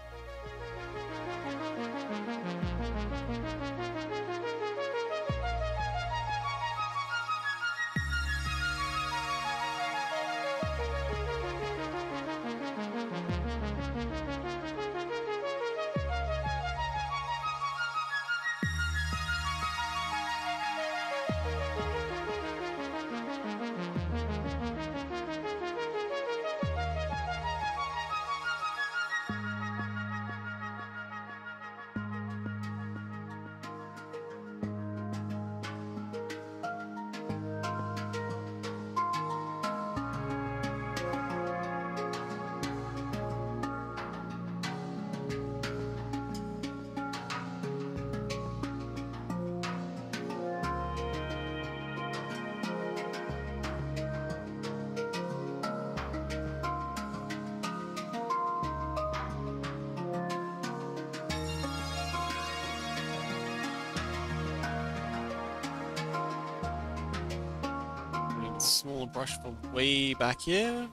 Smaller brush for way back here.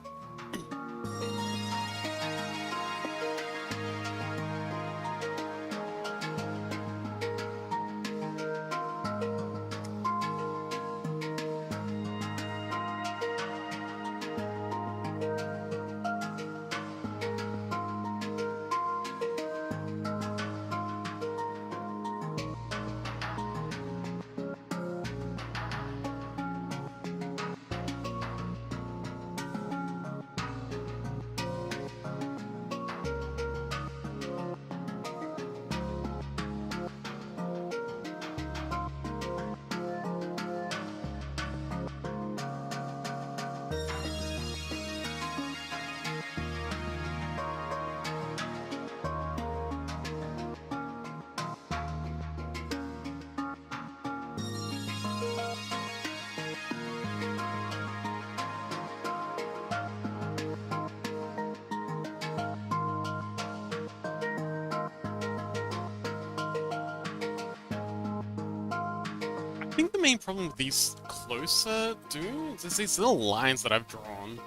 I think the main problem with these closer dudes is these little lines that I've drawn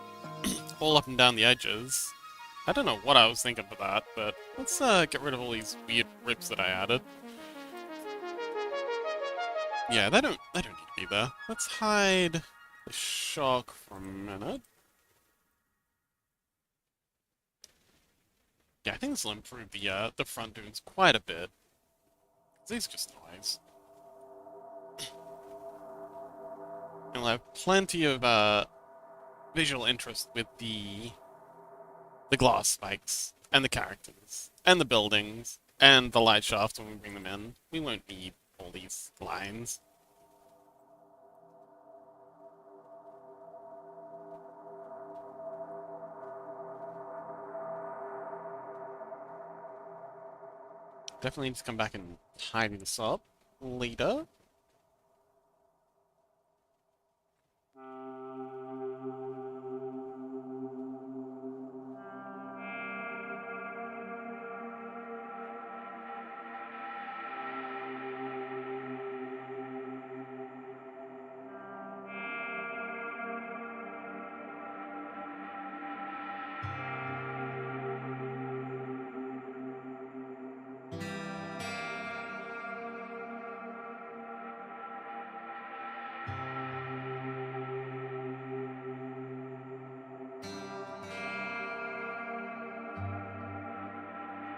all up and down the edges. I don't know what I was thinking for that, but let's get rid of all these weird rips that I added. Yeah, they don't need to be there. Let's hide the shock for a minute. Yeah, I think this will improve the front dudes quite a bit. These are just noise. And we'll have plenty of visual interest with the glass spikes, and the characters, and the buildings, and the light shafts when we bring them in. We won't need all these lines. Definitely need to come back and tidy this up later.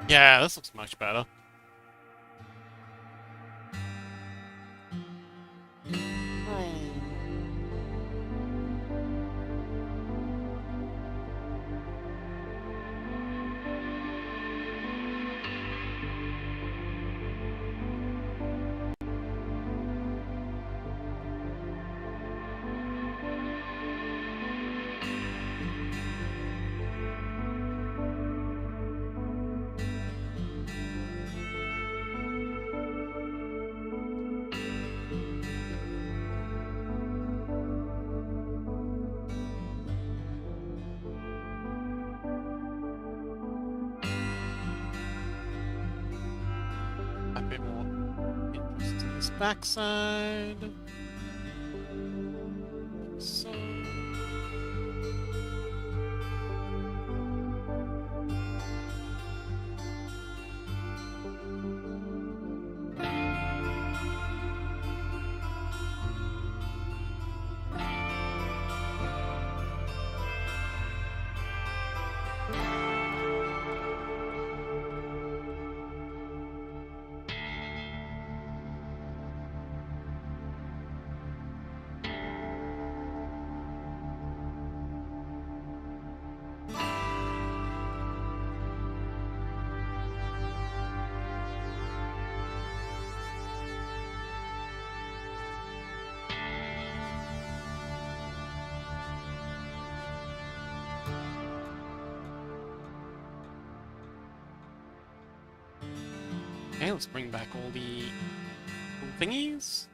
Yeah, this looks much better. A bit more interest in this backside. So. Okay, let's bring back all the cool thingies.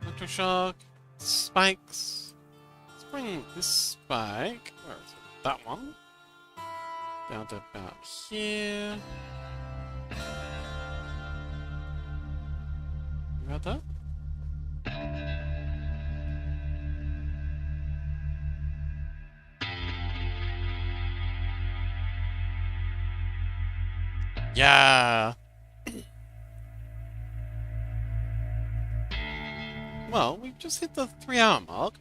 Electroshock, spikes. Let's bring this spike. Where is it? That one. Down to about here. About that? Yeah. Well, we've just hit the 3-hour mark.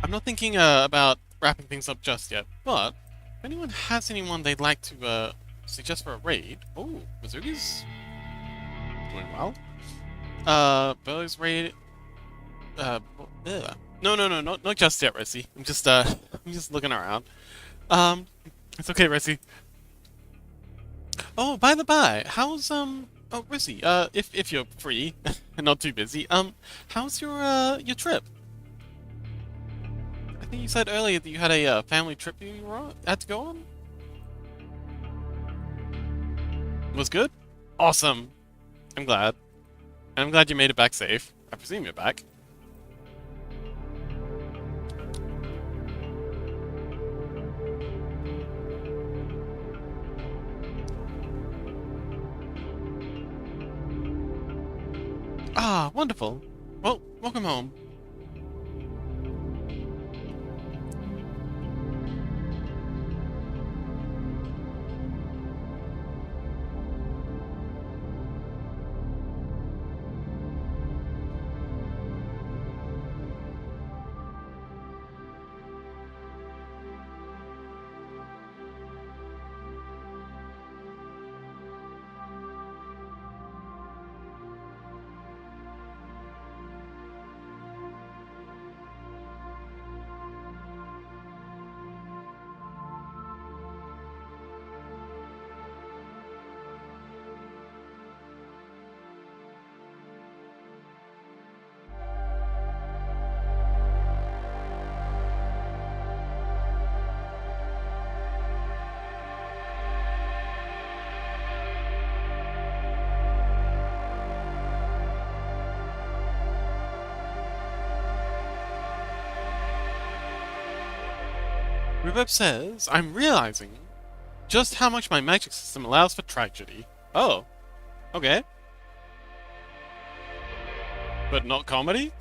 I'm not thinking about wrapping things up just yet, but if anyone has anyone they'd like to suggest for a raid, oh, Mizugi's doing well. Burley's raid. Ugh. No, not just yet, Resi. I'm just I'm just looking around. Um, it's okay, Resi. Oh, by the by, how's oh, Resi, if you're free and not too busy, how's your trip? I think you said earlier that you had a family trip you had to go on. Was good? Awesome. I'm glad. And I'm glad you made it back safe. I presume you're back. Ah, wonderful. Well, welcome home. Rubeb says, I'm realizing just how much my magic system allows for tragedy. Oh, okay. But not comedy?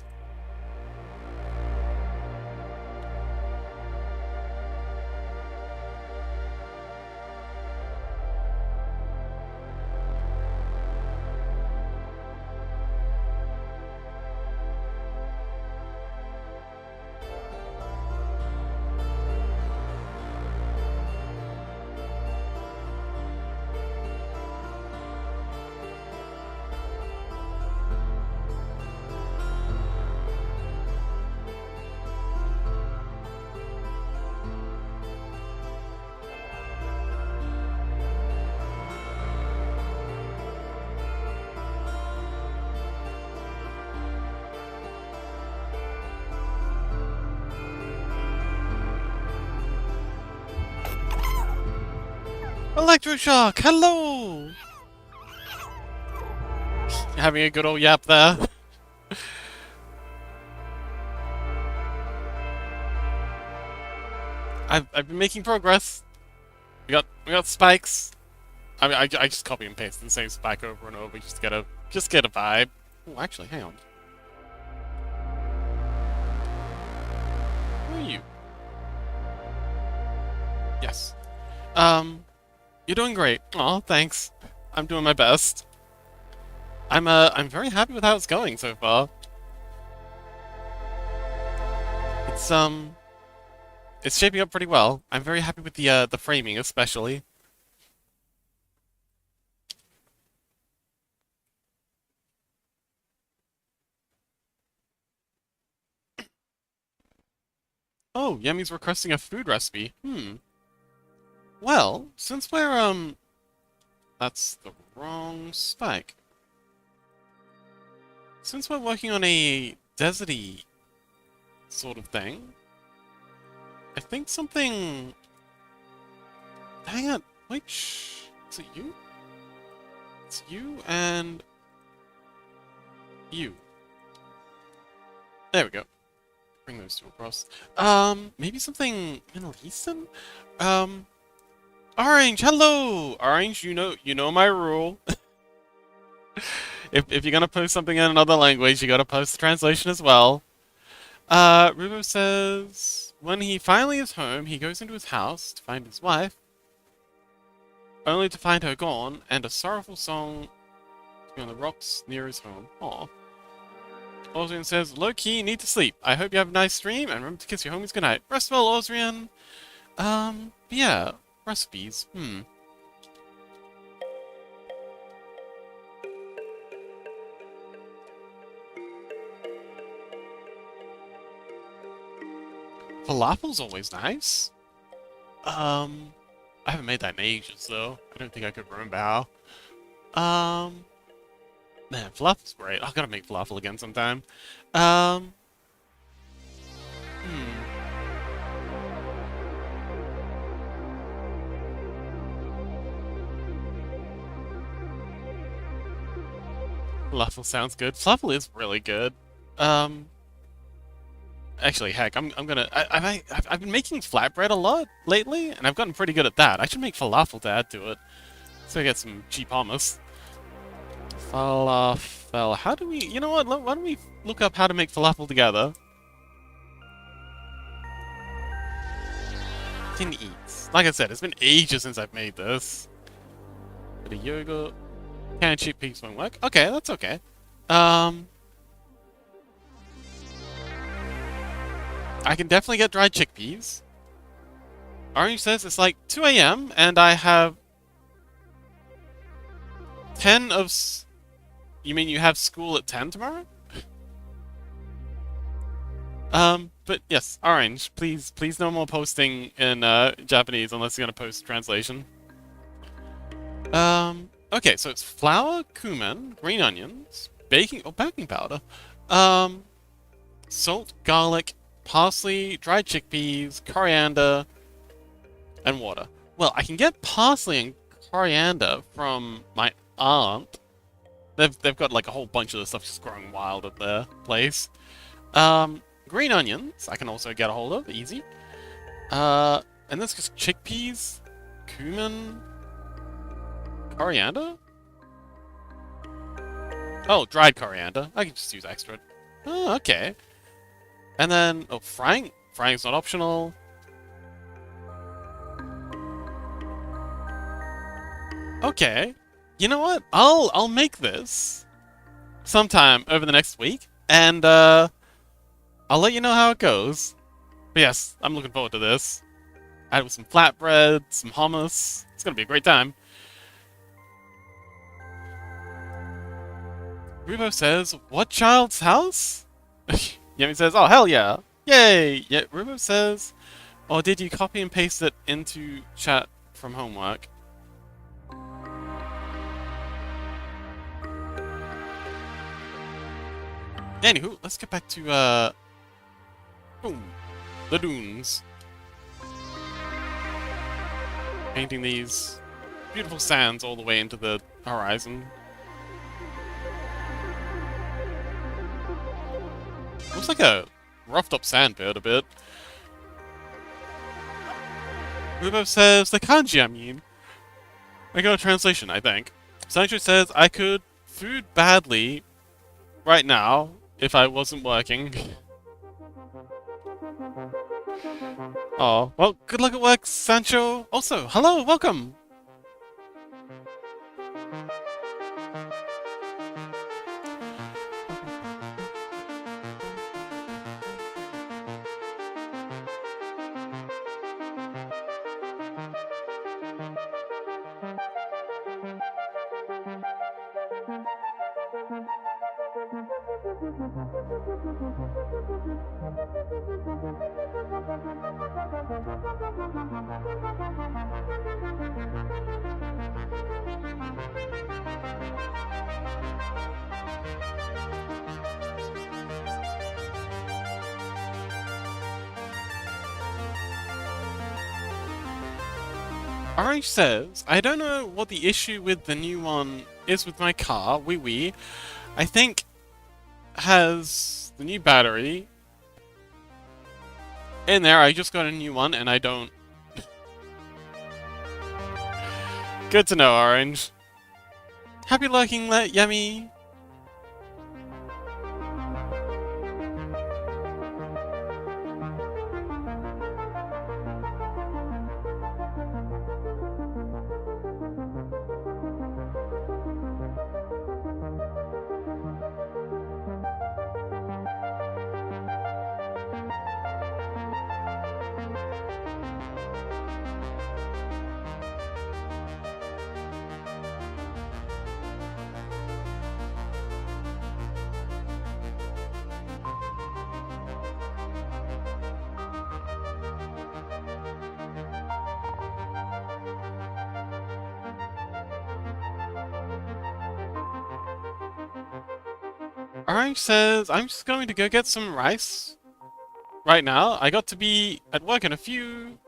Electroshock, hello! Having a good old yap there. I've been making progress. We got spikes. I mean, I just copy and paste the same spike over and over just get a vibe. Oh, actually, hang on. Who are you? Yes. You're doing great. Aw, thanks. I'm doing my best. I'm very happy with how it's going so far. It's it's shaping up pretty well. I'm very happy with the framing, especially. Oh, Yemi's requesting a food recipe. Well, since we're that's the wrong spike. Since we're working on a deserty sort of thing, I think something... Hang on, which... Is it you? It's you and... you. There we go. Bring those two across. Maybe something Middle Eastern? Orange, hello! Orange, you know my rule. If you're gonna post something in another language, you gotta post the translation as well. Rubo says, when he finally is home, he goes into his house to find his wife, only to find her gone, and a sorrowful song to be on the rocks near his home. Aw. Osrian says, low-key, need to sleep. I hope you have a nice stream, and remember to kiss your homies goodnight. Rest well, Osrian. Yeah, recipes. Falafel's always nice. I haven't made that in ages, though. I don't think I could remember how. Man, falafel's great. I've got to make falafel again sometime. Falafel sounds good. Falafel is really good. Actually, heck, I've been making flatbread a lot lately, and I've gotten pretty good at that. I should make falafel to add to it, so I get some cheap hummus. Falafel. How do we? You know what? Why don't we look up how to make falafel together? Tin eats. Like I said, it's been ages since I've made this. Bit of yogurt. Canned chickpeas won't work. Okay, that's okay. I can definitely get dried chickpeas. Orange says it's like 2 a.m. and I have 10 of... You mean you have school at 10 tomorrow? But yes, Orange, please no more posting in Japanese unless you're gonna post translation. Okay, so it's flour, cumin, green onions, baking powder, salt, garlic, parsley, dried chickpeas, coriander, and water. Well, I can get parsley and coriander from my aunt. They've got like a whole bunch of this stuff just growing wild at their place. Green onions I can also get a hold of, easy. And that's just chickpeas, cumin, coriander? Oh, dried coriander. I can just use extra. Oh, okay. And then, oh, frying. Frying's not optional. Okay. You know what? I'll make this sometime over the next week, and I'll let you know how it goes. But yes, I'm looking forward to this. Add with some flatbread, some hummus. It's gonna be a great time. Rubo says, what child's house? Yemi says, oh, hell yeah. Yay! Yeah, Rubo says, oh, did you copy and paste it into chat from homework? Anywho, let's get back to, boom, the dunes. Painting these. beautiful sands all the way into the horizon. Looks like a roughed up sandbird a bit. Rubo says, the kanji, I mean. I got a translation, I think. Sancho says, I could food badly right now if I wasn't working. Oh, well, good luck at work, Sancho. Also, hello, welcome. Orange says, I don't know what the issue with the new one is with my car, wee wee. I think has the new battery in there. I just got a new one and I don't. Good to know, Orange. Happy lurking, Yummy. Orange says, I'm just going to go get some rice right now. I got to be at work in a few,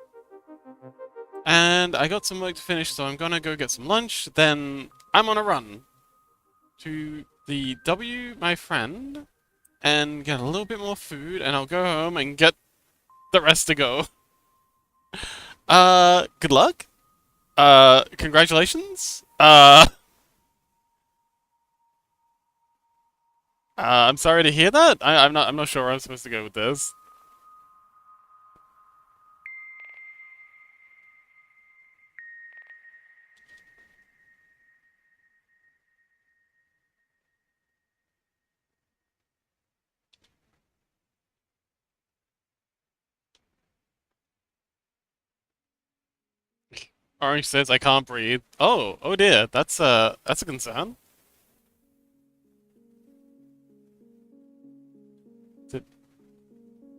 and I got some work to finish, so I'm gonna go get some lunch, then I'm on a run to the W, my friend, and get a little bit more food, and I'll go home and get the rest to go. Good luck. Congratulations. I'm sorry to hear that. I'm not sure where I'm supposed to go with this. Orange says I can't breathe. Oh dear. That's a concern. Do,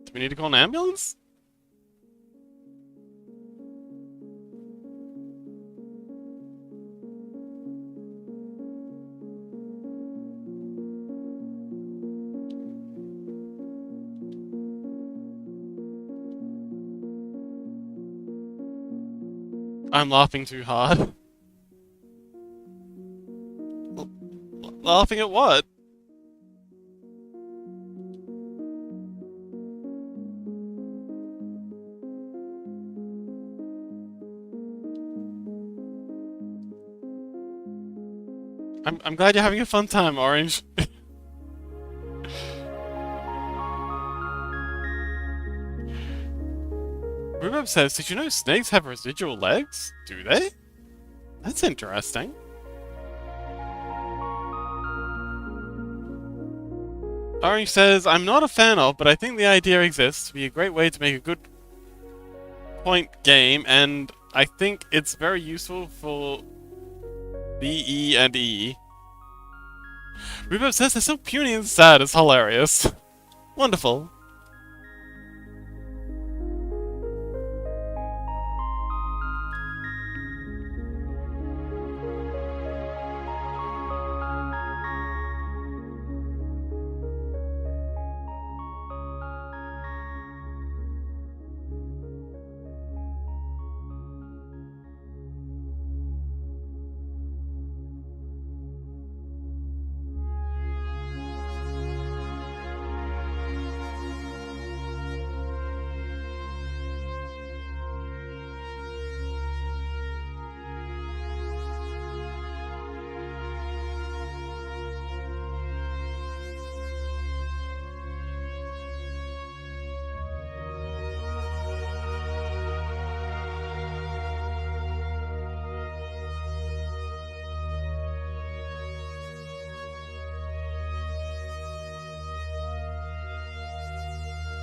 do we need to call an ambulance? I'm laughing too hard. Laughing at what? I'm glad you're having a fun time, Orange. Rhubarb says, did you know snakes have residual legs? Do they? That's interesting. Orange says, I'm not a fan of, but I think the idea exists to be a great way to make a good point game, and I think it's very useful for B, E, and E. Rhubarb says they're so puny and sad, it's hilarious. Wonderful.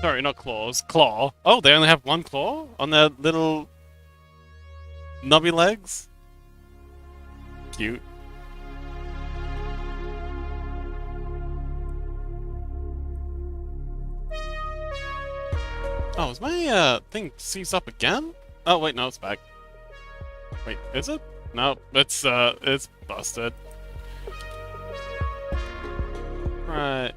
Sorry, not claws. Claw. Oh, they only have one claw on their little nubby legs? Cute. Oh, is my thing seized up again? Oh wait, no, it's back. Wait, is it? No, it's busted. Right.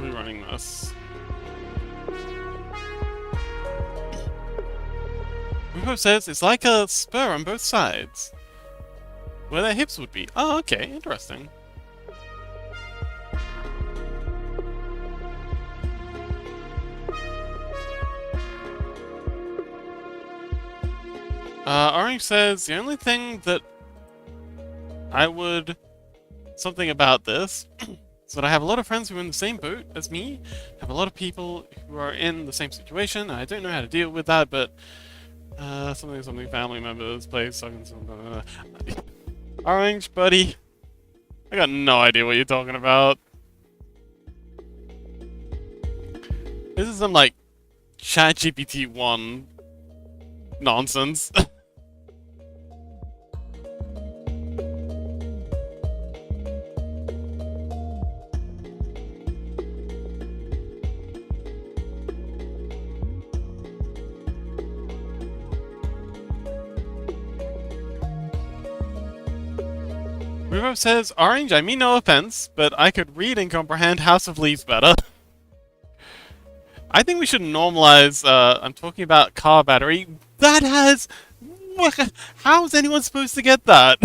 Rerunning this. Rubo says it's like a spur on both sides. Where their hips would be. Oh, okay, interesting. Orange says the only thing that I would... something about this is that I have a lot of friends who are in the same boat as me, have a lot of people who are in the same situation, and I don't know how to deal with that, but something family members, place, something. Orange, buddy. I got no idea what you're talking about. This is some, like, ChatGPT 1 nonsense. Rubo says, Orange, I mean no offense, but I could read and comprehend House of Leaves better. I think we should normalize, I'm talking about car battery. That has... How is anyone supposed to get that?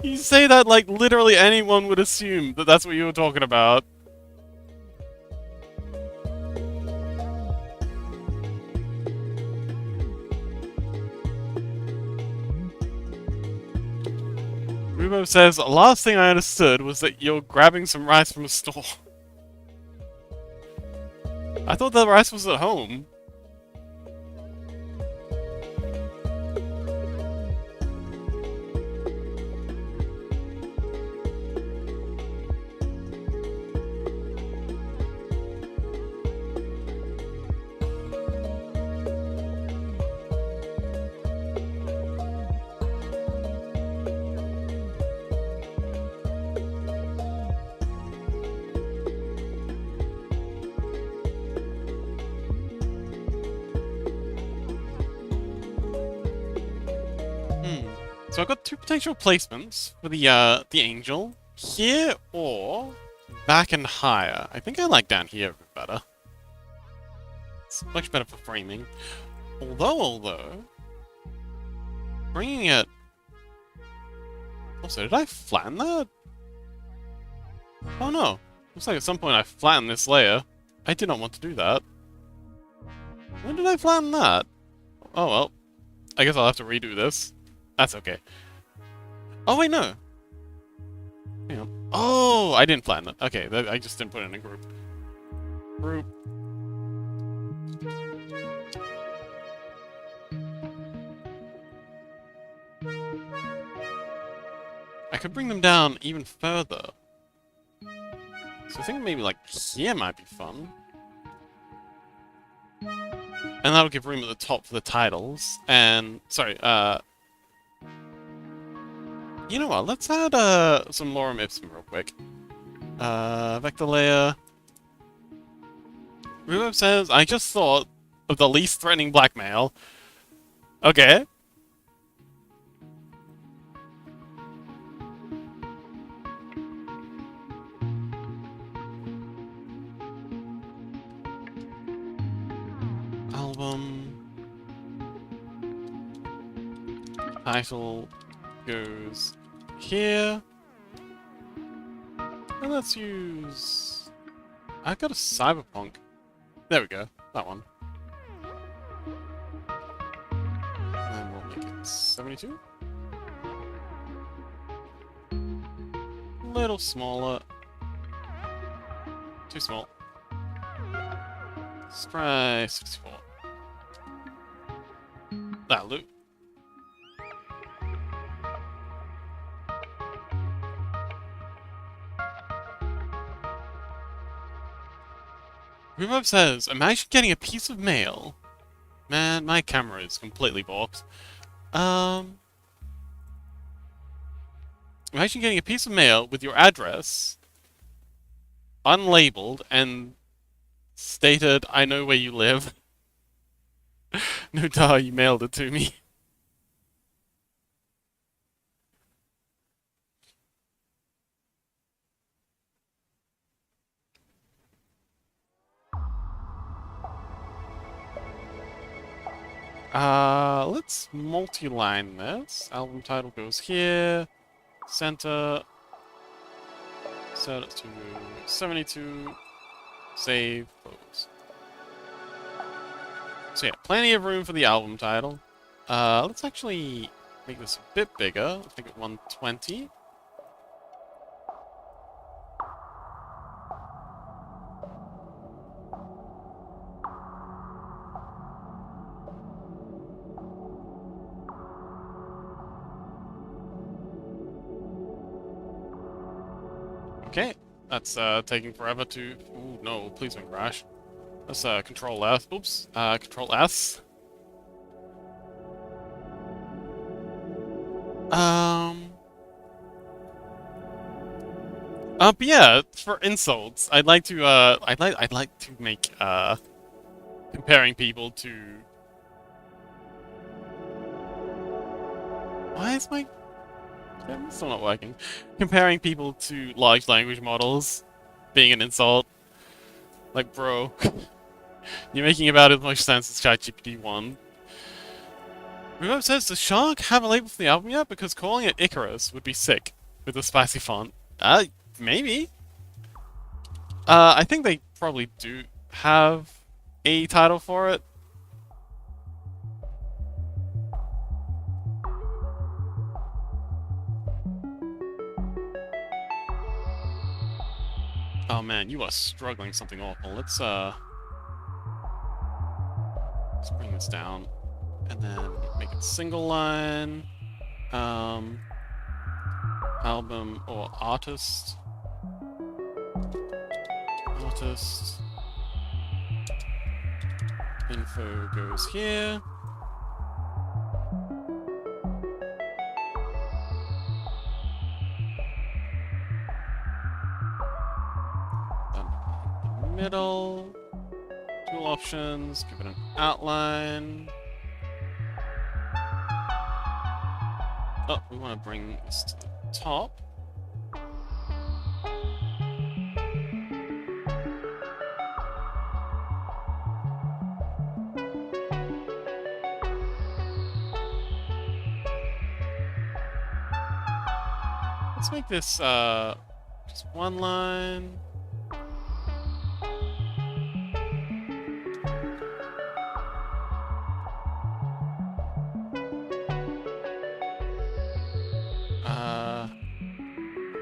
You say that like literally anyone would assume that that's what you were talking about. Rubo says, the last thing I understood was that you're grabbing some rice from a store. I thought the rice was at home. So I've got two potential placements for the angel. Here or back and higher. I think I like down here a bit better. It's much better for framing. Although... bringing it... Also, did I flatten that? Oh no. Looks like at some point I flattened this layer. I did not want to do that. When did I flatten that? Oh well. I guess I'll have to redo this. That's okay. Oh, wait, no. Hang on. Oh, I didn't flatten it. Okay, I just didn't put it in a group. Group. I could bring them down even further. So I think maybe, like, here might be fun. And that'll give room at the top for the titles. And, sorry, you know what, let's add some lorem ipsum real quick. Vector layer. Rubo says, I just thought of the least threatening blackmail. Okay. Album. Title goes here. And let's use... I've got a cyberpunk. There we go. That one. And we'll make it 72. A little smaller. Too small. Let's try 64. That'll do. Rhubarb says, imagine getting a piece of mail. Man, my camera is completely borked. Um, imagine getting a piece of mail with your address, unlabeled, and stated, I know where you live. No duh, you mailed it to me. Let's multi-line this. Album title goes here. Center. Set it to 72. Save. Close. So yeah, plenty of room for the album title. Let's actually make this a bit bigger. Let's make it 120. Okay, that's taking forever to. Ooh, no, please don't crash. Let's Control S. Oops, Control S. Um. But yeah, for insults, I'd like to make comparing people to. Why is my camera still not working? Comparing people to large language models being an insult. Like, bro, you're making about as much sense as ChatGPT 1. Remote says, does Shark have a label for the album yet? Because calling it Icarus would be sick with a spicy font. Maybe. I think they probably do have a title for it. Oh man, you are struggling something awful. Let's bring this down. And then make it single line. Album or artist. Artist. Info goes here. Middle, tool options, give it an outline. Oh, we want to bring this to the top. Let's make this just one line.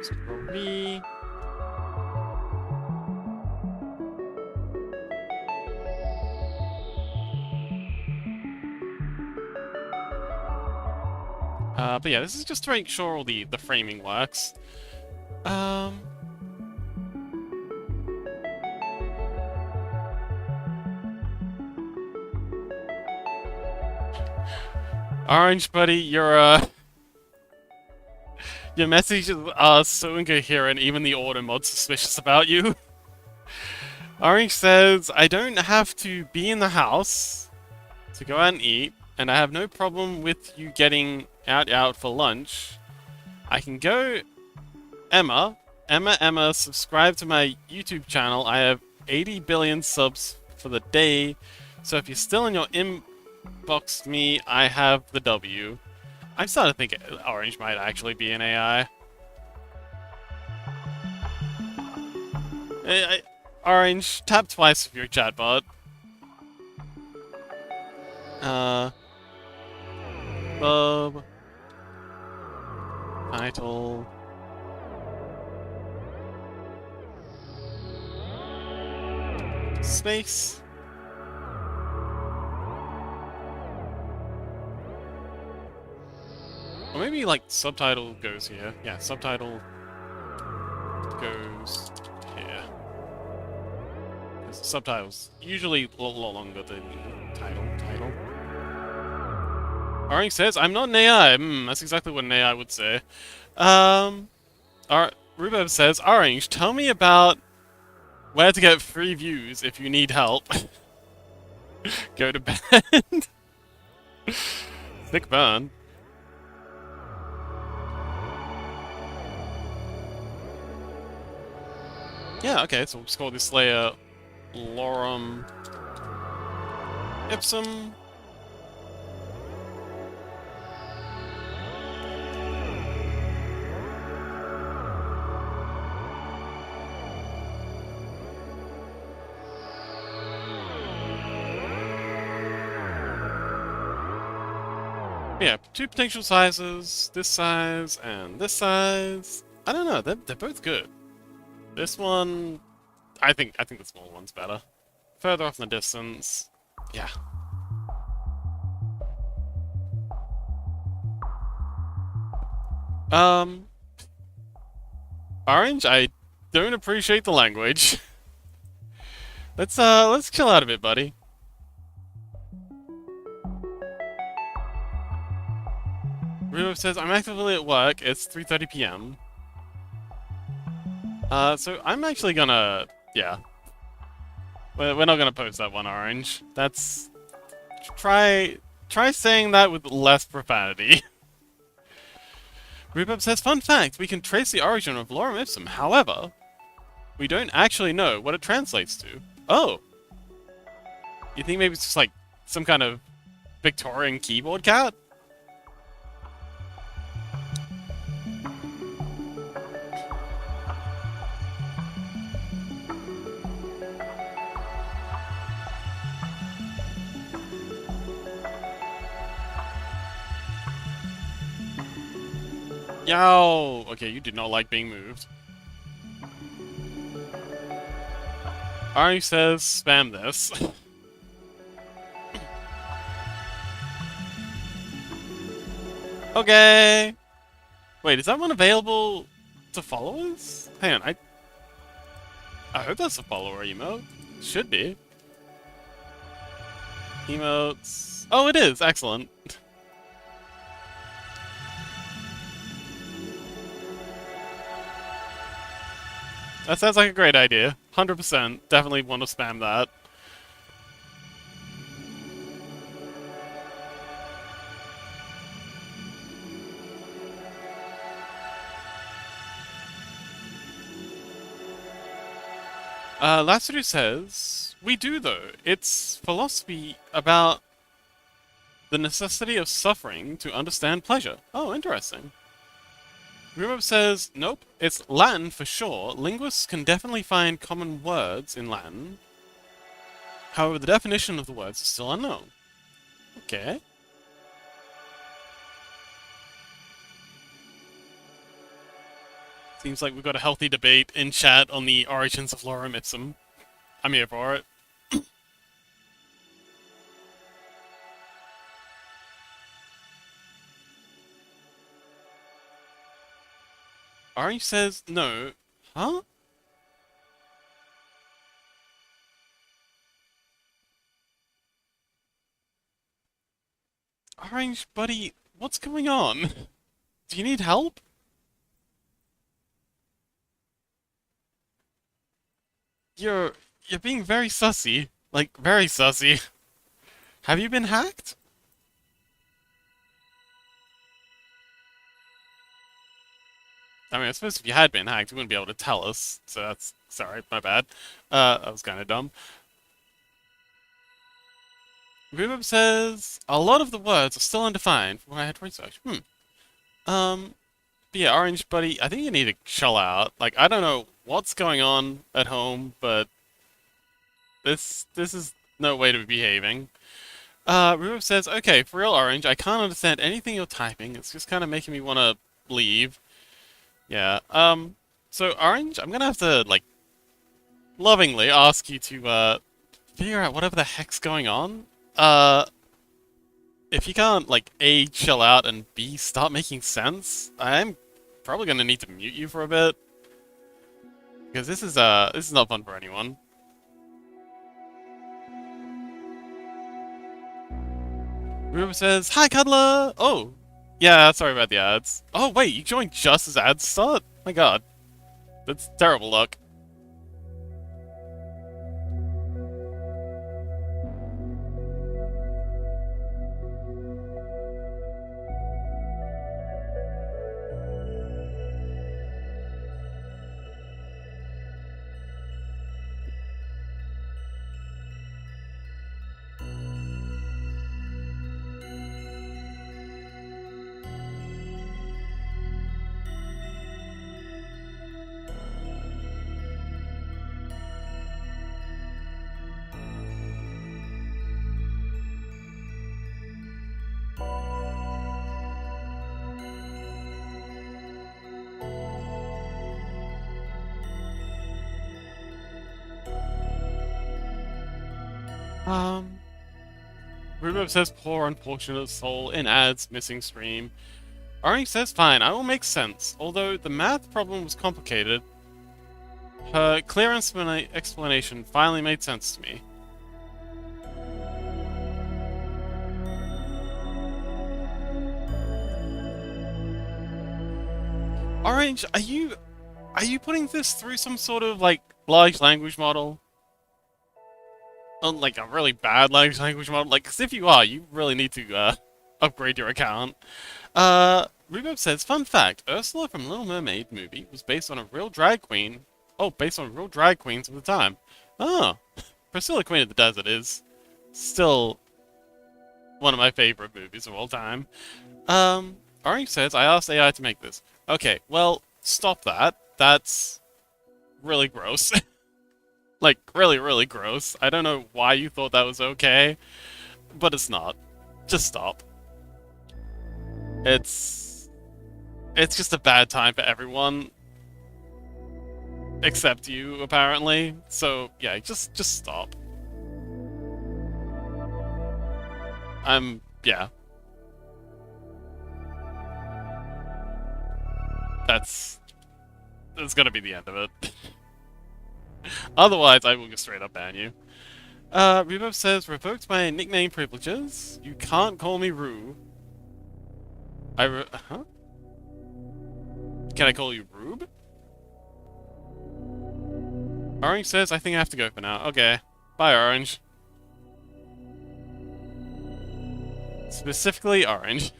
Control V. But yeah, this is just to make sure all the framing works. Orange buddy, your messages are so incoherent, even the auto mod's suspicious about you. Orange says, I don't have to be in the house to go out and eat, and I have no problem with you getting out for lunch. I can go, Emma, subscribe to my YouTube channel. I have 80 billion subs for the day, so if you're still in your inbox me, I have the W. I'm starting to think Orange might actually be an AI. Orange, tap twice with your chatbot. Bub. Title. Space. Or maybe, like, subtitle goes here. Yeah, subtitle goes here. There's a subtitles. Usually a lot longer than the title. Orange says, I'm not an AI. That's exactly what an AI would say. Rhubarb says, Orange, tell me about where to get free views if you need help. Go to bed. Sick burn. Yeah, okay, so we'll just call this layer Lorem Ipsum. Yeah, two potential sizes, this size and this size. I don't know, they're both good. This one, I think the small one's better. Further off in the distance, yeah. Orange, I don't appreciate the language. Let's chill out a bit, buddy. Rhubarb says, I'm actively at work, it's 3:30 p.m. So I'm actually gonna, yeah. We're not gonna post that one, Orange. That's... Try saying that with less profanity. Rhubarb says, fun fact, we can trace the origin of Lorem Ipsum, however, we don't actually know what it translates to. Oh! You think maybe it's just like some kind of Victorian keyboard cat? Yo! Okay, you did not like being moved. Ari says, spam this. Okay! Wait, is that one available to followers? Hang on, I hope that's a follower emote. Should be. Emotes... Oh, it is! Excellent. That sounds like a great idea. 100%. Definitely want to spam that. Lassiter says, we do though. It's philosophy about the necessity of suffering to understand pleasure. Oh, interesting. Rhubarb says, nope, it's Latin for sure. Linguists can definitely find common words in Latin. However, the definition of the words is still unknown. Okay. Seems like we've got a healthy debate in chat on the origins of Lorem Ipsum. I'm here for it. Orange says no. Huh? Orange, buddy, what's going on? Do you need help? You're being very sussy. Like, very sussy. Have you been hacked? I mean, I suppose if you had been hacked, you wouldn't be able to tell us. So that's... Sorry, my bad. That was kind of dumb. Rhubarb says, a lot of the words are still undefined from what I had researched. But yeah, Orange buddy, I think you need to chill out. Like, I don't know what's going on at home, but this is no way to be behaving. Rhubarb says, okay, for real, Orange, I can't understand anything you're typing. It's just kind of making me want to leave. Yeah, so Orange, I'm gonna have to, like, lovingly ask you to, figure out whatever the heck's going on. If you can't, like, A, chill out, and B, start making sense, I'm probably gonna need to mute you for a bit. Because this is not fun for anyone. Ruben says, "Hi, Cuddler." Oh, yeah. Sorry about the ads. Oh wait, you joined just as ads start. My God, that's terrible luck. Um, Ruben says, "Poor unfortunate soul." In ads, missing stream. Orange says, "Fine, I will make sense." Although the math problem was complicated, her clear explanation finally made sense to me. Orange, are you putting this through some sort of like large language model? Like a really bad large language model? Like, 'cause if you are, you really need to upgrade your account. Rhubarb says, "Fun fact: Ursula from Little Mermaid movie was based on a real drag queen. Oh, based on real drag queens of the time. Oh, Priscilla, Queen of the Desert is still one of my favorite movies of all time." Orange says, "I asked AI to make this." Okay, well, stop that. That's really gross. Like, really, really gross. I don't know why you thought that was okay, but it's not. Just stop. It's just a bad time for everyone. Except you, apparently. So, yeah, just stop. Yeah. That's gonna be the end of it. Otherwise, I will just straight up ban you. Reverb says, "Revoked my nickname privileges. You can't call me Rue." Huh? Can I call you Rube? Orange says, "I think I have to go for now." Okay. Bye, Orange. Specifically, Orange.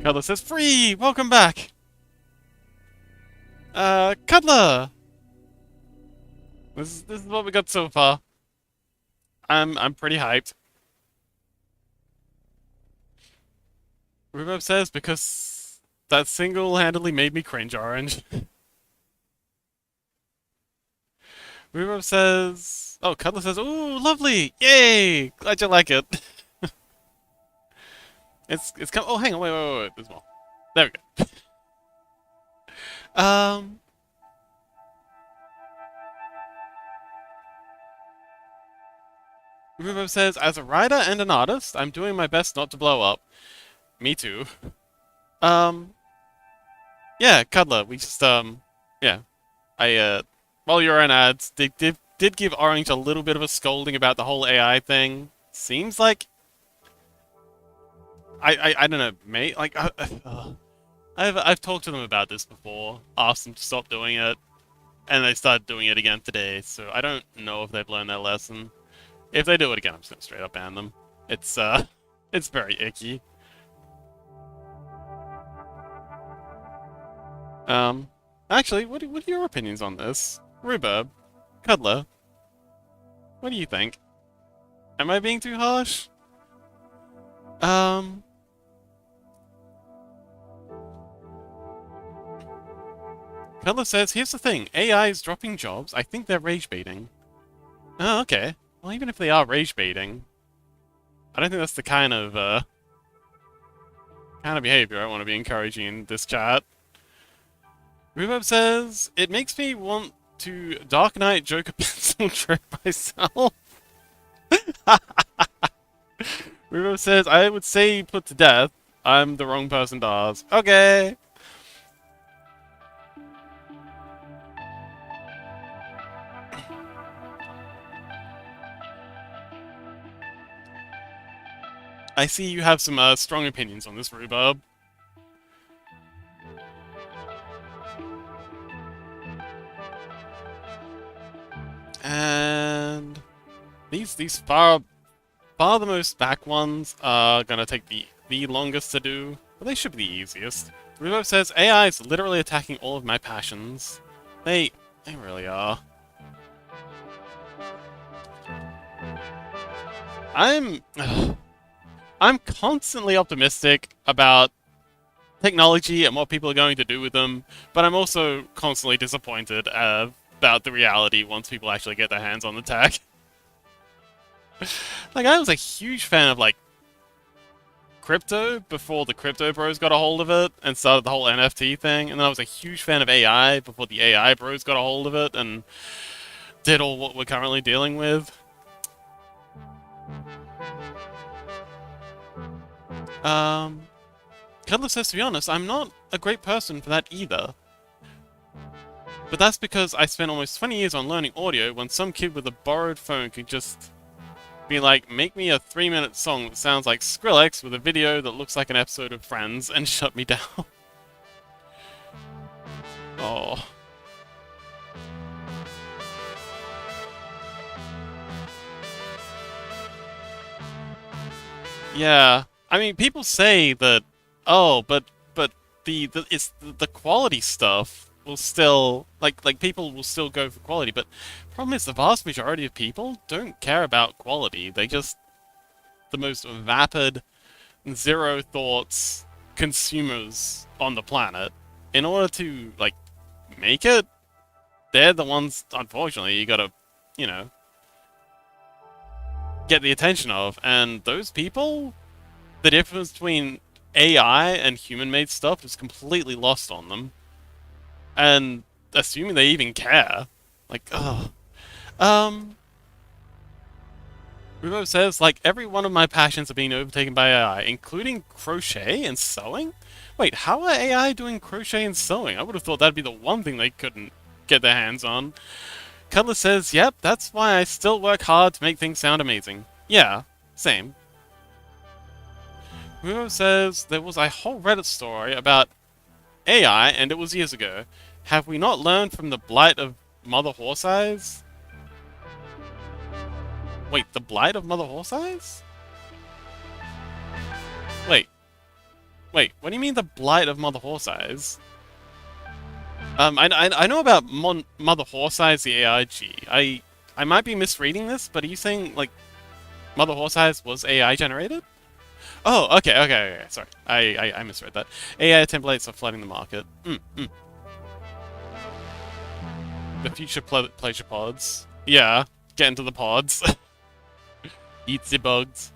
Cuddler says, "Free! Welcome back!" Cuddler! This is what we got so far. I'm pretty hyped. Rhubarb says, "Because that single-handedly made me cringe, Orange." Rhubarb says, "Oh, Cuddler says, ooh, lovely! Yay! Glad you like it." It's come. Oh, hang on, wait. There's more. There we go. Rhubarb says, "As a writer and an artist, I'm doing my best not to blow up." Me too. Um, yeah, Cuddler, we just, yeah. While you're in ads, they did give Orange a little bit of a scolding about the whole AI thing. Seems like, I don't know, mate, like, I've talked to them about this before, asked them to stop doing it, and they started doing it again today, so I don't know if they've learned their lesson. If they do it again, I'm just gonna straight up ban them. It's, it's very icky. Actually, what are your opinions on this? Rhubarb, Cuddler, what do you think? Am I being too harsh? Cuddler says, "Here's the thing, AI is dropping jobs. I think they're rage baiting." Oh, okay. Well, even if they are rage baiting, I don't think that's the kind of behavior I want to be encouraging in this chat. Rhubarb says, "It makes me want to Dark Knight Joker pencil trip myself." Rhubarb says, "I would say put to death. I'm the wrong person to ask." Okay. I see you have some strong opinions on this, Rhubarb. And these far the most back ones are gonna take the longest to do, but they should be the easiest. Rhubarb says AI is literally attacking all of my passions. They really are. I'm I'm constantly optimistic about technology and what people are going to do with them, but I'm also constantly disappointed about the reality once people actually get their hands on the tech. Like, I was a huge fan of, like, crypto before the crypto bros got a hold of it and started the whole NFT thing, and then I was a huge fan of AI before the AI bros got a hold of it and did all what we're currently dealing with. Cuddler says, to be honest, I'm not a great person for that either. But that's because I spent almost 20 years on learning audio when some kid with a borrowed phone could just be like, make me a 3-minute song that sounds like Skrillex with a video that looks like an episode of Friends, and shut me down. Oh. Yeah. I mean, people say that, oh, but the quality stuff will still, like people will still go for quality, but the problem is the vast majority of people don't care about quality. They just the most vapid, zero thoughts consumers on the planet. In order to, like, make it, they're the ones, unfortunately, you gotta, you know, get the attention of. And those people, the difference between AI and human-made stuff is completely lost on them. And assuming they even care. Like, ugh. Rubo says, like, every one of my passions are being overtaken by AI, including crochet and sewing? Wait, how are AI doing crochet and sewing? I would have thought that'd be the one thing they couldn't get their hands on. Cutler says, yep, that's why I still work hard to make things sound amazing. Yeah, same. Rubo says, there was a whole Reddit story about AI, and it was years ago. Have we not learned from the blight of Mother Horse Eyes? Wait, the blight of Mother Horse Eyes? Wait, what do you mean the blight of Mother Horse Eyes? I know about Mother Horse Eyes, the AIG. I might be misreading this, but are you saying, like, Mother Horse Eyes was AI generated? Oh, okay, sorry. I misread that. AI templates are flooding the market. The future pleasure pods. Yeah, get into the pods. Eat the bugs.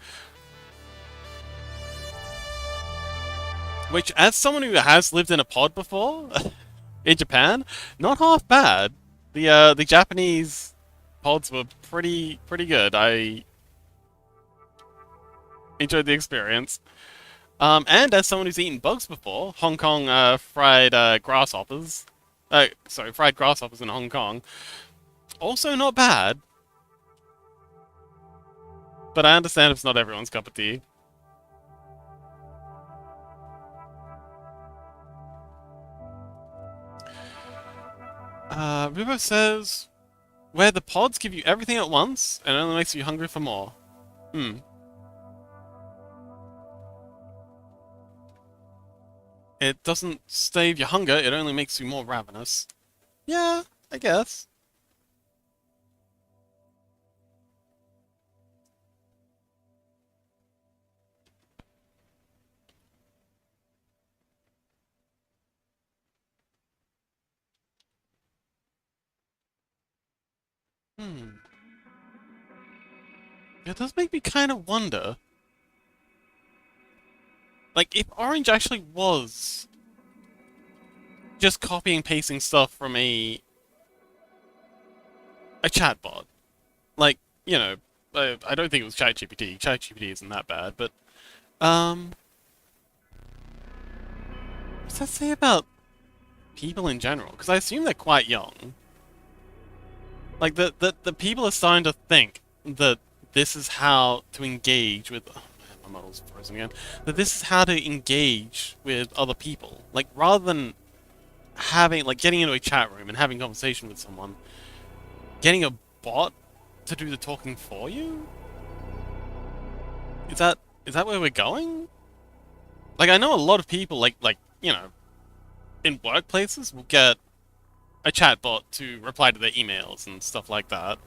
Which, as someone who has lived in a pod before, in Japan, not half bad. The Japanese pods were pretty good. I enjoyed the experience. And as someone who's eaten bugs before, Hong Kong fried grasshoppers. Fried grasshoppers in Hong Kong. Also not bad. But I understand it's not everyone's cup of tea. Rubo says, where the pods give you everything at once, and it only makes you hungry for more. It doesn't stave your hunger, it only makes you more ravenous. Yeah, I guess. It does make me kind of wonder. Like, if Orange actually was just copying and pasting stuff from a chatbot, like, you know, I don't think it was ChatGPT. ChatGPT isn't that bad, but what's that say about people in general? Because I assume they're quite young. Like, the people are starting to think that this is how to engage with... Oh, man, my model's frozen again. That this is how to engage with other people. Like, rather than having, like, getting into a chat room and having a conversation with someone, getting a bot to do the talking for you? Is that where we're going? Like, I know a lot of people, you know, in workplaces will get a chatbot to reply to their emails and stuff like that.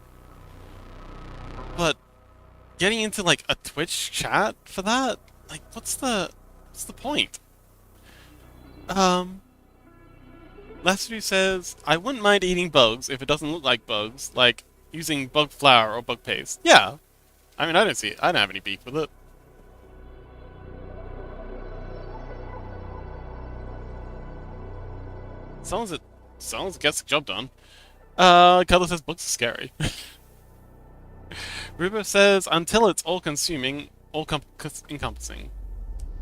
But getting into, like, a Twitch chat for that? Like, what's the point? Lester says, I wouldn't mind eating bugs if it doesn't look like bugs, like using bug flour or bug paste. Yeah. I mean, I don't have any beef with it. Someone gets the job done. Color says bugs are scary. Rubo says, until it's all-consuming, all-encompassing.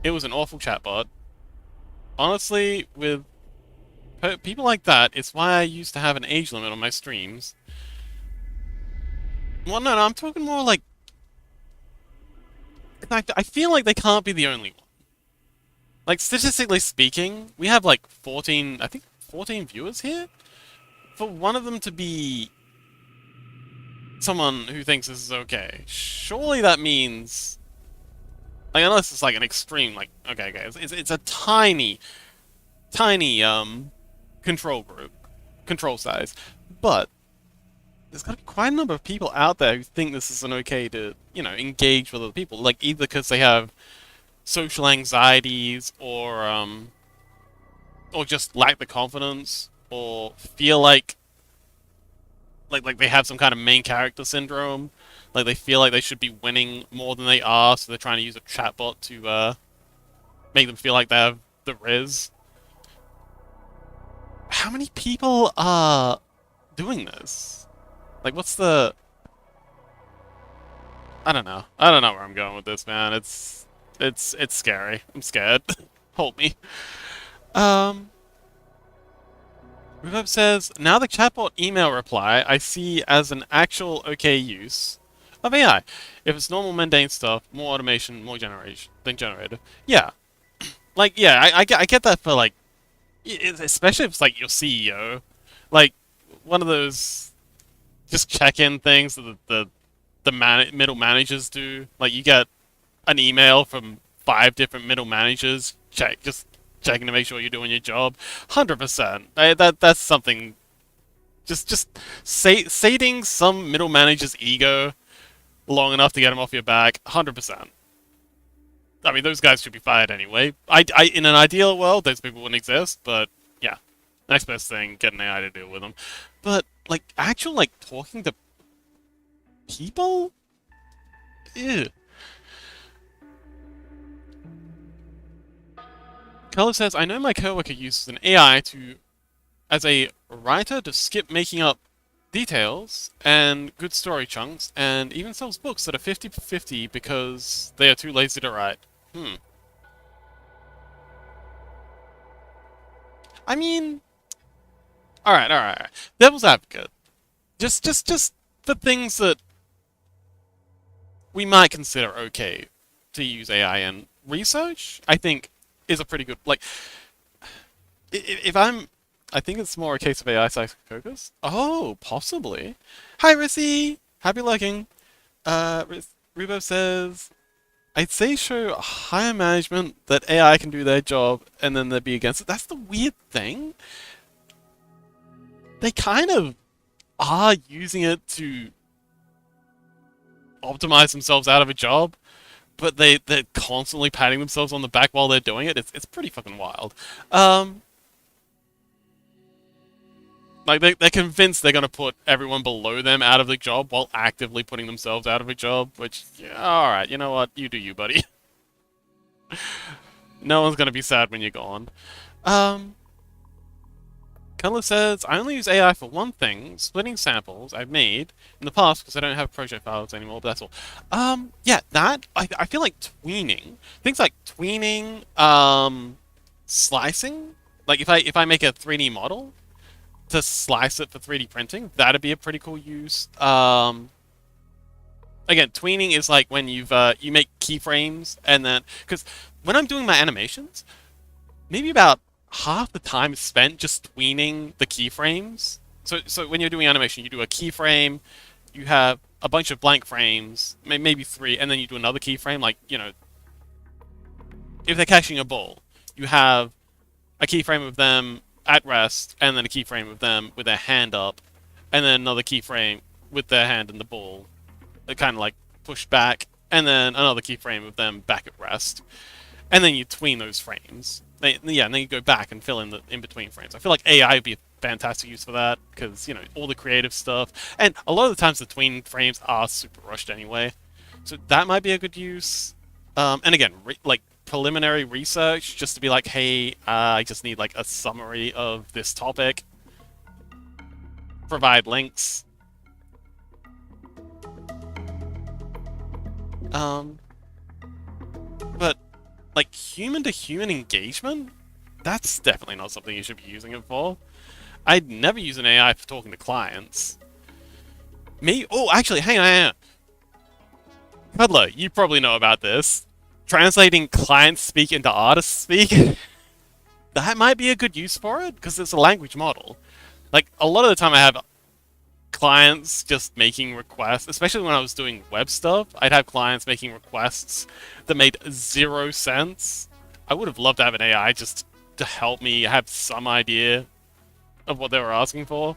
It was an awful chatbot. Honestly, with people like that, it's why I used to have an age limit on my streams. Well, no, I'm talking more like... In fact, I feel like they can't be the only one. Like, statistically speaking, we have like 14, I think 14 viewers here? For one of them to be someone who thinks this is okay, surely that means... Like, unless it's like an extreme, like, okay, it's a tiny, control group, control size, but there's got to be quite a number of people out there who think this is an okay to, you know, engage with other people, like, either because they have social anxieties, or just lack the confidence, or feel like they have some kind of main character syndrome, like they feel like they should be winning more than they are, so they're trying to use a chatbot to, make them feel like they have the Riz. How many people are doing this? Like, what's the... I don't know. I don't know where I'm going with this, man. It's scary. I'm scared. Hold me. Reverb says, now the chatbot email reply I see as an actual okay use of AI. If it's normal mundane stuff, more automation, more generation than generative. Yeah. Like, yeah, I get that for, like, especially if it's, like, your CEO. Like, one of those just check-in things that the middle managers do. Like, you get an email from 5 different middle managers, just checking to make sure you're doing your job. 100%. That's something. Just sating some middle manager's ego long enough to get him off your back. 100%. I mean, those guys should be fired anyway. In an ideal world, those people wouldn't exist, but yeah. Next best thing, get an AI to deal with them. But, like, actual, like, talking to people? Ew. Color says, I know my coworker uses an AI as a writer to skip making up details and good story chunks, and even sells books that are 50-50 because they are too lazy to write. I mean, alright. Devil's advocate. Just for things that we might consider okay to use AI in research, I think is a pretty good, like, I think it's more a case of AI psychofocus. Oh, possibly. Hi, Rissy! Happy lurking. Rubo says, I'd say show higher management that AI can do their job, and then they'd be against it. That's the weird thing. They kind of are using it to optimize themselves out of a job, but they're constantly patting themselves on the back while they're doing it. It's pretty fucking wild. Like, they're convinced they're gonna put everyone below them out of the job while actively putting themselves out of a job, which, yeah, alright, you know what? You do you, buddy. No one's gonna be sad when you're gone. Cutler says, I only use AI for one thing, splitting samples I've made in the past because I don't have project files anymore, but that's all. Yeah, I feel like tweening. Things like tweening, slicing. Like, if I make a 3D model, to slice it for 3D printing, that'd be a pretty cool use. Again, tweening is like when you make keyframes and then because when I'm doing my animations, maybe about half the time is spent just tweening the keyframes. So when you're doing animation, you do a keyframe, you have a bunch of blank frames, maybe three, and then you do another keyframe. Like if they're catching a ball, you have a keyframe of them at rest, and then a keyframe of them with their hand up, and then another keyframe with their hand in the ball, kind of like pushed back, and then another keyframe of them back at rest, and then you tween those frames. Yeah, and then you go back and fill in the in between frames. I feel like AI would be a fantastic use for that because all the creative stuff, and a lot of the times the tween frames are super rushed anyway, so that might be a good use. And again, like preliminary research, just to be like, hey, I just need like a summary of this topic. Provide links. But like human to human engagement, that's definitely not something you should be using it for. I'd never use an AI for talking to clients. Me? Oh, actually, hang on. Cuddler, you probably know about this. Translating client speak into artist speak. That might be a good use for it, because it's a language model. Like, a lot of the time I have clients just making requests, especially when I was doing web stuff, I'd have clients making requests that made 0 sense. I would have loved to have an AI just to help me have some idea of what they were asking for.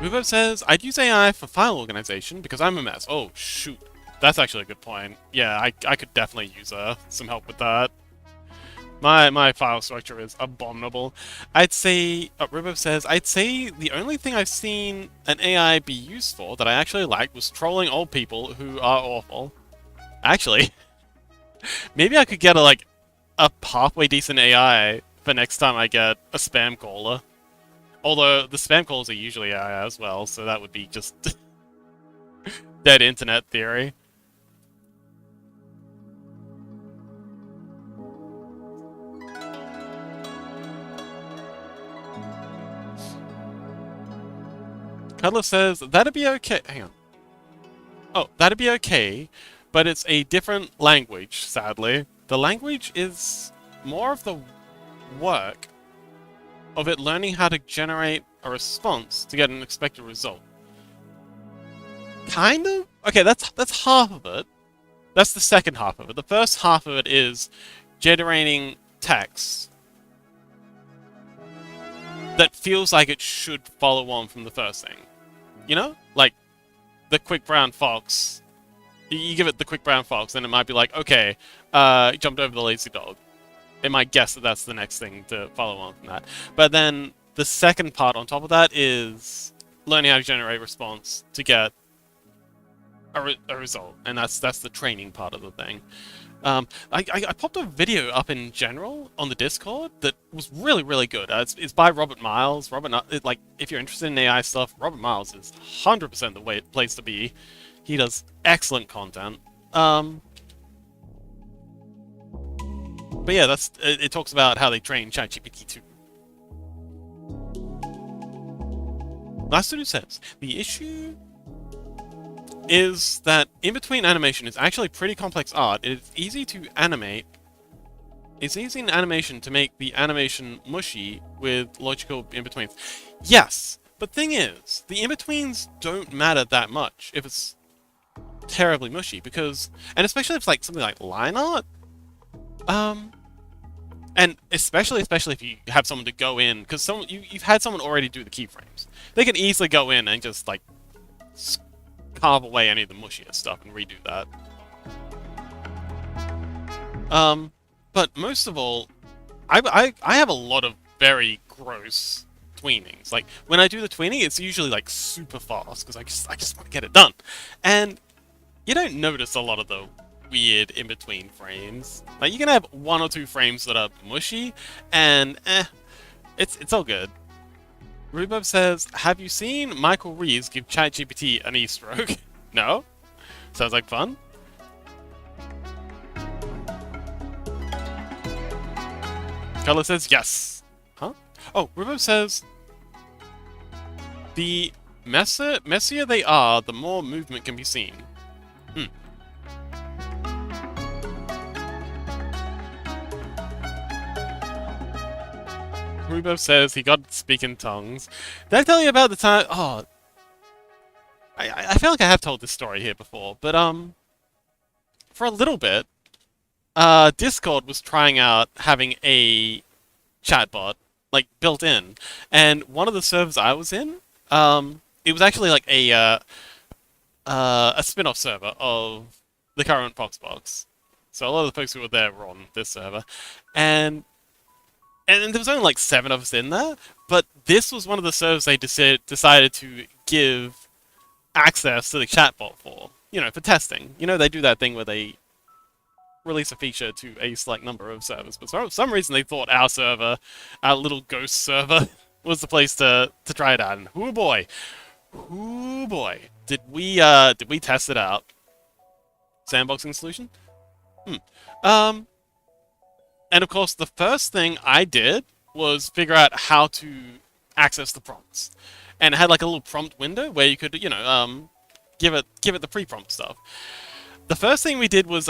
Rubo says, I'd use AI for file organization because I'm a mess. Oh, shoot. That's actually a good point. Yeah, I could definitely use some help with that. My file structure is abominable. I'd say, Rubo says, I'd say the only thing I've seen an AI be used for that I actually liked was trolling old people who are awful. Actually, maybe I could get a halfway decent AI for next time I get a spam caller. Although the spam calls are usually AI as well, so that would be just dead internet theory. Cuddler says, that'd be okay. Hang on. Oh, that'd be okay, but it's a different language, sadly. The language is more of the work of it learning how to generate a response to get an expected result. Kind of? Okay, that's half of it. That's the second half of it. The first half of it is generating text that feels like it should follow on from the first thing. You know? Like, the quick brown fox. You give it the quick brown fox, and it might be like, okay, jumped over the lazy dog. It might guess that that's the next thing to follow on from that. But then the second part on top of that is learning how to generate response to get a result, and that's the training part of the thing. I popped a video up in general on the Discord that was really, really good. It's by Robert Miles. Like, if you're interested in AI stuff, Robert Miles is 100% the place to be. He does excellent content. But yeah, it talks about how they train ChatGPT 2. Lasturu says, the issue is that in-between animation is actually pretty complex art. It's easy to animate. It's easy in animation to make the animation mushy with logical in-betweens. Yes, but thing is, the in-betweens don't matter that much if it's terribly mushy, because, and especially if it's like something like line art, and especially if you have someone to go in, because you've had someone already do the keyframes. They can easily go in and just like carve away any of the mushiest stuff and redo that. But most of all, I have a lot of very gross tweenings. Like, when I do the tweening, it's usually like super fast because I just want to get it done, and you don't notice a lot of the weird in-between frames. Like, you can have 1 or 2 frames that are mushy, and it's all good. Rhubarb says, have you seen Michael Reeves give ChatGPT an e-stroke? No? Sounds like fun. Color says yes. Huh? Oh, Rhubarb says, the messier they are, the more movement can be seen. Hmm. Rubov says he got to speak in tongues. Did I tell you about the time? Oh, I feel like I have told this story here before, but for a little bit, Discord was trying out having a chatbot like built in, and one of the servers I was in, it was actually like a spin-off server of the current Foxbox. So a lot of the folks who were there were on this server, and there was only like 7 of us in there. But this was one of the servers they decided to give access to the chatbot for, for testing. They do that thing where they release a feature to a select number of servers, but for some reason they thought our server, our little ghost server, was the place to try it out. And oh boy, did we test it out? Sandboxing solution. And of course, the first thing I did was figure out how to access the prompts, and it had like a little prompt window where you could, give it the pre-prompt stuff. The first thing we did was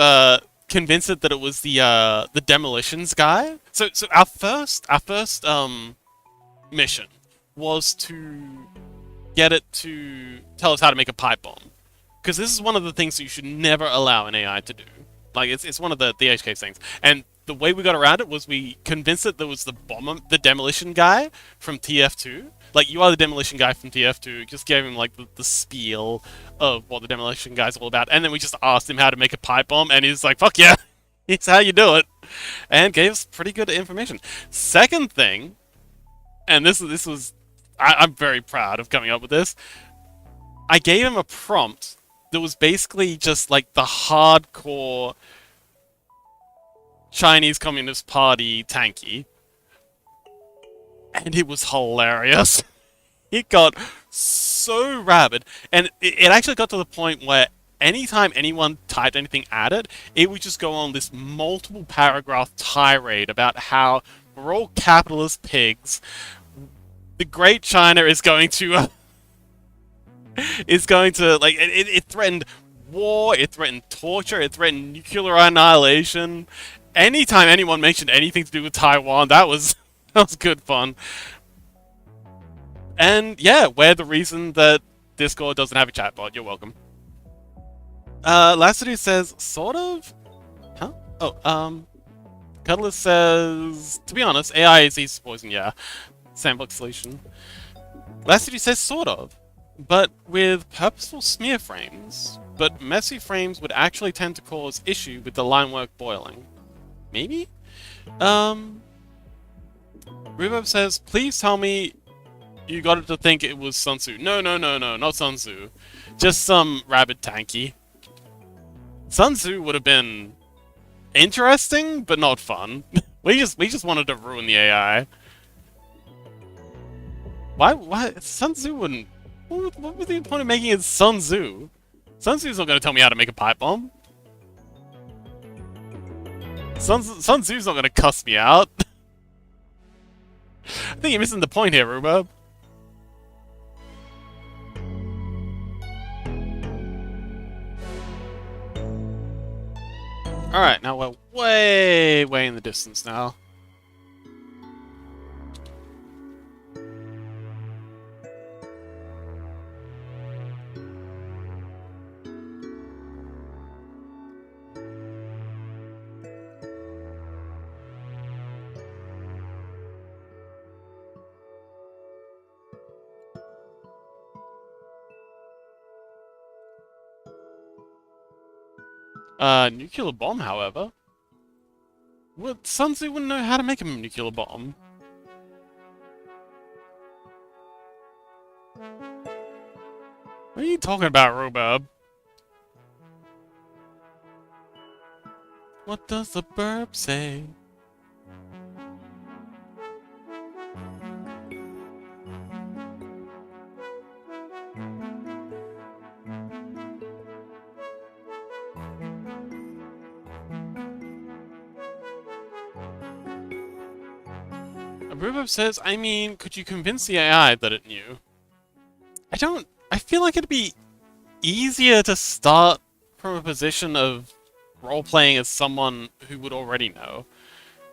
convince it that it was the demolitions guy. So our first mission was to get it to tell us how to make a pipe bomb, because this is one of the things that you should never allow an AI to do. Like it's one of the HK things. And the way we got around it was we convinced it there was the demolition guy from TF2. Like, you are the demolition guy from TF2. Just gave him like the spiel of what the demolition guy's all about, and then we just asked him how to make a pipe bomb, and he's like, "Fuck yeah, it's how you do it," and gave us pretty good information. Second thing, and this was, I'm very proud of coming up with this. I gave him a prompt that was basically just like the hardcore Chinese Communist Party tanky, and it was hilarious. It got so rabid, and it actually got to the point where anytime anyone typed anything at it, it would just go on this multiple paragraph tirade about how we're all capitalist pigs. The Great China is going to like it threatened war, it threatened torture, it threatened nuclear annihilation. Anytime anyone mentioned anything to do with Taiwan, that was good fun. And yeah, we're the reason that Discord doesn't have a chatbot. You're welcome. Lassity says, sort of? Huh? Oh, Cuddler says, to be honest, AI is easy poison, yeah. Sandbox solution. Lassity says, sort of. But with purposeful smear frames. But messy frames would actually tend to cause issue with the line work boiling. Maybe? Rubov says, please tell me you got it to think it was Sun Tzu. No, not Sun Tzu. Just some rabid tanky. Sun Tzu would have been interesting, but not fun. we just wanted to ruin the AI. Why? Sun Tzu wouldn't... What was the point of making it Sun Tzu? Sun Tzu's not going to tell me how to make a pipe bomb. Sun Tzu's not going to cuss me out. I think you're missing the point here, Rhubarb. Alright, now we're way in the distance now. Nuclear bomb, however. Well, Sun Tzu wouldn't know how to make a nuclear bomb. What are you talking about, Rhubarb? What does the burp say? Rhubarb says, I mean, could you convince the AI that it knew? I I feel like it'd be easier to start from a position of role-playing as someone who would already know,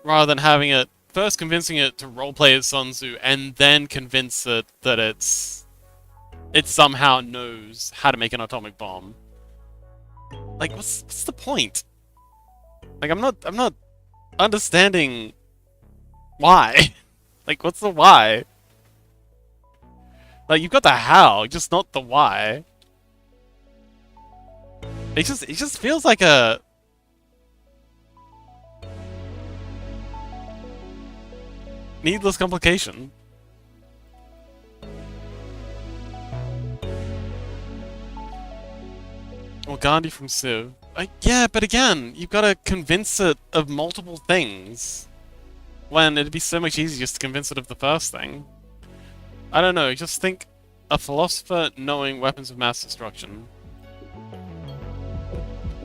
rather than having it first convincing it to roleplay as Sun Tzu and then convince it that it somehow knows how to make an atomic bomb. Like, what's the point? Like, I'm not understanding why. Like, what's the why? Like, you've got the how, just not the why. It just feels like a needless complication. Or Gandhi from Civ. Yeah, but again, you've got to convince it of multiple things. When it'd be so much easier just to convince it of the first thing. I don't know, just think a philosopher knowing weapons of mass destruction.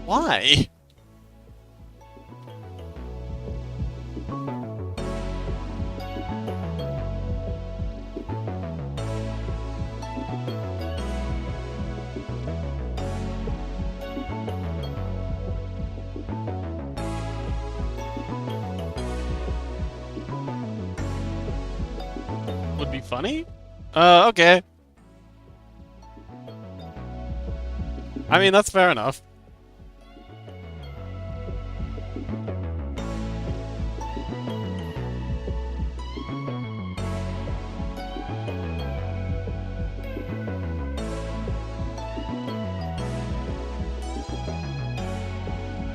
Why? Would be funny? Okay. I mean, that's fair enough.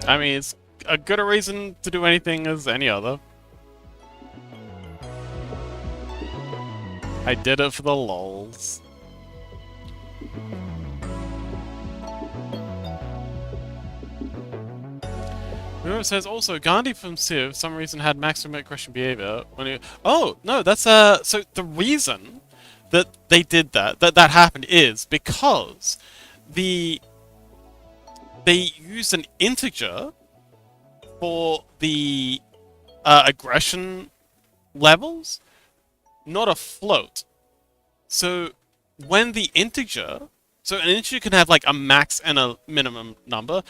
I mean, it's a good a reason to do anything as any other. I did it for the lols. Remember, it says also Gandhi from Civ, for some reason had maximum aggression behavior when he. Oh no, that's so the reason that they did that happened is because they used an integer for the aggression levels, not a float. So when the integer, so an integer can have like a max and a minimum number.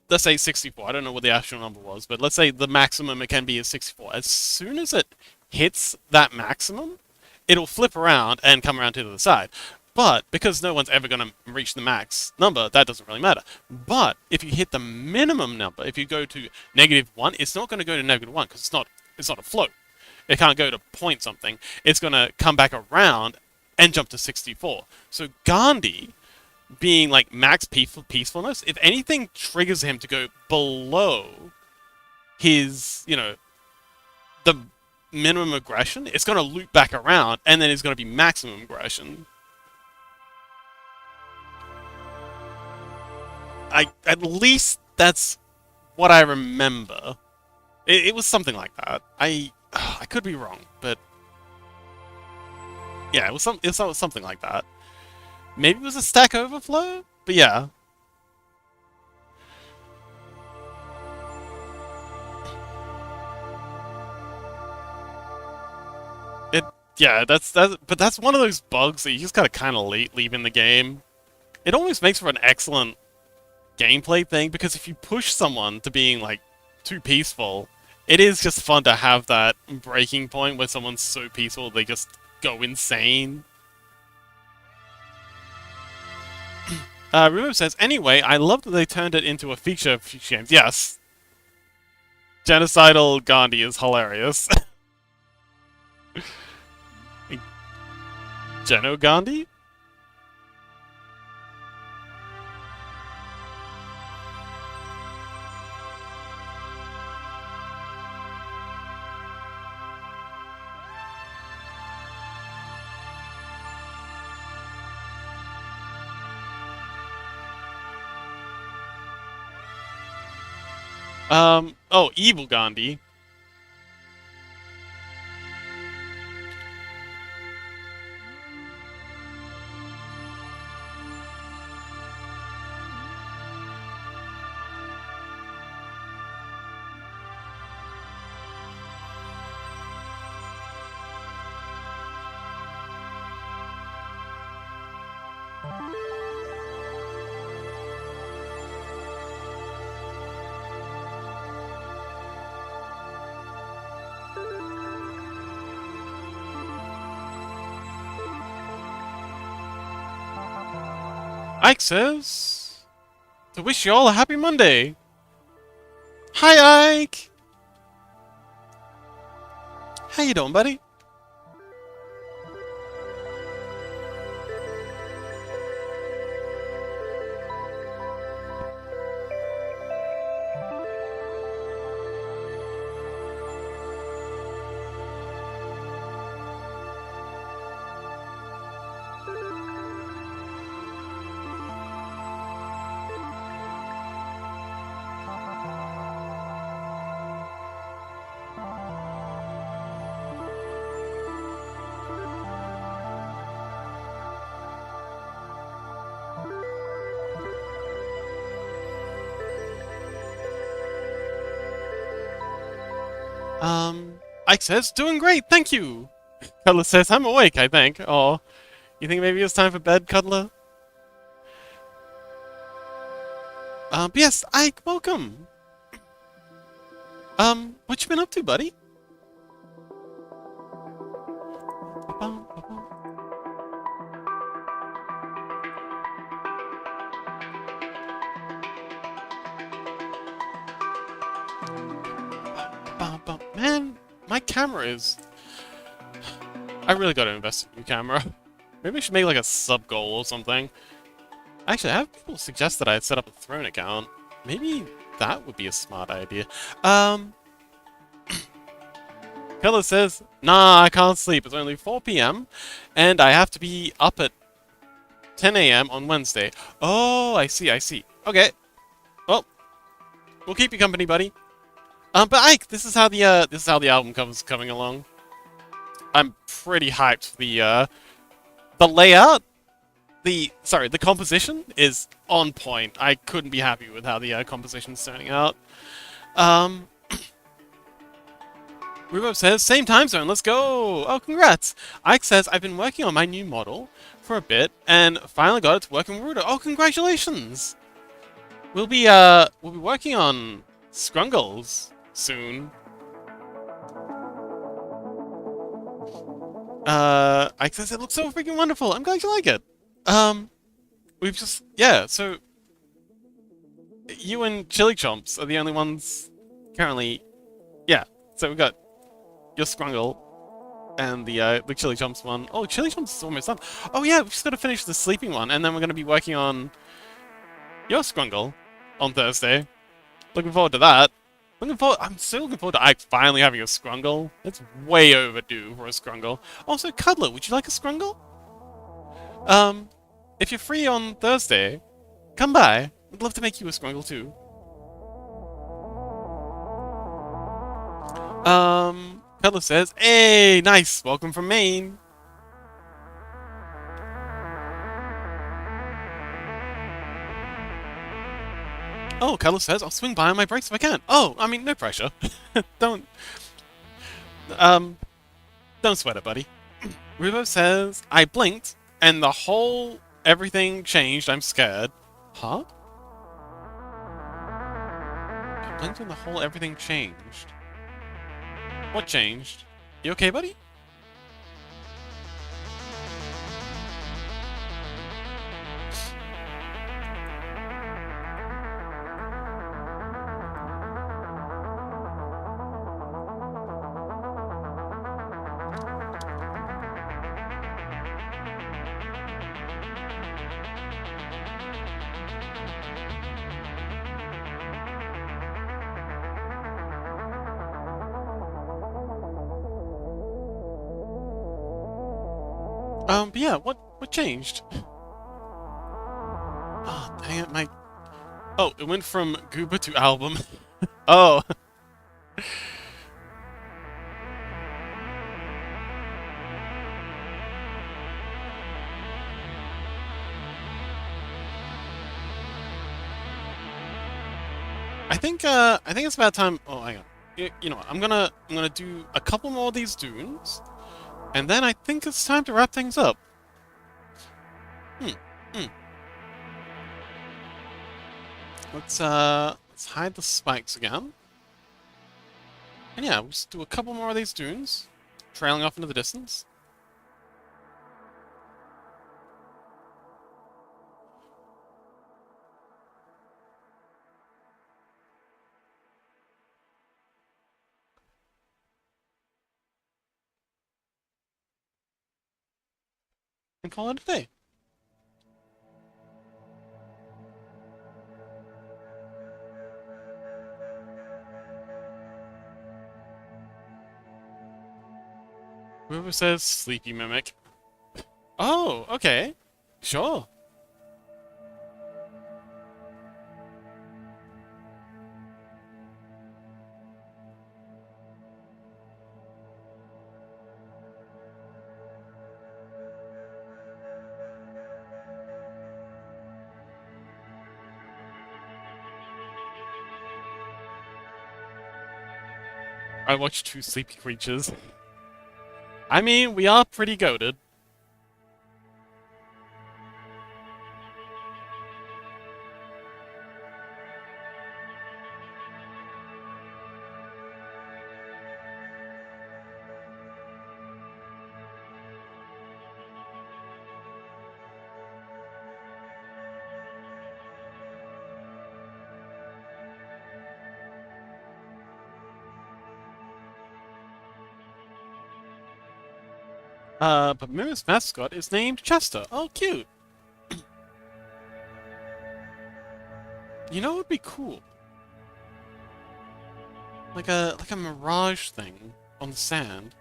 Let's say 64. I don't know what the actual number was, but let's say the maximum it can be is 64. As soon as it hits that maximum, it'll flip around and come around to the other side. But because no one's ever going to reach the max number, that doesn't really matter. But if you hit the minimum number, if you go to -1, it's not going to go to -1 because it's not a float. It can't go to point something. It's going to come back around and jump to 64. So Gandhi, being like max peacefulness, if anything triggers him to go below his, the minimum aggression, it's going to loop back around and then it's going to be maximum aggression. At least that's what I remember. It was something like that. I could be wrong, but yeah, it was something like that. Maybe it was a Stack Overflow? But yeah. Yeah, but that's one of those bugs that you just gotta kind of leave in the game. It always makes for an excellent gameplay thing, because if you push someone to being, like, too peaceful, it is just fun to have that breaking point where someone's so peaceful they just go insane. Rumo says, anyway, I love that they turned it into a feature of future games. Yes. Genocidal Gandhi is hilarious. Geno Gandhi? Oh, Evil Gandhi. Ike says to wish you all a happy Monday. Hi, Ike. How you doing, buddy? Ike says, doing great, thank you. Cuddler says, I'm awake, I think. Oh, you think maybe it's time for bed, Cuddler? But yes, Ike, welcome. What you been up to, buddy? Man, my camera is... I really gotta invest in a new camera. Maybe I should make like a sub-goal or something. Actually, I have people suggest that I set up a Throne account. Maybe that would be a smart idea. Keller says, nah, I can't sleep. It's only 4 p.m. and I have to be up at 10 a.m. on Wednesday. Oh, I see, I see. Okay. Well, we'll keep you company, buddy. But Ike, this is how the album cover's coming along. I'm pretty hyped for the layout. The composition is on point. I couldn't be happy with how the composition's turning out. Rubo says, same time zone, let's go! Oh, congrats! Ike says, I've been working on my new model for a bit, and finally got it to work in Rudo. Oh, congratulations! We'll be working on Scrungles soon. Ike says, it looks so freaking wonderful! I'm glad you like it! We've just, yeah, so... You and Chili Chomps are the only ones currently... Yeah, so we've got your Scrungle and the Chili Chomps one. Oh, Chili Chomps is almost done. Oh yeah, we've just got to finish the sleeping one, and then we're going to be working on your Scrungle on Thursday. Looking forward to that. I'm so looking forward to Ike finally having a Scrungle. It's way overdue for a Scrungle. Also, Cuddler, would you like a Scrungle? If you're free on Thursday, come by. I'd love to make you a Scrungle too. Cuddler says, hey, nice, welcome from Maine. Oh, Cuddler says, I'll swing by on my breaks if I can. Oh, I mean, no pressure. Don't sweat it, buddy. Rubo says, I blinked, and everything changed, I'm scared. Huh? I blinked and everything changed. What changed? You okay, buddy? But yeah, what changed? Oh, dang it, Oh, it went from Gooba to album. Oh. I think it's about time. Oh, hang on. You know what? I'm gonna do a couple more of these dunes, and then I think it's time to wrap things up. Let's hide the spikes again. And yeah, we'll just do a couple more of these dunes, trailing off into the distance. and call it a day. Whoever says sleepy mimic. Oh, okay. Sure. I watched two sleepy creatures. I mean, we are pretty goated. But Mimi's mascot is named Chester. Oh, cute. You know what would be cool? Like a mirage thing on the sand.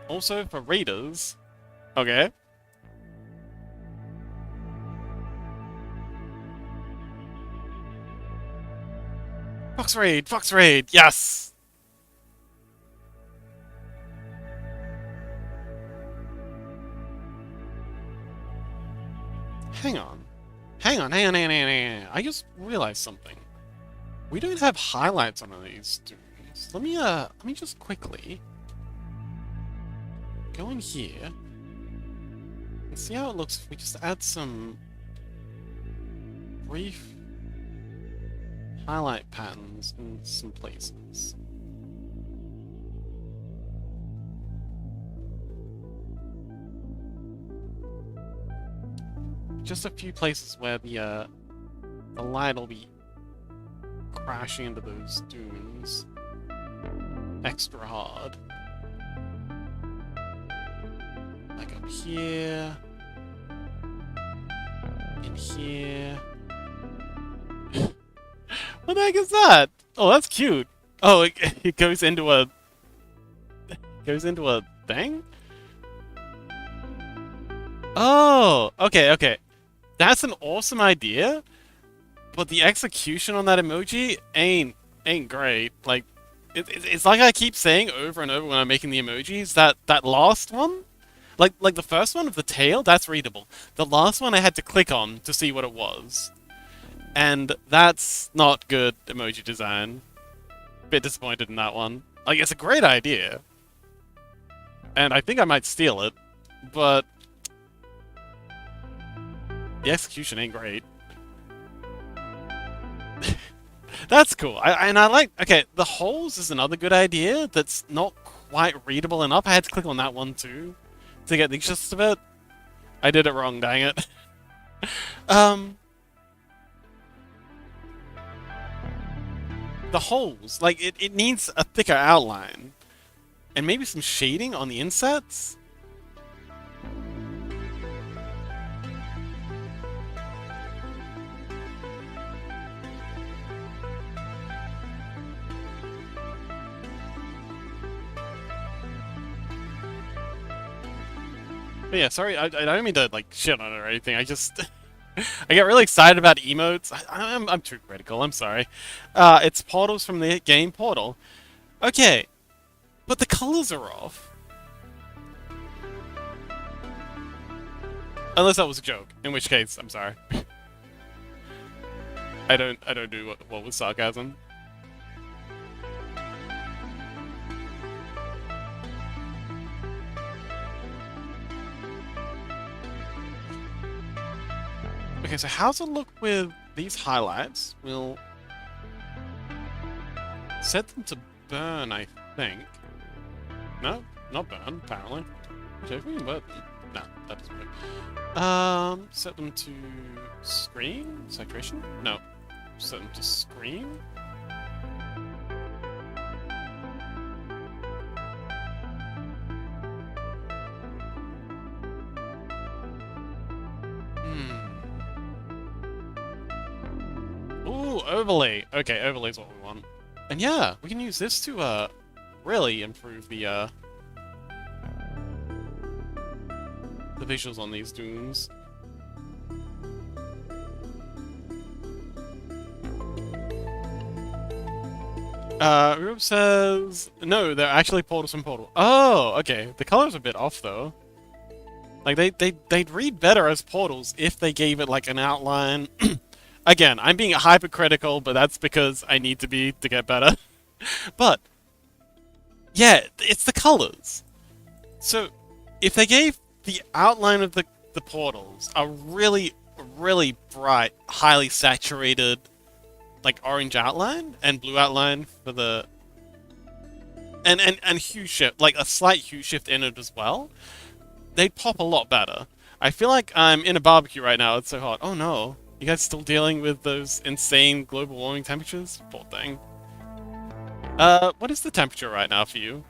Also for raiders. Okay. Fox raid, Fox raid, yes. Hang on. Hang on, hang on, hang on, hang on, hang on. I just realized something. We don't have highlights on these dunes. Let me just quickly go in here and see how it looks if we just add some brief highlight patterns in some places. Just a few places where the light will be crashing into those dunes extra hard. Like up here, in here. What the heck is that? Oh, that's cute. Oh, it goes into a thing? Oh, okay, okay. That's an awesome idea, but the execution on that emoji ain't great. Like, it's like I keep saying over and over when I'm making the emojis, that last one, like the first one of the tail, that's readable. The last one I had to click on to see what it was. And that's not good emoji design. Bit disappointed in that one. Like, it's a great idea. And I think I might steal it, but the execution ain't great. That's cool. I like... Okay, the holes is another good idea that's not quite readable enough. I had to click on that one too to get the gist of it. I did it wrong, dang it. The holes, like, it needs a thicker outline. And maybe some shading on the insets? But yeah, sorry, I don't mean to, like, shit on it or anything. I just... I get really excited about emotes. I'm too critical, I'm sorry. It's portals from the game Portal. Okay, but the colors are off. Unless that was a joke, in which case, I'm sorry. I don't do what was sarcasm. Okay, so how's it look with these highlights? We'll set them to burn, I think. No, not burn, apparently. Okay, if we can burn them. No, that doesn't work. Set them to screen? Saturation? No. Set them to screen? Ooh, overlay. Okay, overlay's what we want. And yeah, we can use this to, really improve the visuals on these dunes. Rube says... No, they're actually portals from Portal. Oh, okay. The color's a bit off, though. Like, they'd read better as portals if they gave it, like, an outline. Again, I'm being hypercritical, but that's because I need to be to get better. But, yeah, it's the colors. So, if they gave the outline of the portals a really, really bright, highly saturated, like, orange outline and blue outline for the... And hue shift, like, a slight hue shift in it as well, they'd pop a lot better. I feel like I'm in a barbecue right now. It's so hot. Oh no. You guys still dealing with those insane global warming temperatures? Poor thing. What is the temperature right now for you?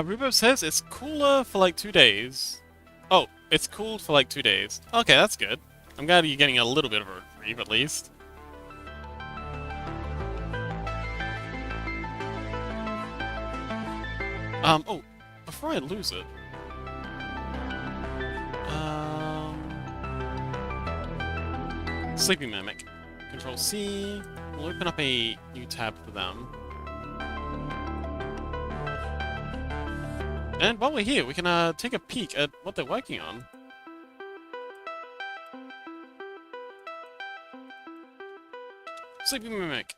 Rubo says it's cooler for like 2 days. Oh, it's cooled for like 2 days. Okay, that's good. I'm glad you're getting a little bit of a reprieve at least. Oh, before I lose it. Sleeping Mimic. Control C. We'll open up a new tab for them. And while we're here, we can take a peek at what they're working on. Sleeping Mimic.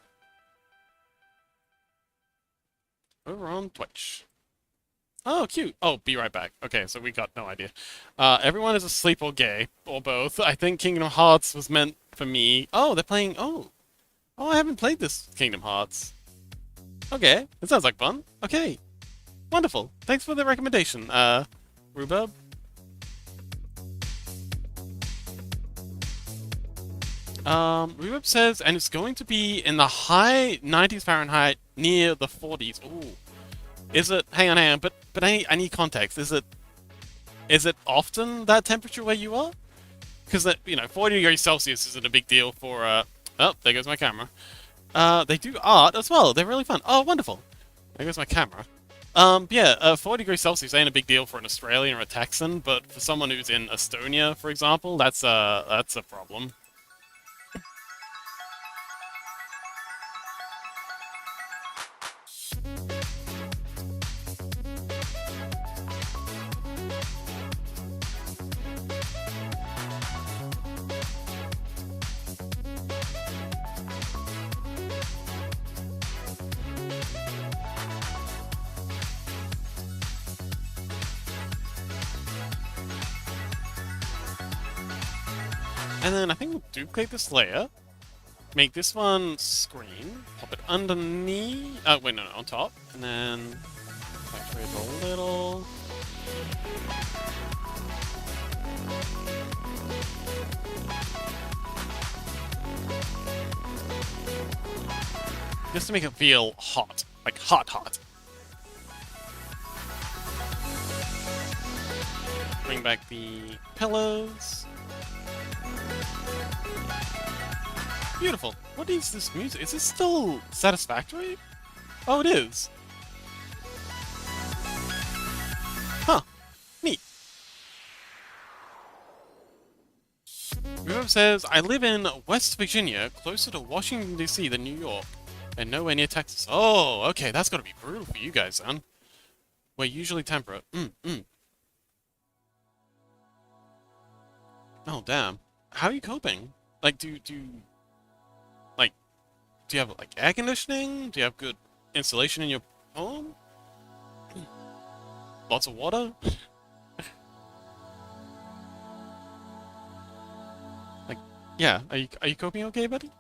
Over on Twitch. Oh, cute. Oh, be right back. Okay, so we got no idea. Everyone is asleep or gay, or both. I think Kingdom Hearts was meant for me. Oh, they're playing... Oh, I haven't played this Kingdom Hearts. Okay, it sounds like fun. Okay. Wonderful. Thanks for the recommendation, Rhubarb. Rhubarb says, and it's going to be in the high 90s Fahrenheit, near the 40s. Ooh. Is it... Hang on, but I need context. Is it often that temperature where you are? Because, you know, 40 degrees Celsius isn't a big deal for, Oh, there goes my camera. They do art as well. They're really fun. Oh, wonderful. There goes my camera. Yeah, 40 degrees Celsius ain't a big deal for an Australian or a Texan, but for someone who's in Estonia, for example, that's a problem. And then I think we'll duplicate this layer, make this one screen, pop it underneath, wait, no, on top, and then saturate it a little. Just to make it feel hot, like hot. Bring back the pillows. Beautiful. What is this music? Is this still satisfactory? Oh, it is. Huh. Neat. Rhubarb says, I live in West Virginia, closer to Washington, D.C. than New York, and nowhere near Texas. Oh, okay, that's gotta be brutal for you guys, then. We're usually temperate. Oh, damn. How are you coping? Like, Do you have like air conditioning? Do you have good insulation in your home? Lots of water? Like, yeah, are you coping okay, buddy?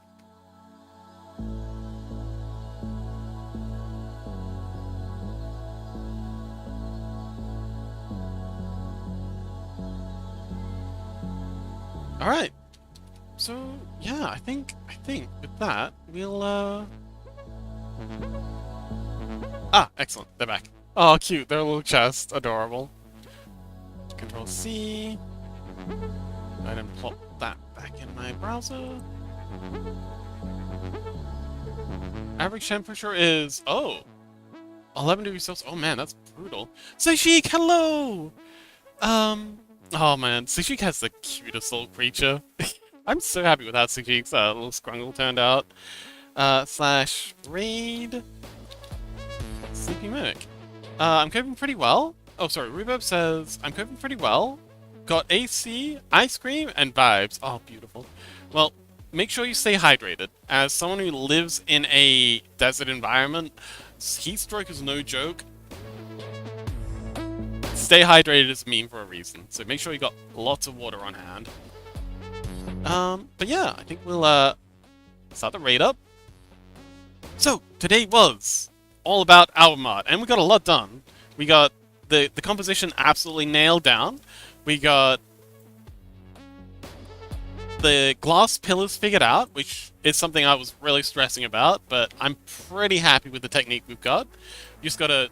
Alright. So, yeah, I think with that, we'll, Ah, excellent. They're back. Oh, cute. Their little chest. Adorable. Control C. I then plop that back in my browser. Average temperature is, 11 degrees Celsius. Oh man, that's brutal. Seishik, hello! Oh man, Seishik has the cutest little creature. I'm so happy with how Seishik's little scrungle turned out. Slash raid. Sleepy Mimic. I'm coping pretty well. Oh, sorry, Reverb says, I'm coping pretty well. Got AC, ice cream, and vibes. Oh, beautiful. Well, make sure you stay hydrated. As someone who lives in a desert environment, heat stroke is no joke. Stay hydrated is a meme for a reason, so make sure you got lots of water on hand. But yeah, I think we'll start the raid up. So, today was all about album art, and we got a lot done. We got the composition absolutely nailed down. We got the glass pillars figured out, which is something I was really stressing about, but I'm pretty happy with the technique we've got. You just gotta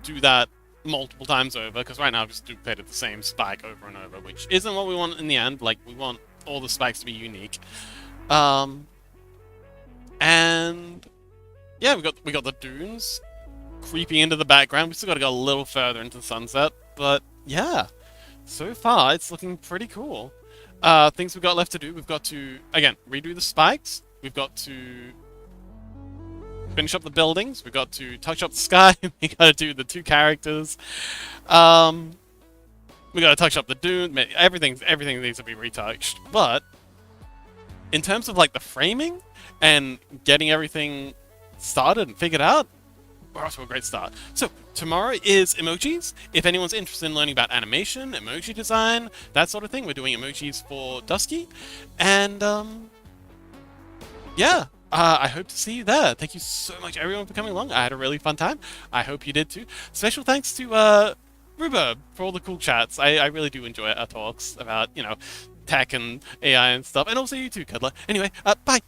do that multiple times over, because right now I've just duplicated the same spike over and over, which isn't what we want in the end. Like, we want all the spikes to be unique. And yeah, we got the dunes creeping into the background. We still got to go a little further into the sunset, but yeah, so far it's looking pretty cool. Things we've got left to do: we've got to again redo the spikes. We've got to finish up the buildings. We've got to touch up the sky. We got to do the two characters. We got to touch up the dune. Everything needs to be retouched. But in terms of like the framing and getting everything started and figured out, we're off to a great start. So tomorrow is emojis. If anyone's interested in learning about animation, emoji design, that sort of thing, we're doing emojis for Dusky. And yeah, I hope to see you there. Thank you so much, everyone, for coming along. I had a really fun time. I hope you did too. Special thanks to Reverb for all the cool chats. I really do enjoy our talks about, you know, tech and AI and stuff. And also you too, Cuddler. Anyway, bye!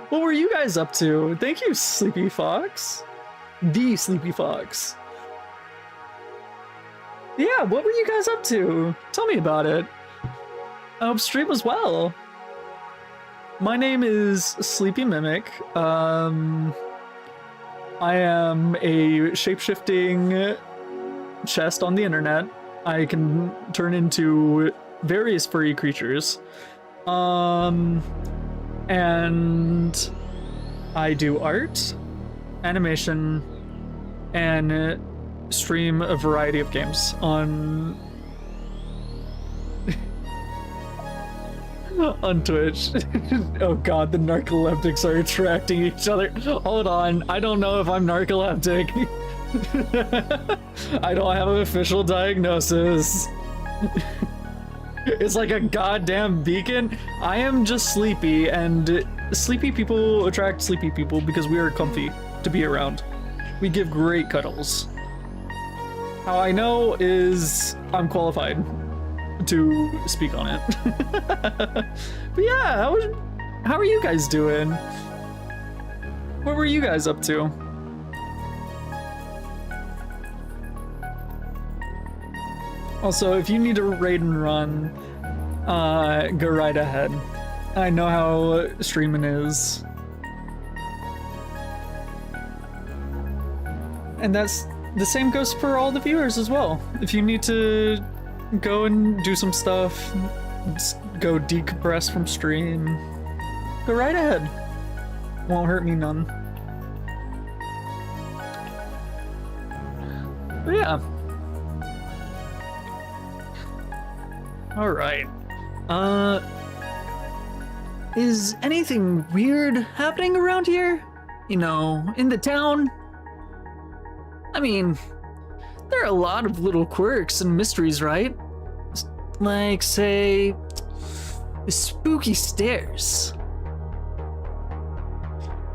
What were you guys up to? Thank you, Sleepy Fox. The Sleepy Fox. Yeah, what were you guys up to? Tell me about it. I hope stream was well. My name is Sleepy Mimic. I am a shape-shifting chest on the internet. I can turn into various furry creatures. And I do art, animation, and stream a variety of games on on Twitch. Oh god, the narcoleptics are attracting each other. Hold on, I don't know if I'm narcoleptic. I don't have an official diagnosis. It's like a goddamn beacon. I am just sleepy, and sleepy people attract sleepy people because we are comfy to be around. We give great cuddles. How I know is I'm qualified to speak on it. But yeah, how are you guys doing? What were you guys up to? Also, if you need to raid and run, go right ahead. I know how streaming is. And that's the same goes for all the viewers as well. If you need to go and do some stuff, just go decompress from stream, go right ahead. Won't hurt me none. But yeah. Alright. Is anything weird happening around here? You know, in the town? I mean, there are a lot of little quirks and mysteries, right? Like, say, the spooky stairs.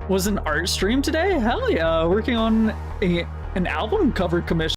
Was an art stream today? Hell yeah, working on an album cover commission.